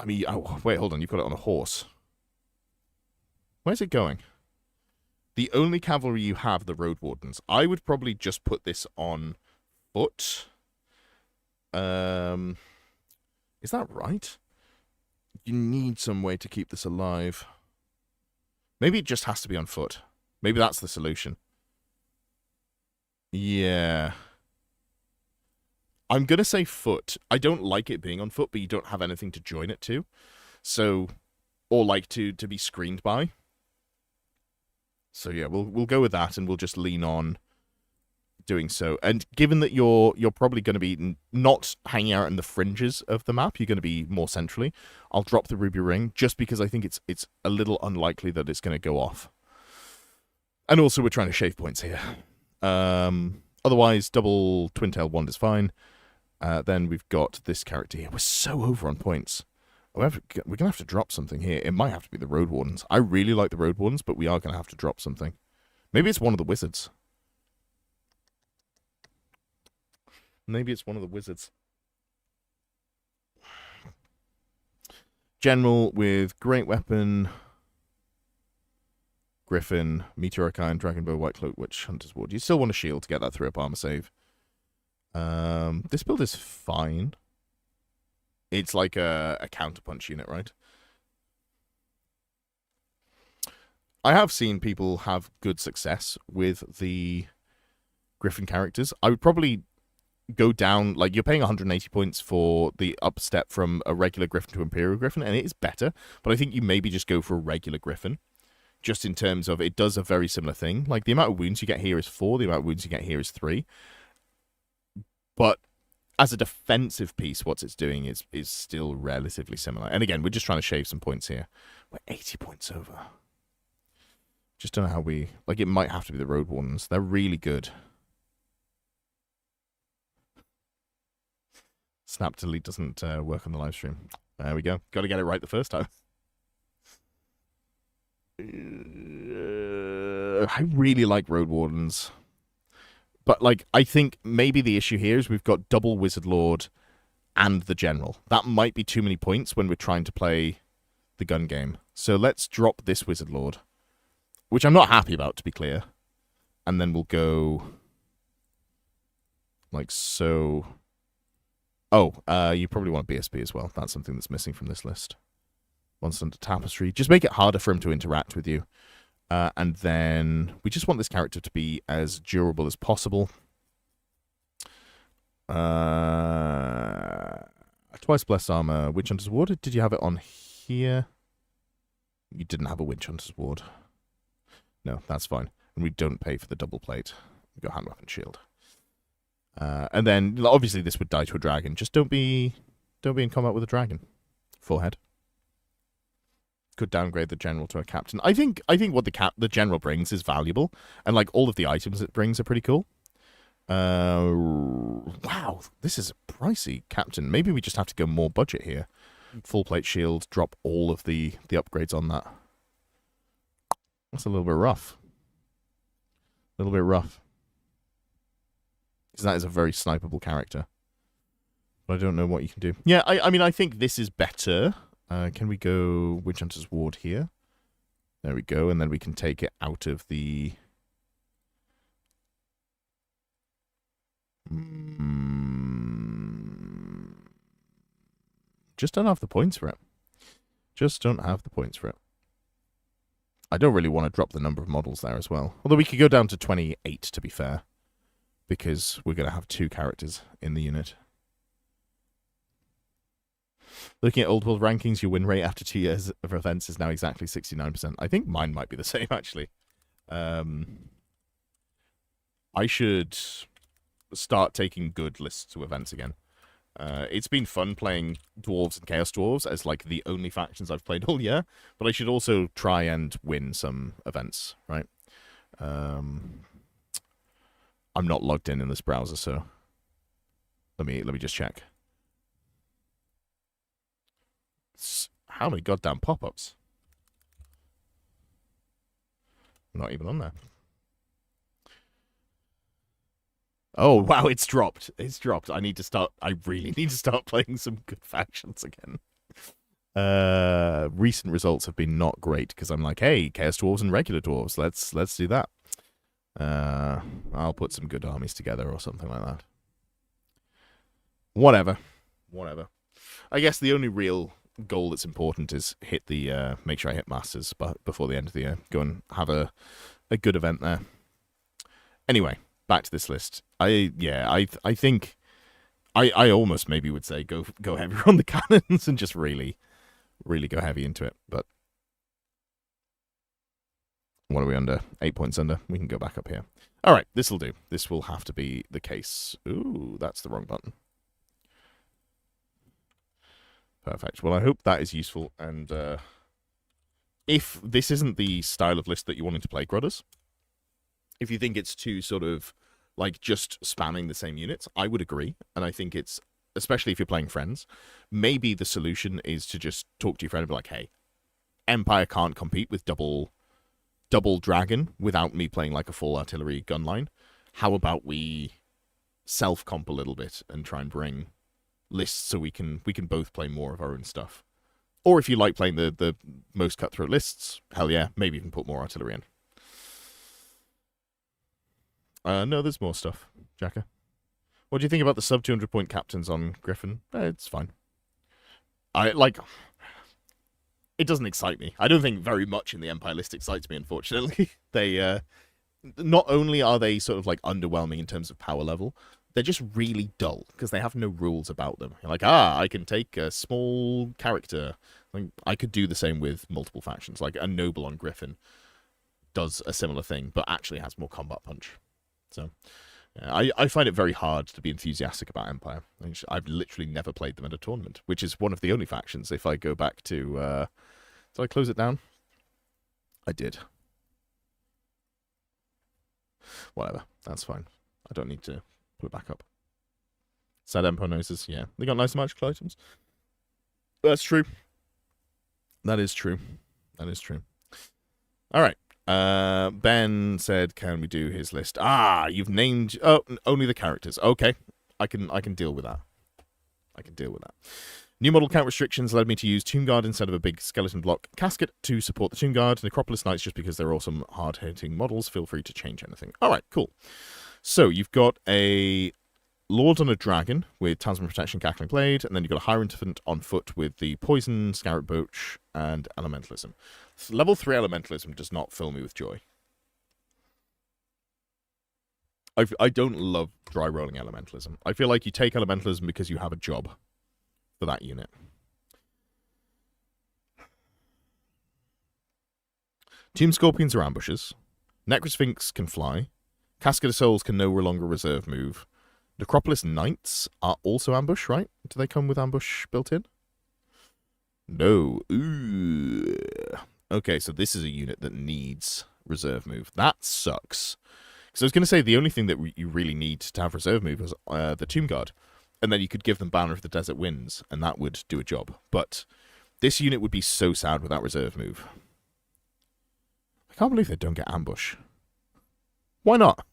wait, hold on, you've got it on a horse. Where's it going? The only cavalry you have, the Road Wardens. I would probably just put this on foot. Is that right? You need some way to keep this alive. Maybe it just has to be on foot. Maybe that's the solution. Yeah. I'm going to say foot. I don't like it being on foot, but you don't have anything to join it to. So, or like to be screened by. So yeah, we'll go with that, and we'll just lean on doing so. And given that you're probably going to be not hanging out in the fringes of the map, you're going to be more centrally, I'll drop the Ruby Ring just because I think it's a little unlikely that it's going to go off. And also we're trying to shave points here. Otherwise, double Twin-Tailed Wand is fine. Then we've got this character here. We're so over on points. We're going to have to drop something here. It might have to be the Road Wardens. I really like the Road Wardens, but we are going to have to drop something. Maybe it's one of the wizards. Maybe it's one of the wizards. General with Great Weapon, Griffin, Meteoric Iron, Dragonbow, White Cloak, Witch, Hunter's Ward. You still want a shield to get that 3-up armor save. This build is fine. It's like a counterpunch unit, right? I have seen people have good success with the Griffin characters. I would probably go down, like, you're paying 180 points for the up step from a regular Griffin to Imperial Griffin, and it is better, but I think you maybe just go for a regular Griffin, just in terms of it does a very similar thing. Like, the amount of wounds you get here is 4, the amount of wounds you get here is 3. But as a defensive piece, what it's doing is still relatively similar. And again, we're just trying to shave some points here. We're 80 points over. Just don't know how we... Like, it might have to be the Road Wardens. They're really good. Snap delete doesn't work on the live stream. There we go. Got to get it right the first time. I really like Road Wardens. But, like, I think maybe the issue here is we've got double Wizard Lord and the General. That might be too many points when we're trying to play the gun game. So let's drop this Wizard Lord, which I'm not happy about, to be clear. And then we'll go like so. Oh, you probably want BSB as well. That's something that's missing from this list. Once under Tapestry. Just make it harder for him to interact with you. And then we just want this character to be as durable as possible. Twice Blessed Armor. Witch Hunter's Ward. Did you have it on here? You didn't have a Witch Hunter's Ward. No, that's fine. And we don't pay for the double plate. We go Hand Weapon Shield. And then, obviously, this would die to a dragon. Just don't be in combat with a dragon. Forehead. Could downgrade the general to a captain. I think what the general brings is valuable, and like all of the items it brings are pretty cool. Wow, this is a pricey captain. Maybe we just have to go more budget here. Full plate shield, drop all of the upgrades on that. That's a little bit rough. A little bit rough. Because that is a very snipeable character. But I don't know what you can do. Yeah, I mean, I think this is better. Can we go Witch Hunter's Ward here? There we go, and then we can take it out of the... Just don't have the points for it. Just don't have the points for it. I don't really want to drop the number of models there as well. Although we could go down to 28, to be fair. Because we're going to have 2 characters in the unit. Looking at Old World rankings, your win rate after 2 years of events is now exactly 69%. I think mine might be the same, actually. I should start taking good lists to events again. It's been fun playing Dwarves and Chaos Dwarves as, like, the only factions I've played all year. But I should also try and win some events, right? I'm not logged in this browser, so let me just check. How many goddamn pop-ups? Not even on there. Oh wow, it's dropped. It's dropped. I really need to start playing some good factions again. Recent results have been not great because I'm like, hey, Chaos Dwarves and regular dwarves. Let's do that. I'll put some good armies together or something like that. Whatever. I guess the only real goal that's important is make sure I hit Masters before the end of the year. Go and have a good event there. Anyway, back to this list. I think I almost maybe would say go heavier on the cannons and just really go heavy into it. But what are we under? 8 points under. We can go back up here. All right, this will do. This will have to be the case. Ooh, that's the wrong button. Perfect. Well, I hope that is useful. And if this isn't the style of list that you're wanting to play, Grudders, if you think it's too sort of like just spamming the same units, I would agree. And I think it's, especially if you're playing friends, maybe the solution is to just talk to your friend and be like, hey, Empire can't compete with double dragon without me playing like a full artillery gun line. How about we self-comp a little bit and try and bring lists so we can both play more of our own stuff. Or if you like playing the most cutthroat lists, hell yeah, maybe you can put more artillery in. No, there's more stuff, Jacker. What do you think about the sub 200 point captains on Griffin? It's fine. It doesn't excite me. I don't think very much in the Empire list excites me, unfortunately. They, not only are they sort of like underwhelming in terms of power level, they're just really dull because they have no rules about them. You're like, I can take a small character. Like, I could do the same with multiple factions. Like a noble on Griffin does a similar thing, but actually has more combat punch. So I find it very hard to be enthusiastic about Empire. I've literally never played them at a tournament, which is one of the only factions. If I go back to... did I close it down? I did. Whatever. That's fine. I don't need to put it back up. Sad Empire noses. Yeah. They got nice magical items. That's true. That is true. That is true. All right. Ben said, can we do his list? You've named only the characters. Okay. I can deal with that. New model count restrictions led me to use Tomb Guard instead of a big skeleton block casket to support the Tomb Guard. Necropolis Knights, just because they're awesome, hard-hitting models. Feel free to change anything. All right, cool. So you've got a Lord on a Dragon with Talisman Protection, Cackling Blade, and then you've got a Hierophant on foot with the Poison, Scarab Boach, and Elementalism. Level 3 Elementalism does not fill me with joy. I don't love dry rolling Elementalism. I feel like you take Elementalism because you have a job for that unit. Tomb Scorpions are ambushes. Necrosphinx can fly. Casket of Souls can no longer reserve move. Necropolis Knights are also ambush, right? Do they come with ambush built in? No. Ooh. Okay, so this is a unit that needs reserve move. That sucks. Because I was going to say the only thing that you really need to have reserve move is the Tomb Guard. And then you could give them Banner of the Desert Winds, and that would do a job. But this unit would be so sad without reserve move. I can't believe they don't get ambush. Why not?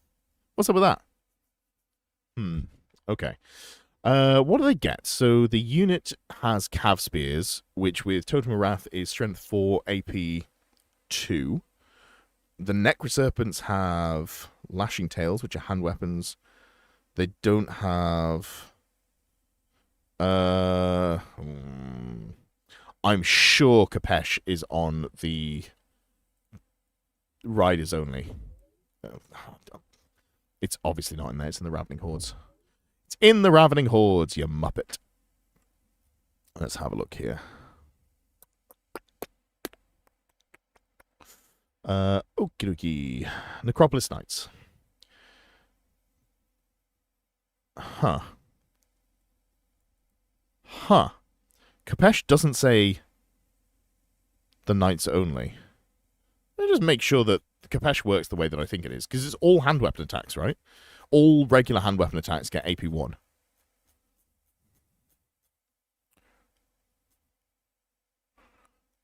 What's up with that? Okay. What do they get? So the unit has Cav Spears, which with Totem of Wrath is Strength 4, AP 2. The Necroserpents have Lashing Tails, which are hand weapons. They don't have... I'm sure Kapesh is on the Riders only. It's obviously not in there. It's in the Ravening Hordes. It's in the Ravening Hordes, you muppet. Let's have a look here. Okie dokie. Necropolis Knights. Huh. Kapesh doesn't say the Knights only. Let me just make sure that Kapesh works the way that I think it is. Because it's all hand weapon attacks, right? All regular hand weapon attacks get AP 1.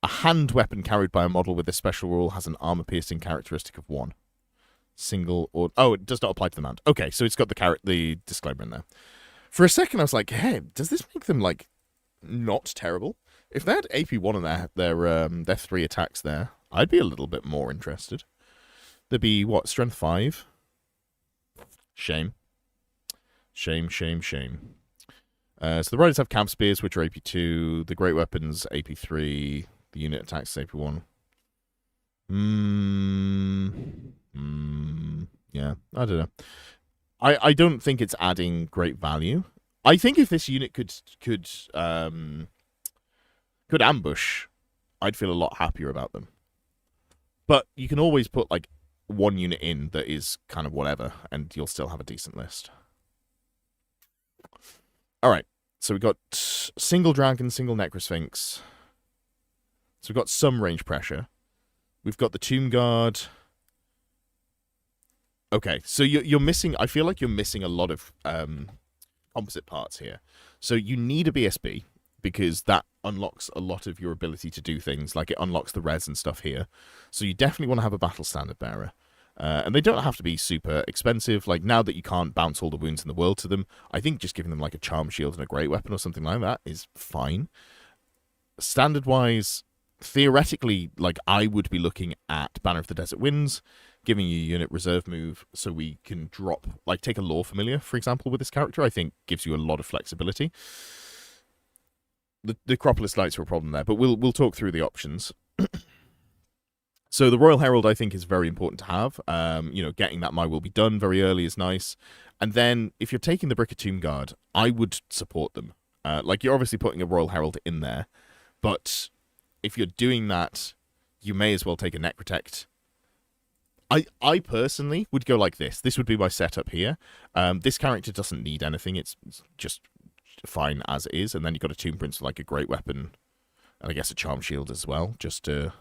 A hand weapon carried by a model with this special rule has an armor-piercing characteristic of 1. Single or... Oh, it does not apply to the mount. Okay, so it's got the disclaimer in there. For a second, I was like, hey, does this make them, like, not terrible? If they had AP 1 on their 3 attacks there, I'd be a little bit more interested. There'd be, what, Strength 5? Shame. Shame. So the Riders have Cav Spears, which are AP 2. The Great Weapons, AP 3. The unit attacks, AP 1. Yeah, I don't know. I don't think it's adding great value. I think if this unit could ambush, I'd feel a lot happier about them. But you can always put like one unit in that is kind of whatever, and you'll still have a decent list. All right, so we've got single dragon, single necrosphinx. So we've got some range pressure. We've got the Tomb Guard. Okay, so you're missing... I feel like you're missing a lot of composite parts here. So you need a BSB, because that unlocks a lot of your ability to do things. Like, it unlocks the res and stuff here. So you definitely want to have a Battle Standard Bearer. And they don't have to be super expensive. Like, now that you can't bounce all the wounds in the world to them, I think just giving them, like, a Charm Shield and a Great Weapon or something like that is fine. Standard-wise, theoretically, like, I would be looking at Banner of the Desert Winds, giving you a unit reserve move so we can drop, like, take a Lore Familiar, for example, with this character, I think gives you a lot of flexibility. The Necropolis Knights are a problem there, but we'll talk through the options. So the Royal Herald, I think, is very important to have. You know, getting that My Will Be Done very early is nice. And then, if you're taking the Brick of Tomb Guard, I would support them. Like, you're obviously putting a Royal Herald in there, but if you're doing that, you may as well take a Necrotect. I personally would go like this. This would be my setup here. This character doesn't need anything. It's just fine as it is. And then you've got a Tomb Prince with, like, a Great Weapon, and I guess a Charm Shield as well, just to...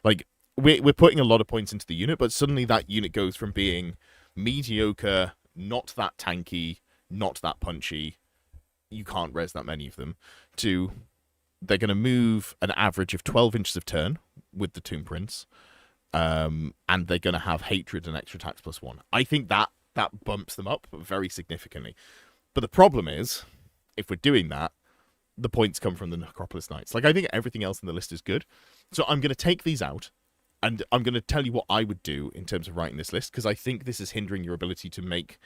Like, we're putting a lot of points into the unit, but suddenly that unit goes from being mediocre, not that tanky, not that punchy, you can't res that many of them, to they're going to move an average of 12 inches of turn with the Tomb Prince, and they're going to have Hatred and extra attacks +1. I think that bumps them up very significantly. But the problem is, if we're doing that, the points come from the Necropolis Knights. Like, I think everything else in the list is good. So I'm going to take these out, and I'm going to tell you what I would do in terms of writing this list, because I think this is hindering your ability to make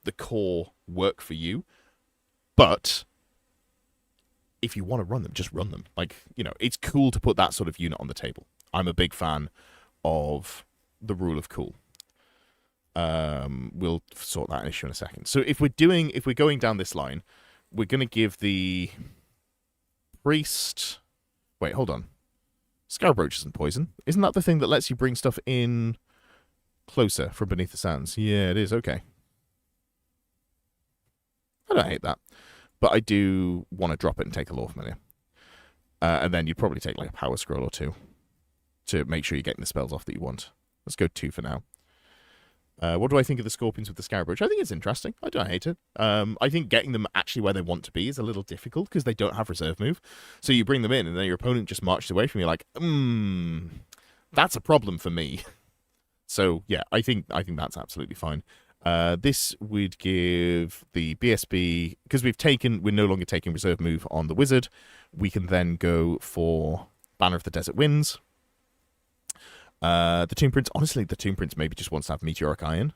the core work for you. But if you want to run them, just run them. Like, you know, it's cool to put that sort of unit on the table. I'm a big fan of the rule of cool. We'll sort that issue in a second. So if we're going down this line, we're going to give the priest... Wait, hold on. Scarab Roach isn't poison. Isn't that the thing that lets you bring stuff in closer from beneath the sands? Yeah, it is. Okay. I don't hate that. But I do want to drop it and take a lore familiar. And then you'd probably take like a power scroll or two to make sure you're getting the spells off that you want. Let's go 2 for now. What do I think of the Scorpions with the Scarab Roach? I think it's interesting. I don't hate it. I think getting them actually where they want to be is a little difficult because they don't have reserve move. So you bring them in and then your opponent just marches away from you like, that's a problem for me. So yeah, I think that's absolutely fine. This would give the BSB, because we're no longer taking reserve move on the wizard. We can then go for Banner of the Desert Winds. The Tomb Prince, honestly, the Tomb Prince maybe just wants to have Meteoric Iron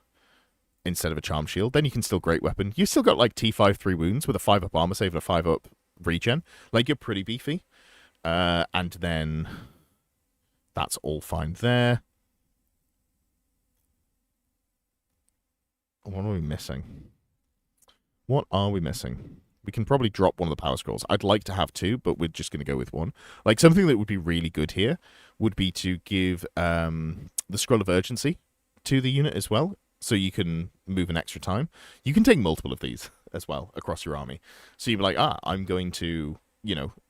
instead of a Charm Shield. Then you can still Great Weapon. You've still got like T5 3 wounds with a 5-up armor save and a 5-up regen. Like, you're pretty beefy. And then that's all fine there. What are we missing? What are we missing? We can probably drop one of the power scrolls. I'd like to have 2, but we're just going to go with 1. Like, something that would be really good here would be to give the Scroll of Urgency to the unit as well, so you can move an extra time. You can take multiple of these as well across your army. So you'd be like, I'm going to,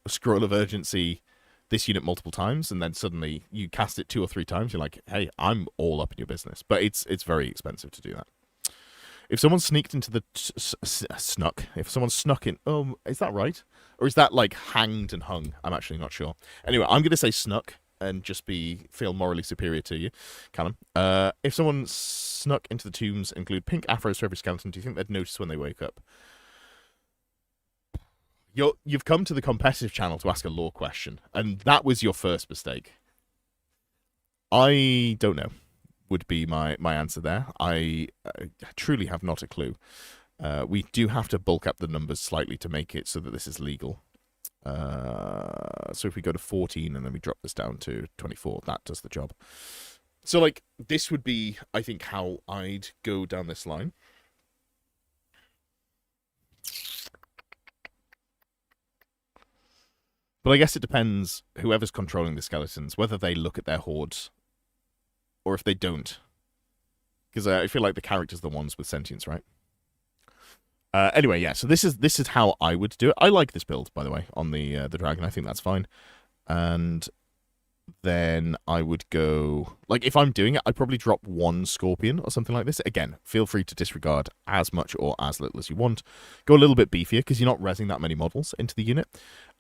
Scroll of Urgency this unit multiple times, and then suddenly you cast it 2 or 3 times. You're like, hey, I'm all up in your business. But it's very expensive to do that. If someone sneaked into the... If someone snuck in... is that right? Or is that, like, hanged and hung? I'm actually not sure. Anyway, I'm going to say snuck and just feel morally superior to you, Callum. If someone snuck into the tombs and glued pink afros for every skeleton, do you think they'd notice when they wake up? You've come to the competitive channel to ask a lore question, and that was your first mistake. I don't know. Would be my answer there. I truly have not a clue. We do have to bulk up the numbers slightly to make it so that this is legal. So if we go to 14 and then we drop this down to 24, that does the job. So, like, this would be, I think, how I'd go down this line. But I guess it depends, whoever's controlling the skeletons, whether they look at their hordes or if they don't. Because I feel like the characters are the ones with sentience, right? Anyway, yeah, so this is how I would do it. I like this build, by the way, on the dragon. I think that's fine. And then I would go... Like, if I'm doing it, I'd probably drop 1 scorpion or something like this. Again, feel free to disregard as much or as little as you want. Go a little bit beefier, because you're not rezzing that many models into the unit.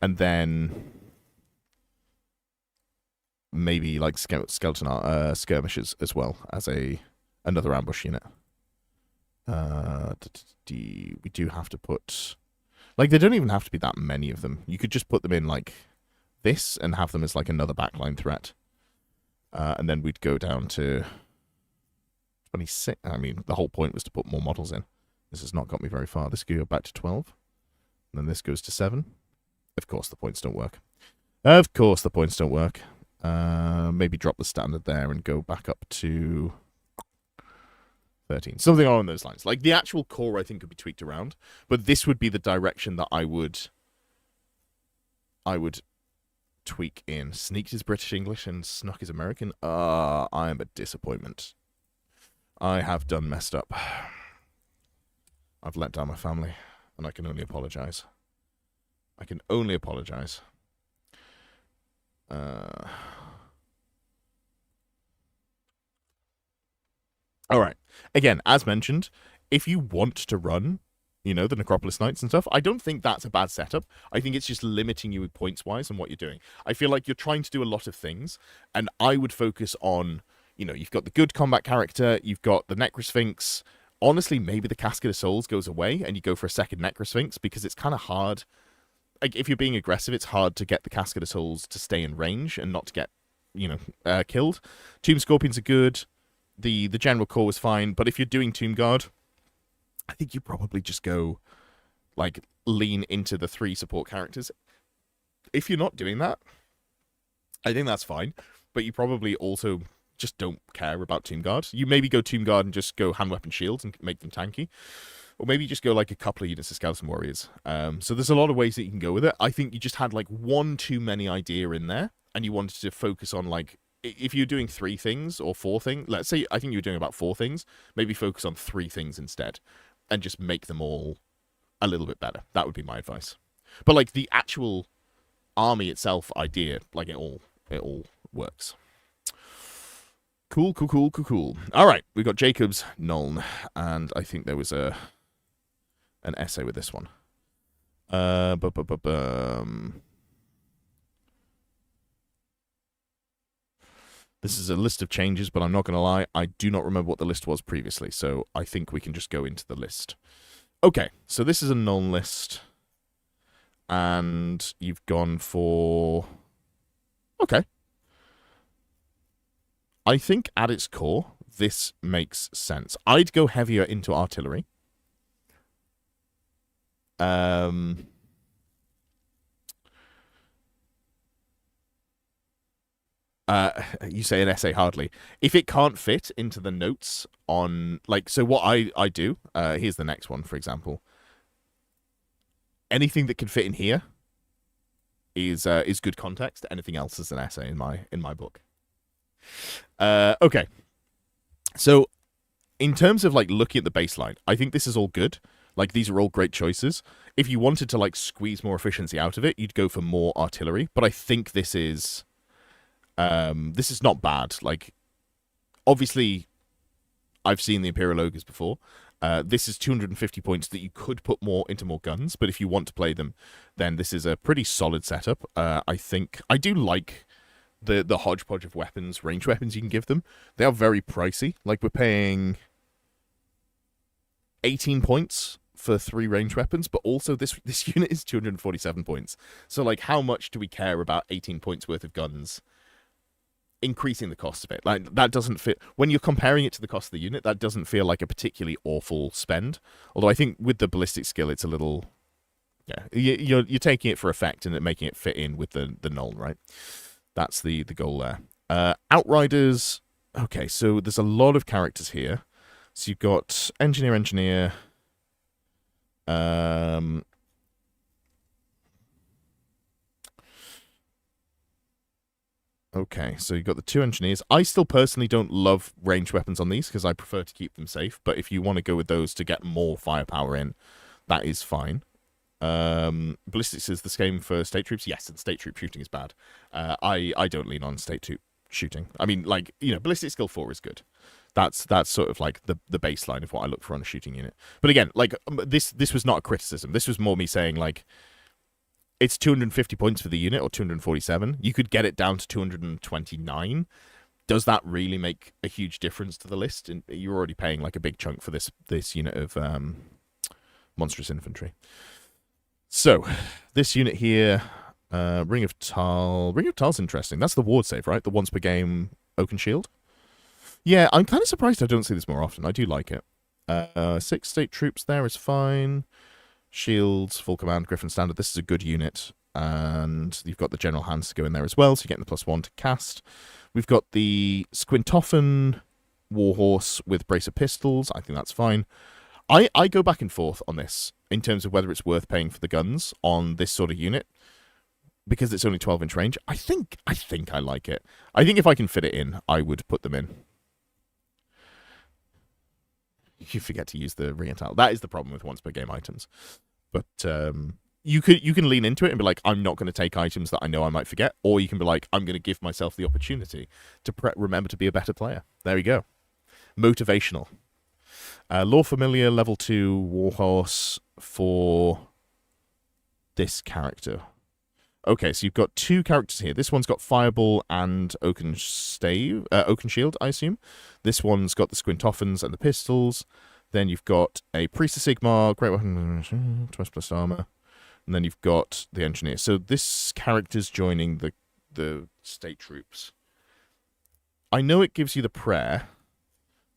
And then... maybe like skeleton skirmishers as well as another ambush unit. We do have to put, like, they don't even have to be that many of them. You could just put them in like this and have them as like another backline threat. And then we'd go down to 26. I mean, the whole point was to put more models in. This has not got me very far. This could go back to 12. And then this goes to 7. Of course the points don't work. Of course the points don't work. Maybe drop the standard there and go back up to 13. Something along those lines. Like, the actual core, I think, could be tweaked around, but this would be the direction that I would tweak in. Sneaked is British English and snuck is American. I am a disappointment. I have done messed up. I've let down my family, and I can only apologize. I can only apologize. All right. Again, as mentioned, if you want to run, the Necropolis Knights and stuff, I don't think that's a bad setup. I think it's just limiting you points-wise on what you're doing. I feel like you're trying to do a lot of things, and I would focus on, you've got the good combat character, you've got the Necrosphinx. Honestly, maybe the Casket of Souls goes away, and you go for a second Necrosphinx, because it's kind of hard like if you're being aggressive, it's hard to get the Cascade of Souls to stay in range and not to get, killed. Tomb Scorpions are good. The general core was fine, but if you're doing Tomb Guard, I think you probably just go like lean into the 3 support characters. If you're not doing that, I think that's fine, but you probably also just don't care about Tomb Guard. You maybe go Tomb Guard and just go hand weapon shields and make them tanky. Or maybe just go like a couple of units of Skeleton Warriors. So there's a lot of ways that you can go with it. I think you just had like one too many idea in there, and you wanted to focus on like, if you're doing 3 things or 4 things, let's say I think you were doing about 4 things, maybe focus on 3 things instead, and just make them all a little bit better. That would be my advice. But like the actual army itself idea, like it all works. Cool. All right, we got Jacob's Nuln, and I think there was an essay with this one. This is a list of changes, but I'm not going to lie, I do not remember what the list was previously, so I think we can just go into the list. Okay, so this is a Nuln list, and you've gone for... Okay. I think at its core, this makes sense. I'd go heavier into artillery. You say an essay, hardly. If it can't fit into the notes on, like, so what I do, here's the next one, for example. Anything that can fit in here is good context. Anything else is an essay in my book. Okay. So, in terms of, like, looking at the baseline, I think this is all good. Like, these are all great choices. If you wanted to, like, squeeze more efficiency out of it, you'd go for more artillery. But I think this is not bad. Like, obviously, I've seen the Imperial Ogres before. This is 250 points that you could put more into more guns. But if you want to play them, then this is a pretty solid setup. I think I do like the hodgepodge of weapons, range weapons you can give them. They are very pricey. Like, we're paying 18 points for 3 range weapons, but also this unit is 247 points. So, like, how much do we care about 18 points worth of guns increasing the cost of it? Like, that doesn't fit. When you're comparing it to the cost of the unit, that doesn't feel like a particularly awful spend. Although I think with the ballistic skill, it's a little... Yeah, you're taking it for effect and making it fit in with the Nuln, right? That's the goal there. Outriders. Okay, so there's a lot of characters here. So you've got Engineer. Okay, so you've got the 2 Engineers. I still personally don't love ranged weapons on these because I prefer to keep them safe. But if you want to go with those to get more firepower in, that is fine. Ballistics is the same for state troops. Yes, and state troop shooting is bad. I don't lean on state troop shooting. I mean, like, ballistic skill 4 is good. That's sort of like the baseline of what I look for on a shooting unit. But again, like, this was not a criticism. This was more me saying, like, it's 250 points for the unit, or 247. You could get it down to 229. Does that really make a huge difference to the list? And you're already paying like a big chunk for this unit of monstrous infantry. So, this unit here, Ring of Tal. Ring of Tal's interesting. That's the ward save, right? The once per game Oaken Shield. Yeah, I'm kind of surprised I don't see this more often. I do like it. 6 state troops there is fine. Shields, full command, Griffin standard. This is a good unit. And you've got the general hands to go in there as well, so you're getting the +1 to cast. We've got the Squintoffen Warhorse with brace of pistols. I think that's fine. I go back and forth on this in terms of whether it's worth paying for the guns on this sort of unit, because it's only 12-inch range. I think I like it. I think if I can fit it in, I would put them in. You forget to use the Ring of Tal. That is the problem with once per game items. But you can lean into it and be like, I'm not going to take items that I know I might forget, or you can be like, I'm going to give myself the opportunity to remember to be a better player. There you go. Motivational. Law Familiar level 2 Warhorse for this character. Okay, so you've got 2 characters here. This one's got Fireball and Oaken Shield, I assume. This one's got the Squintoffens and the pistols. Then you've got a Priest of Sigmar, Great Weapon, ++ armor. And then you've got the engineer. So this character's joining the state troops. I know it gives you the prayer.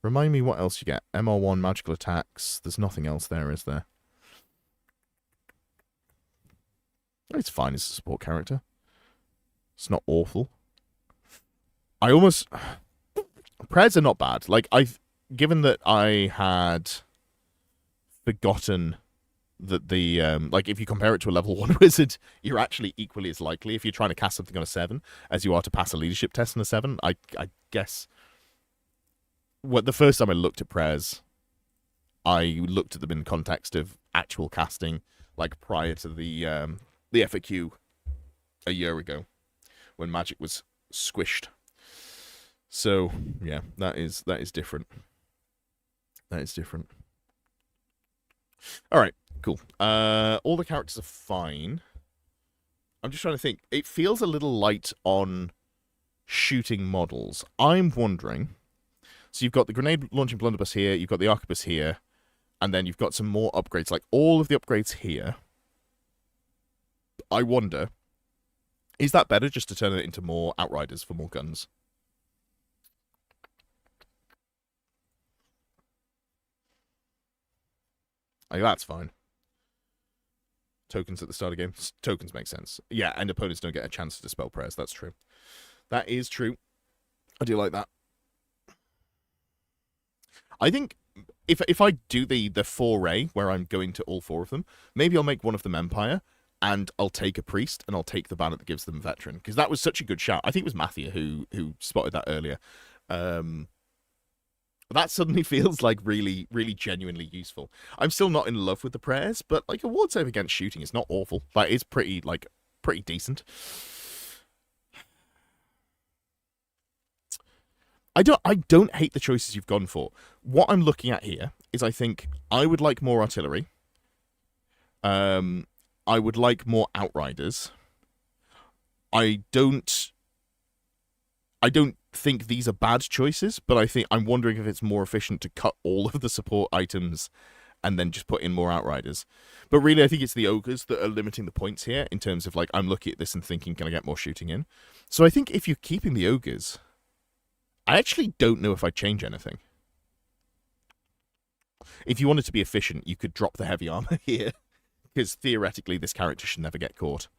Remind me what else you get. MR1 magical attacks. There's nothing else there, is there? It's fine as a support character. It's not awful. I almost... Prayers are not bad. Like, given that I had forgotten that the... like, if you compare it to a level 1 wizard, you're actually equally as likely, if you're trying to cast something on a 7, as you are to pass a leadership test on a 7. I guess... the first time I looked at prayers, I looked at them in context of actual casting, like, prior to the FAQ a year ago, when magic was squished. So, yeah, that is different. That is different. Alright, cool. All the characters are fine. I'm just trying to think. It feels a little light on shooting models. I'm wondering... So you've got the grenade launching blunderbuss here, you've got the arquebus here, and then you've got some more upgrades. Like, all of the upgrades here. I wonder... Is that better just to turn it into more outriders for more guns? Like, that's fine. Tokens at the start of the game. Tokens make sense. Yeah, and opponents don't get a chance to dispel prayers. That's true. That is true. I do like that. I think if I do the foray where I'm going to all 4 of them, maybe I'll make one of them Empire, and I'll take a priest, and I'll take the banner that gives them veteran, because that was such a good shout. I think it was Mathia who spotted that earlier. That suddenly feels like really, really genuinely useful. I'm still not in love with the prayers, but like a ward save against shooting is not awful. Like, it's pretty decent. I don't hate the choices you've gone for. What I'm looking at here is, I think I would like more artillery. I would like more outriders. I don't think these are bad choices, but I'm wondering if it's more efficient to cut all of the support items and then just put in more outriders. But really, I think it's the ogres that are limiting the points here, in terms of, like, I'm looking at this and thinking, can I get more shooting in? So I think if you're keeping the ogres, I actually don't know if I'd change anything. If you wanted to be efficient, you could drop the heavy armor here, because theoretically this character should never get caught.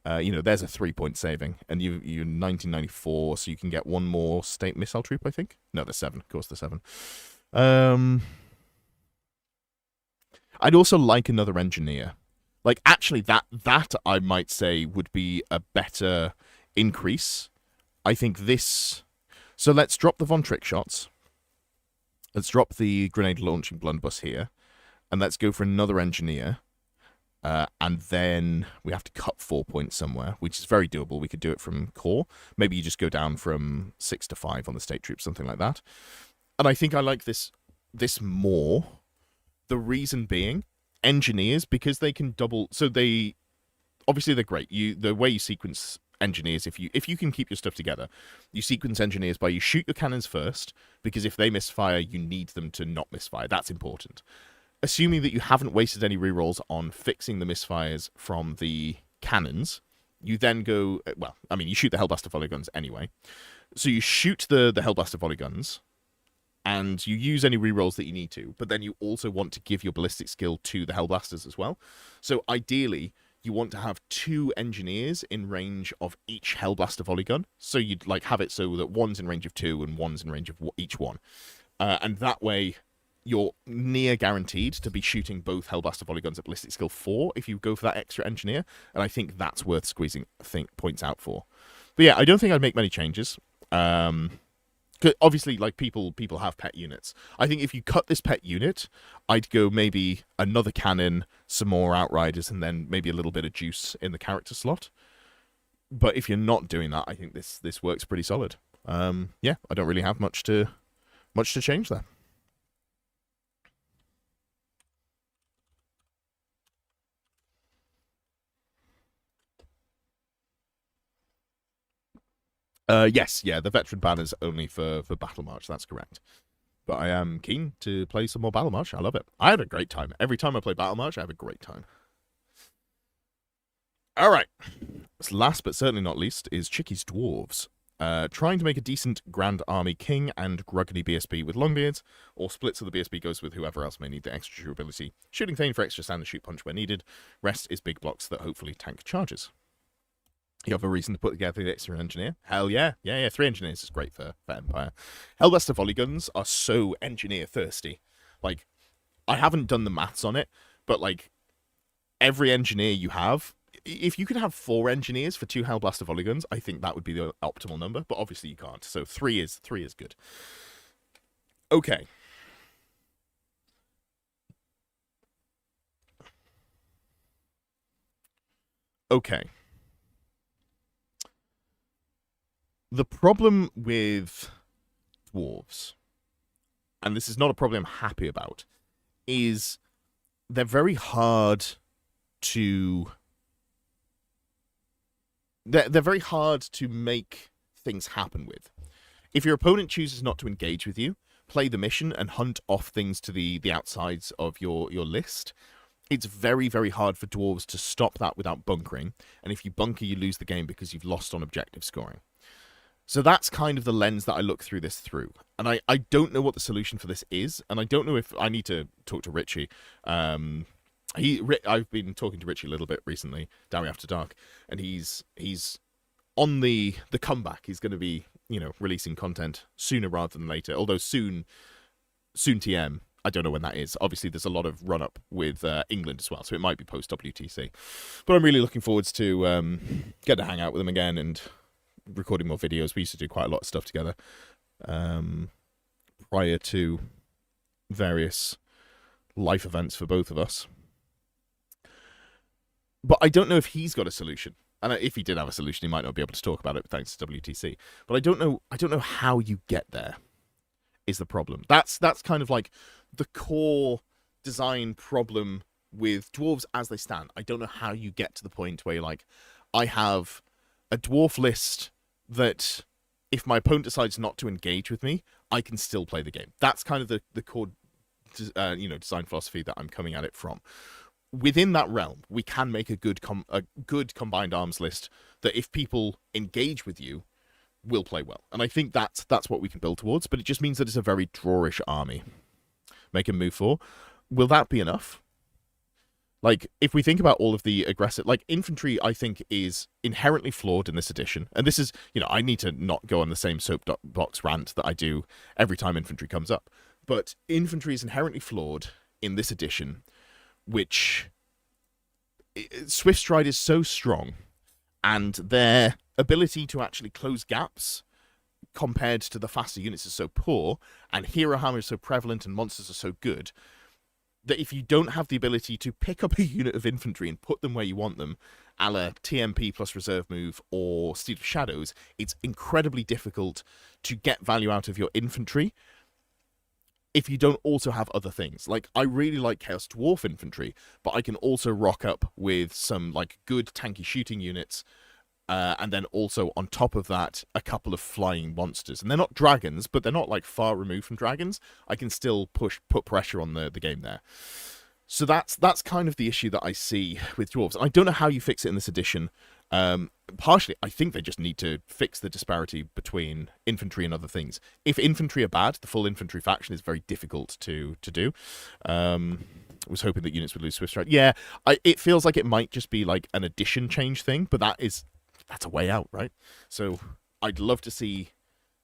There's a 3-point saving, and you're 1994, so you can get one more state missile troop, I think? No, there's 7. Of course, there's 7. I'd also like another engineer. Like, actually, that I might say would be a better increase. I think this... So let's drop the Von Trick shots. Let's drop the grenade launching blunderbuss here. And let's go for another engineer. And then we have to cut 4 points somewhere, which is very doable. We could do it from core. Maybe you just go down from 6 to 5 on the state troops, something like that. And I think I like this more. The reason being, engineers, because they can double... So they... Obviously, they're great. The way you sequence engineers, if you can keep your stuff together, you sequence engineers by you shoot your cannons first, because if they misfire, you need them to not misfire. That's important. Assuming that you haven't wasted any rerolls on fixing the misfires from the cannons, you then go... Well, I mean, you shoot the Hellblaster volley guns anyway. So you shoot the Hellblaster volley guns, and you use any rerolls that you need to, but then you also want to give your ballistic skill to the Hellblasters as well. So ideally, you want to have 2 engineers in range of each Hellblaster volley gun. So you'd like have it so that one's in range of 2 and one's in range of each one. And that way, you're near guaranteed to be shooting both Hellblaster volley guns at ballistic skill 4 if you go for that extra engineer. And I think that's worth squeezing points out for. But yeah, I don't think I'd make many changes. Obviously, like, people have pet units. I think if you cut this pet unit, I'd go maybe another cannon, some more outriders, and then maybe a little bit of juice in the character slot. But if you're not doing that, I think this works pretty solid. Yeah, I don't really have much to change there. Yes, yeah, the veteran banner's only for Battle March, that's correct. But I am keen to play some more Battle March. I love it. I had a great time. Every time I play Battle March, I have a great time. All right. Last but certainly not least is Chicky's Dwarves. Trying to make a decent Grand Army King and Gruggly BSB with Longbeards, or splits of the BSB goes with whoever else may need the extra durability. Shooting Thane for extra standard shoot punch where needed. Rest is big blocks that hopefully tank charges. You have a reason to put together the extra engineer? Hell yeah. Yeah, 3 engineers is great for Empire. Hellbuster volley guns are so engineer thirsty. Like, I haven't done the maths on it, but like, every engineer you have, if you could have 4 engineers for 2 Hellblaster volley guns, I think that would be the optimal number, but obviously you can't. So 3 is good. Okay. Okay. The problem with dwarves, and this is not a problem I'm happy about, is they're very hard to they're very hard to make things happen with. If your opponent chooses not to engage with you, play the mission and hunt off things to the outsides of your list, it's very, very hard for dwarves to stop that without bunkering. And if you bunker, you lose the game because you've lost on objective scoring. So that's kind of the lens that I look through this through. And I don't know what the solution for this is. And I don't know if I need to talk to Richie. I've been talking to Richie a little bit recently, Dowie After Dark, and he's on the comeback. He's going to be, releasing content sooner rather than later. Although soon TM, I don't know when that is. Obviously, there's a lot of run up with England as well, so it might be post WTC. But I'm really looking forward to get to hang out with him again and recording more videos. We used to do quite a lot of stuff together prior to various life events for both of us. But I don't know if he's got a solution. And if he did have a solution, he might not be able to talk about it thanks to WTC. But I don't know how you get there, is the problem. That's kind of like the core design problem with dwarves as they stand. I don't know how you get to the point where you're like, I have a dwarf list that if my opponent decides not to engage with me, I can still play the game. That's kind of the core design philosophy that I'm coming at it from. Within that realm, we can make a good combined arms list that if people engage with you, will play well. And I think that's what we can build towards, but it just means that it's a very drawish army. Make a move for. Will that be enough? Like, if we think about all of the aggressive... Like, infantry, I think, is inherently flawed in this edition. And this is... I need to not go on the same soapbox rant that I do every time infantry comes up. But infantry is inherently flawed in this edition, which... Swift Stride is so strong, and their ability to actually close gaps compared to the faster units is so poor, and Hero Hammer is so prevalent and monsters are so good, that if you don't have the ability to pick up a unit of infantry and put them where you want them, a la TMP plus reserve move or Steed of Shadows, it's incredibly difficult to get value out of your infantry if you don't also have other things. Like, I really like Chaos Dwarf infantry, but I can also rock up with some, like, good tanky shooting units, and then also, on top of that, a couple of flying monsters. And they're not dragons, but they're not, like, far removed from dragons. I can still put pressure on the game there. So that's kind of the issue that I see with dwarves. I don't know how you fix it in this edition. Partially, I think they just need to fix the disparity between infantry and other things. If infantry are bad, the full infantry faction is very difficult to do. I was hoping that units would lose Swift Stride. Yeah, it feels like it might just be like an addition change thing, but that's a way out, right? So I'd love to see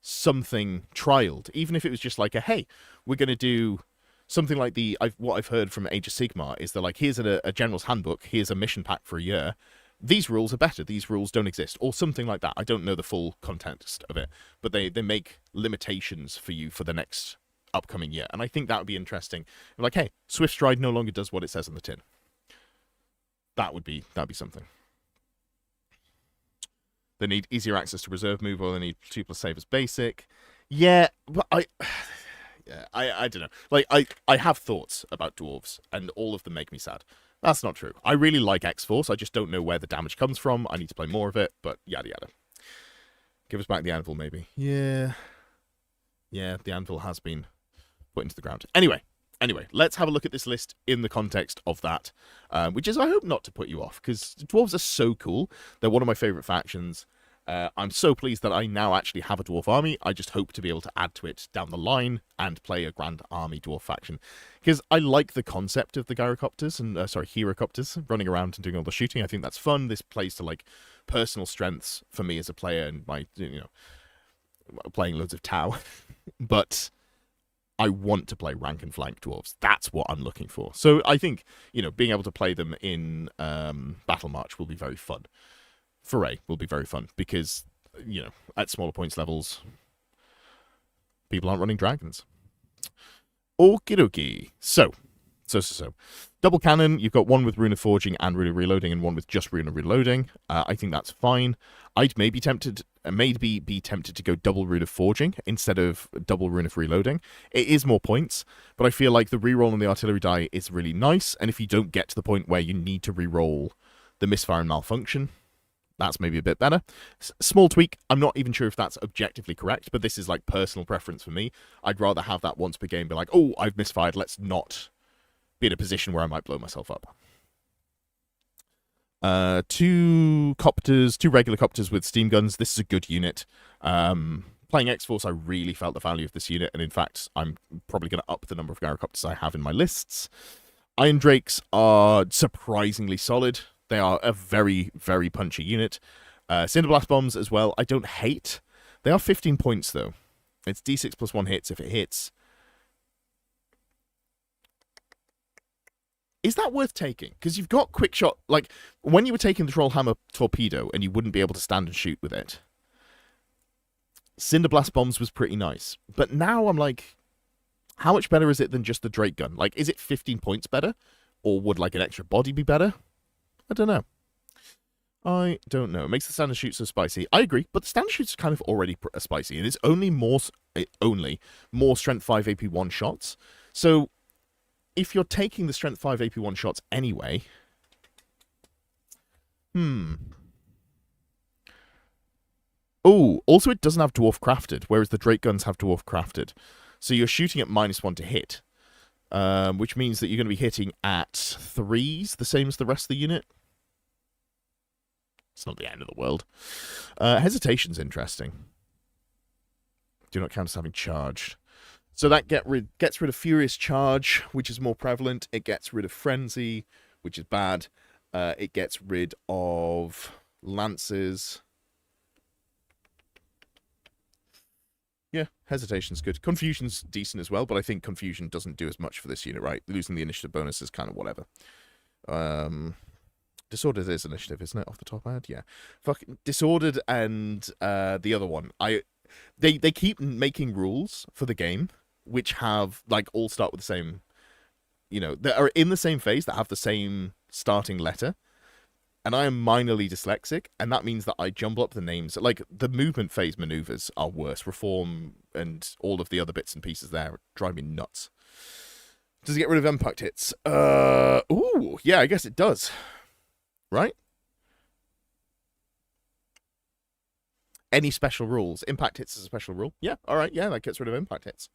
something trialed, even if it was just like hey, we're going to do something like what I've heard from Age of Sigmar is they're like, here's a general's handbook, here's a mission pack for a year. These rules are better. These rules don't exist, or something like that. I don't know the full context of it, but they make limitations for you for the next upcoming year, and I think that would be interesting. Like, hey, Swift Stride no longer does what it says on the tin. That'd be something. They need easier access to reserve move, or they need 2+ save as basic. Yeah, but I don't know. Like, I have thoughts about dwarves, and all of them make me sad. That's not true. I really like X-Force. I just don't know where the damage comes from. I need to play more of it, but yada yada. Give us back the anvil, maybe. Yeah, the anvil has been put into the ground. Anyway, Anyway, let's have a look at this list in the context of that, which is, I hope, not to put you off, because dwarves are so cool. They're one of my favourite factions. I'm so pleased that I now actually have a dwarf army. I just hope to be able to add to it down the line and play a grand army dwarf faction, because I like the concept of the gyrocopters and herocopters running around and doing all the shooting. I think that's fun. This plays to like personal strengths for me as a player and my playing loads of Tau, but I want to play rank and flank dwarves. That's what I'm looking for. So I think being able to play them in Battle March will be very fun. Foray will be very fun because, at smaller points levels, people aren't running dragons. Okie dokie. So. Double cannon, you've got one with Rune of Forging and Rune of Reloading and one with just Rune of Reloading. I think that's fine. I'd maybe be tempted to go double Rune of Forging instead of double Rune of Reloading. It is more points, but I feel like the reroll on the artillery die is really nice, and if you don't get to the point where you need to reroll the misfire and malfunction, that's maybe a bit better. Small tweak. I'm not even sure if that's objectively correct, but this is like personal preference for me. I'd rather have that once per game be like, oh, I've misfired. Let's not be in a position where I might blow myself up. Two regular copters with steam guns. This is a good unit. Playing X-Force, I really felt the value of this unit, and in fact, I'm probably going to up the number of gyrocopters I have in my lists. Iron Drakes are surprisingly solid. They are a very, very punchy unit. Cinderblast Bombs as well, I don't hate. They are 15 points, though. It's D6 plus 1 hits if it hits. Is that worth taking? Because you've got quick shot. Like, when you were taking the Trollhammer Torpedo and you wouldn't be able to stand and shoot with it, Cinderblast Bombs was pretty nice. But now I'm like, how much better is it than just the Drake Gun? Like, is it 15 points better? Or would, like, an extra body be better? I don't know. It makes the stand and shoot so spicy. I agree, but the stand and shoot's kind of already spicy. It is only more strength 5 AP 1 shots. So if you're taking the strength 5 AP 1 shots anyway, Oh, also it doesn't have dwarf crafted, whereas the Drake guns have dwarf crafted. So you're shooting at -1 to hit, which means that you're going to be hitting at 3s, the same as the rest of the unit. It's not the end of the world. Hesitation's interesting. Do not count as having charged. So that gets rid of Furious Charge, which is more prevalent. It gets rid of Frenzy, which is bad. It gets rid of Lances. Yeah, Hesitation's good. Confusion's decent as well, but I think Confusion doesn't do as much for this unit, right? Losing the initiative bonus is kind of whatever. Disordered is initiative, isn't it? Off the top of my head, yeah. Fucking Disordered and the other one. They keep making rules for the game which have all start with the same, that are in the same phase, that have the same starting letter. And I am minorly dyslexic, and that means that I jumble up the names. Like, the movement phase maneuvers are worse. Reform and all of the other bits and pieces there drive me nuts. Does it get rid of impact hits? Ooh, yeah, I guess it does. Right? Any special rules? Impact hits is a special rule. Yeah, alright, yeah, that gets rid of impact hits.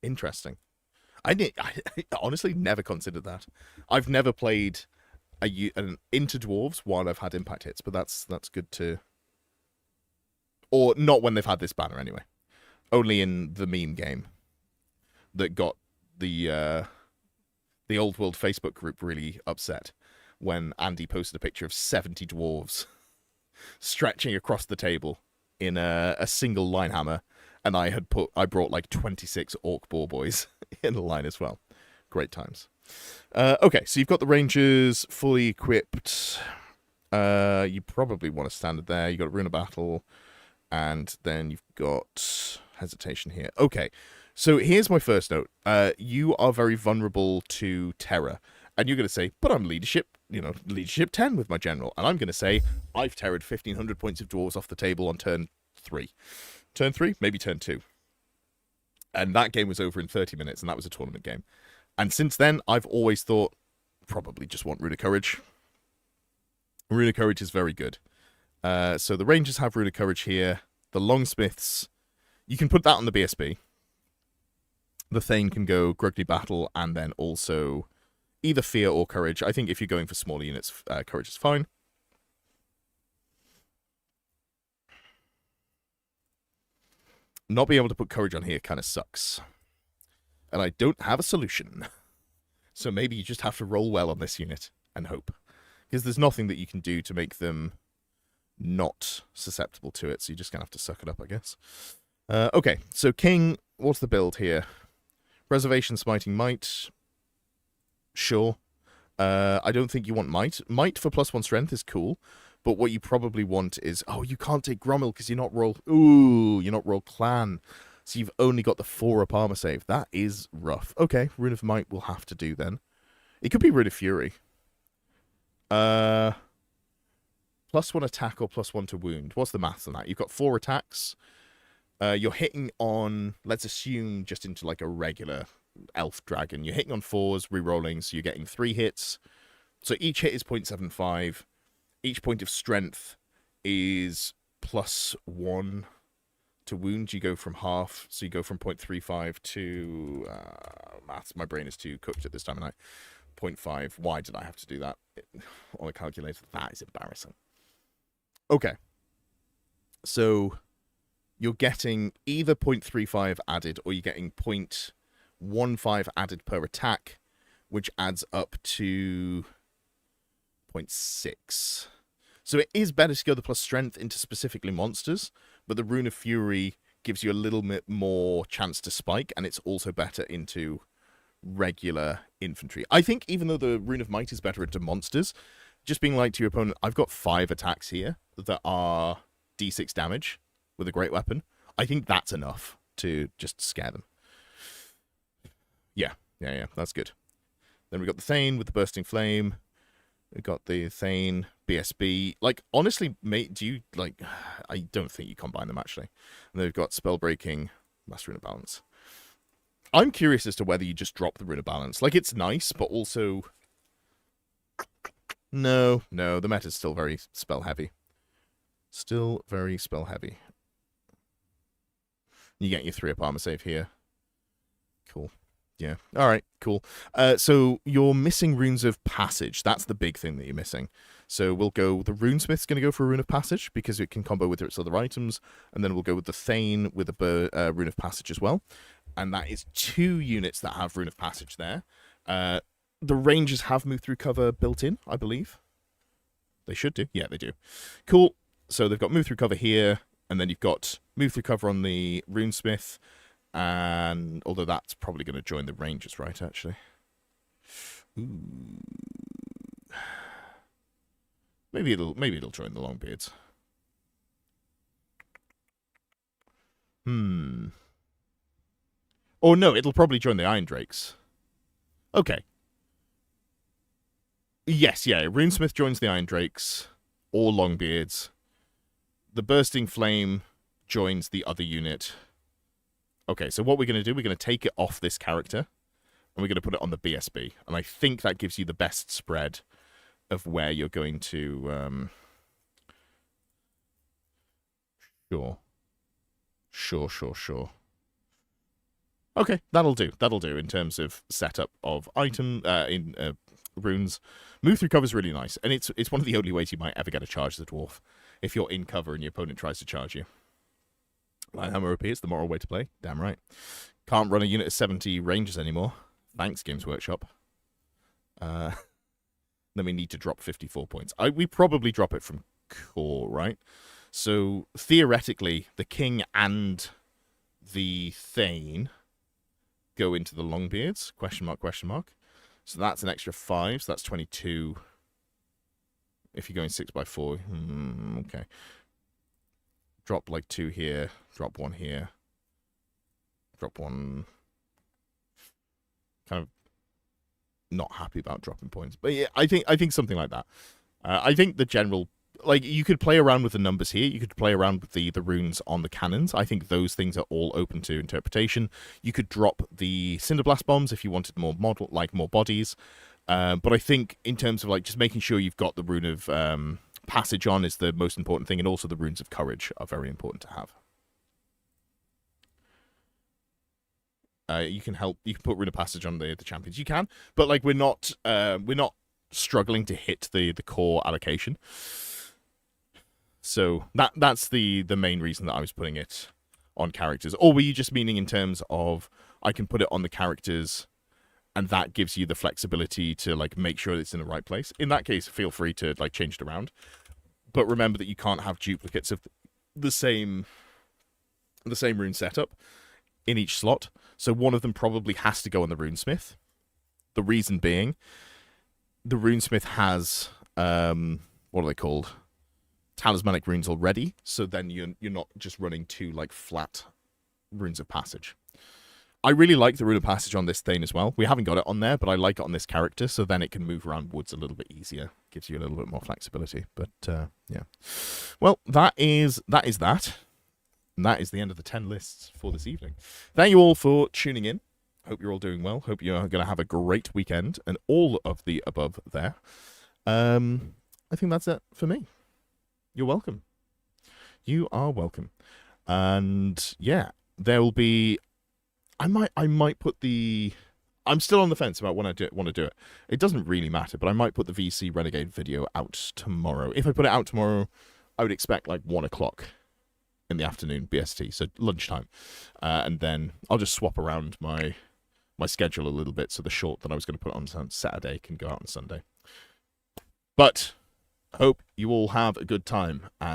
Interesting. I honestly never considered that. I've never played an into dwarves while I've had impact hits, but that's good to... Or not when they've had this banner, anyway. Only in the meme game that got the Old World Facebook group really upset when Andy posted a picture of 70 dwarves stretching across the table in a single line hammer, and I brought 26 orc boar boys in the line as well. Great times. Okay, so you've got the Rangers fully equipped. You probably want a standard there. You've got Rune of Battle, and then you've got Hesitation here. Okay, so here's my first note. You are very vulnerable to terror. And you're going to say, but I'm leadership 10 with my general. And I'm going to say, I've terrored 1,500 points of dwarves off the table on turn 3. Turn 3? Maybe turn 2. And that game was over in 30 minutes, and that was a tournament game. And since then, I've always thought, probably just want Rune of Courage. Rune of Courage is very good. So the Rangers have Rune of Courage here. The Longsmiths, you can put that on the BSB. The Thane can go Grugly Battle and then also either Fear or Courage. I think if you're going for smaller units, Courage is fine. Not being able to put Courage on here kind of sucks. And I don't have a solution. So maybe you just have to roll well on this unit and hope. Because there's nothing that you can do to make them not susceptible to it, so you're just going to have to suck it up, I guess. Okay, so King, what's the build here? Preservation, Smiting, Might. Sure. I don't think you want Might. Might for +1 strength is cool, but what you probably want is... Oh, you can't take Grommel because you're not roll... Ooh, you're not roll Clan. So you've only got the 4-up armor save. That is rough. Okay, Rune of Might will have to do then. It could be Rune of Fury. +1 attack or +1 to wound. What's the maths on that? You've got 4 attacks. You're hitting on, let's assume, just into like a regular elf dragon. You're hitting on 4s, rerolling, so you're getting 3 hits. So each hit is 0.75. Each point of strength is +1 to wound. You go from half, so you go from 0.35 to... maths, my brain is too cooked at this time of night. 0.5. Why did I have to do that on a calculator? That is embarrassing. Okay. So you're getting either 0.35 added or you're getting 0.15 added per attack, which adds up to 0.6. So it is better to go the plus strength into specifically monsters, but the Rune of Fury gives you a little bit more chance to spike, and it's also better into regular infantry. I think even though the Rune of Might is better into monsters, just being like to your opponent, I've got 5 attacks here that are d6 damage with a great weapon. I think that's enough to just scare them. Yeah, that's good. Then we've got the Thane with the Bursting Flame. We've got the Thane, BSB. Like, honestly, mate, do you, like... I don't think you combine them, actually. And then we've got Spellbreaking, Master Rune of Balance. I'm curious as to whether you just drop the Rune of Balance. Like, it's nice, but also... No, the meta's still very spell-heavy. Still very spell-heavy. You get your 3-up armor save here. Cool. Yeah. All right, cool. So you're missing Runes of Passage. That's the big thing that you're missing. So we'll go... The Runesmith's going to go for a Rune of Passage because it can combo with its other items. And then we'll go with the Thane with a Rune of Passage as well. And that is 2 units that have Rune of Passage there. The Rangers have Move Through Cover built in, I believe. They should do. Yeah, they do. Cool. So they've got Move Through Cover here. And then you've got Move Through Cover on the Runesmith. And although that's probably going to join the Rangers, right, actually? Ooh. Maybe it'll join the Longbeards. Or no, it'll probably join the Iron Drakes. Okay. Yes, yeah. Runesmith joins the Iron Drakes or Longbeards. The Bursting Flame joins the other unit. Okay, so what we're going to do, we're going to take it off this character, and we're going to put it on the BSB. And I think that gives you the best spread of where you're going to... Sure. Okay, that'll do. That'll do in terms of setup of item runes. Move Through Cover is really nice, and it's one of the only ways you might ever get a charge as a dwarf, if you're in cover and your opponent tries to charge you. Lighthammer OP, it's the moral way to play. Damn right. Can't run a unit of 70 Rangers anymore. Thanks, Games Workshop. Then we need to drop 54 points. We probably drop it from core, right? So, theoretically, the King and the Thane go into the Longbeards. Question mark. So that's an extra 5, so that's 22. If you're going 6x4, okay. Drop like 2 here, drop 1 here, drop 1. Kind of not happy about dropping points, but yeah, I think something like that. I think the general, like, you could play around with the numbers here. You could play around with the runes on the cannons. I think those things are all open to interpretation. You could drop the Cinderblast bombs if you wanted more more bodies. But I think in terms of like just making sure you've got the Rune of Passage on is the most important thing, and also the Runes of Courage are very important to have. You can put Rune of Passage on the champions. You can, but like we're not struggling to hit the core allocation. So that's the main reason that I was putting it on characters. Or were you just meaning in terms of I can put it on the characters and that gives you the flexibility to like make sure it's in the right place? In that case, feel free to like change it around. But remember that you can't have duplicates of the same rune setup in each slot. So one of them probably has to go on the runesmith. The reason being, the runesmith has what are they called? Talismanic runes already, so then you're not just running two like flat runes of passage. I really like the rune of passage on this Thane as well. We haven't got it on there, but I like it on this character, so then it can move around woods a little bit easier. Gives you a little bit more flexibility. But yeah. Well, that is that. And that is the end of the 10 lists for this evening. Thank you all for tuning in. Hope you're all doing well. Hope you're going to have a great weekend and all of the above there. I think that's it for me. You're welcome. You are welcome. And yeah, there will be... I might put the... I'm still on the fence about when I want to do it. It doesn't really matter, but I might put the VC Renegade video out tomorrow. If I put it out tomorrow, I would expect like 1 o'clock in the afternoon BST, so lunchtime. And then I'll just swap around my schedule a little bit, so the short that I was going to put on Saturday can go out on Sunday. But hope you all have a good time, and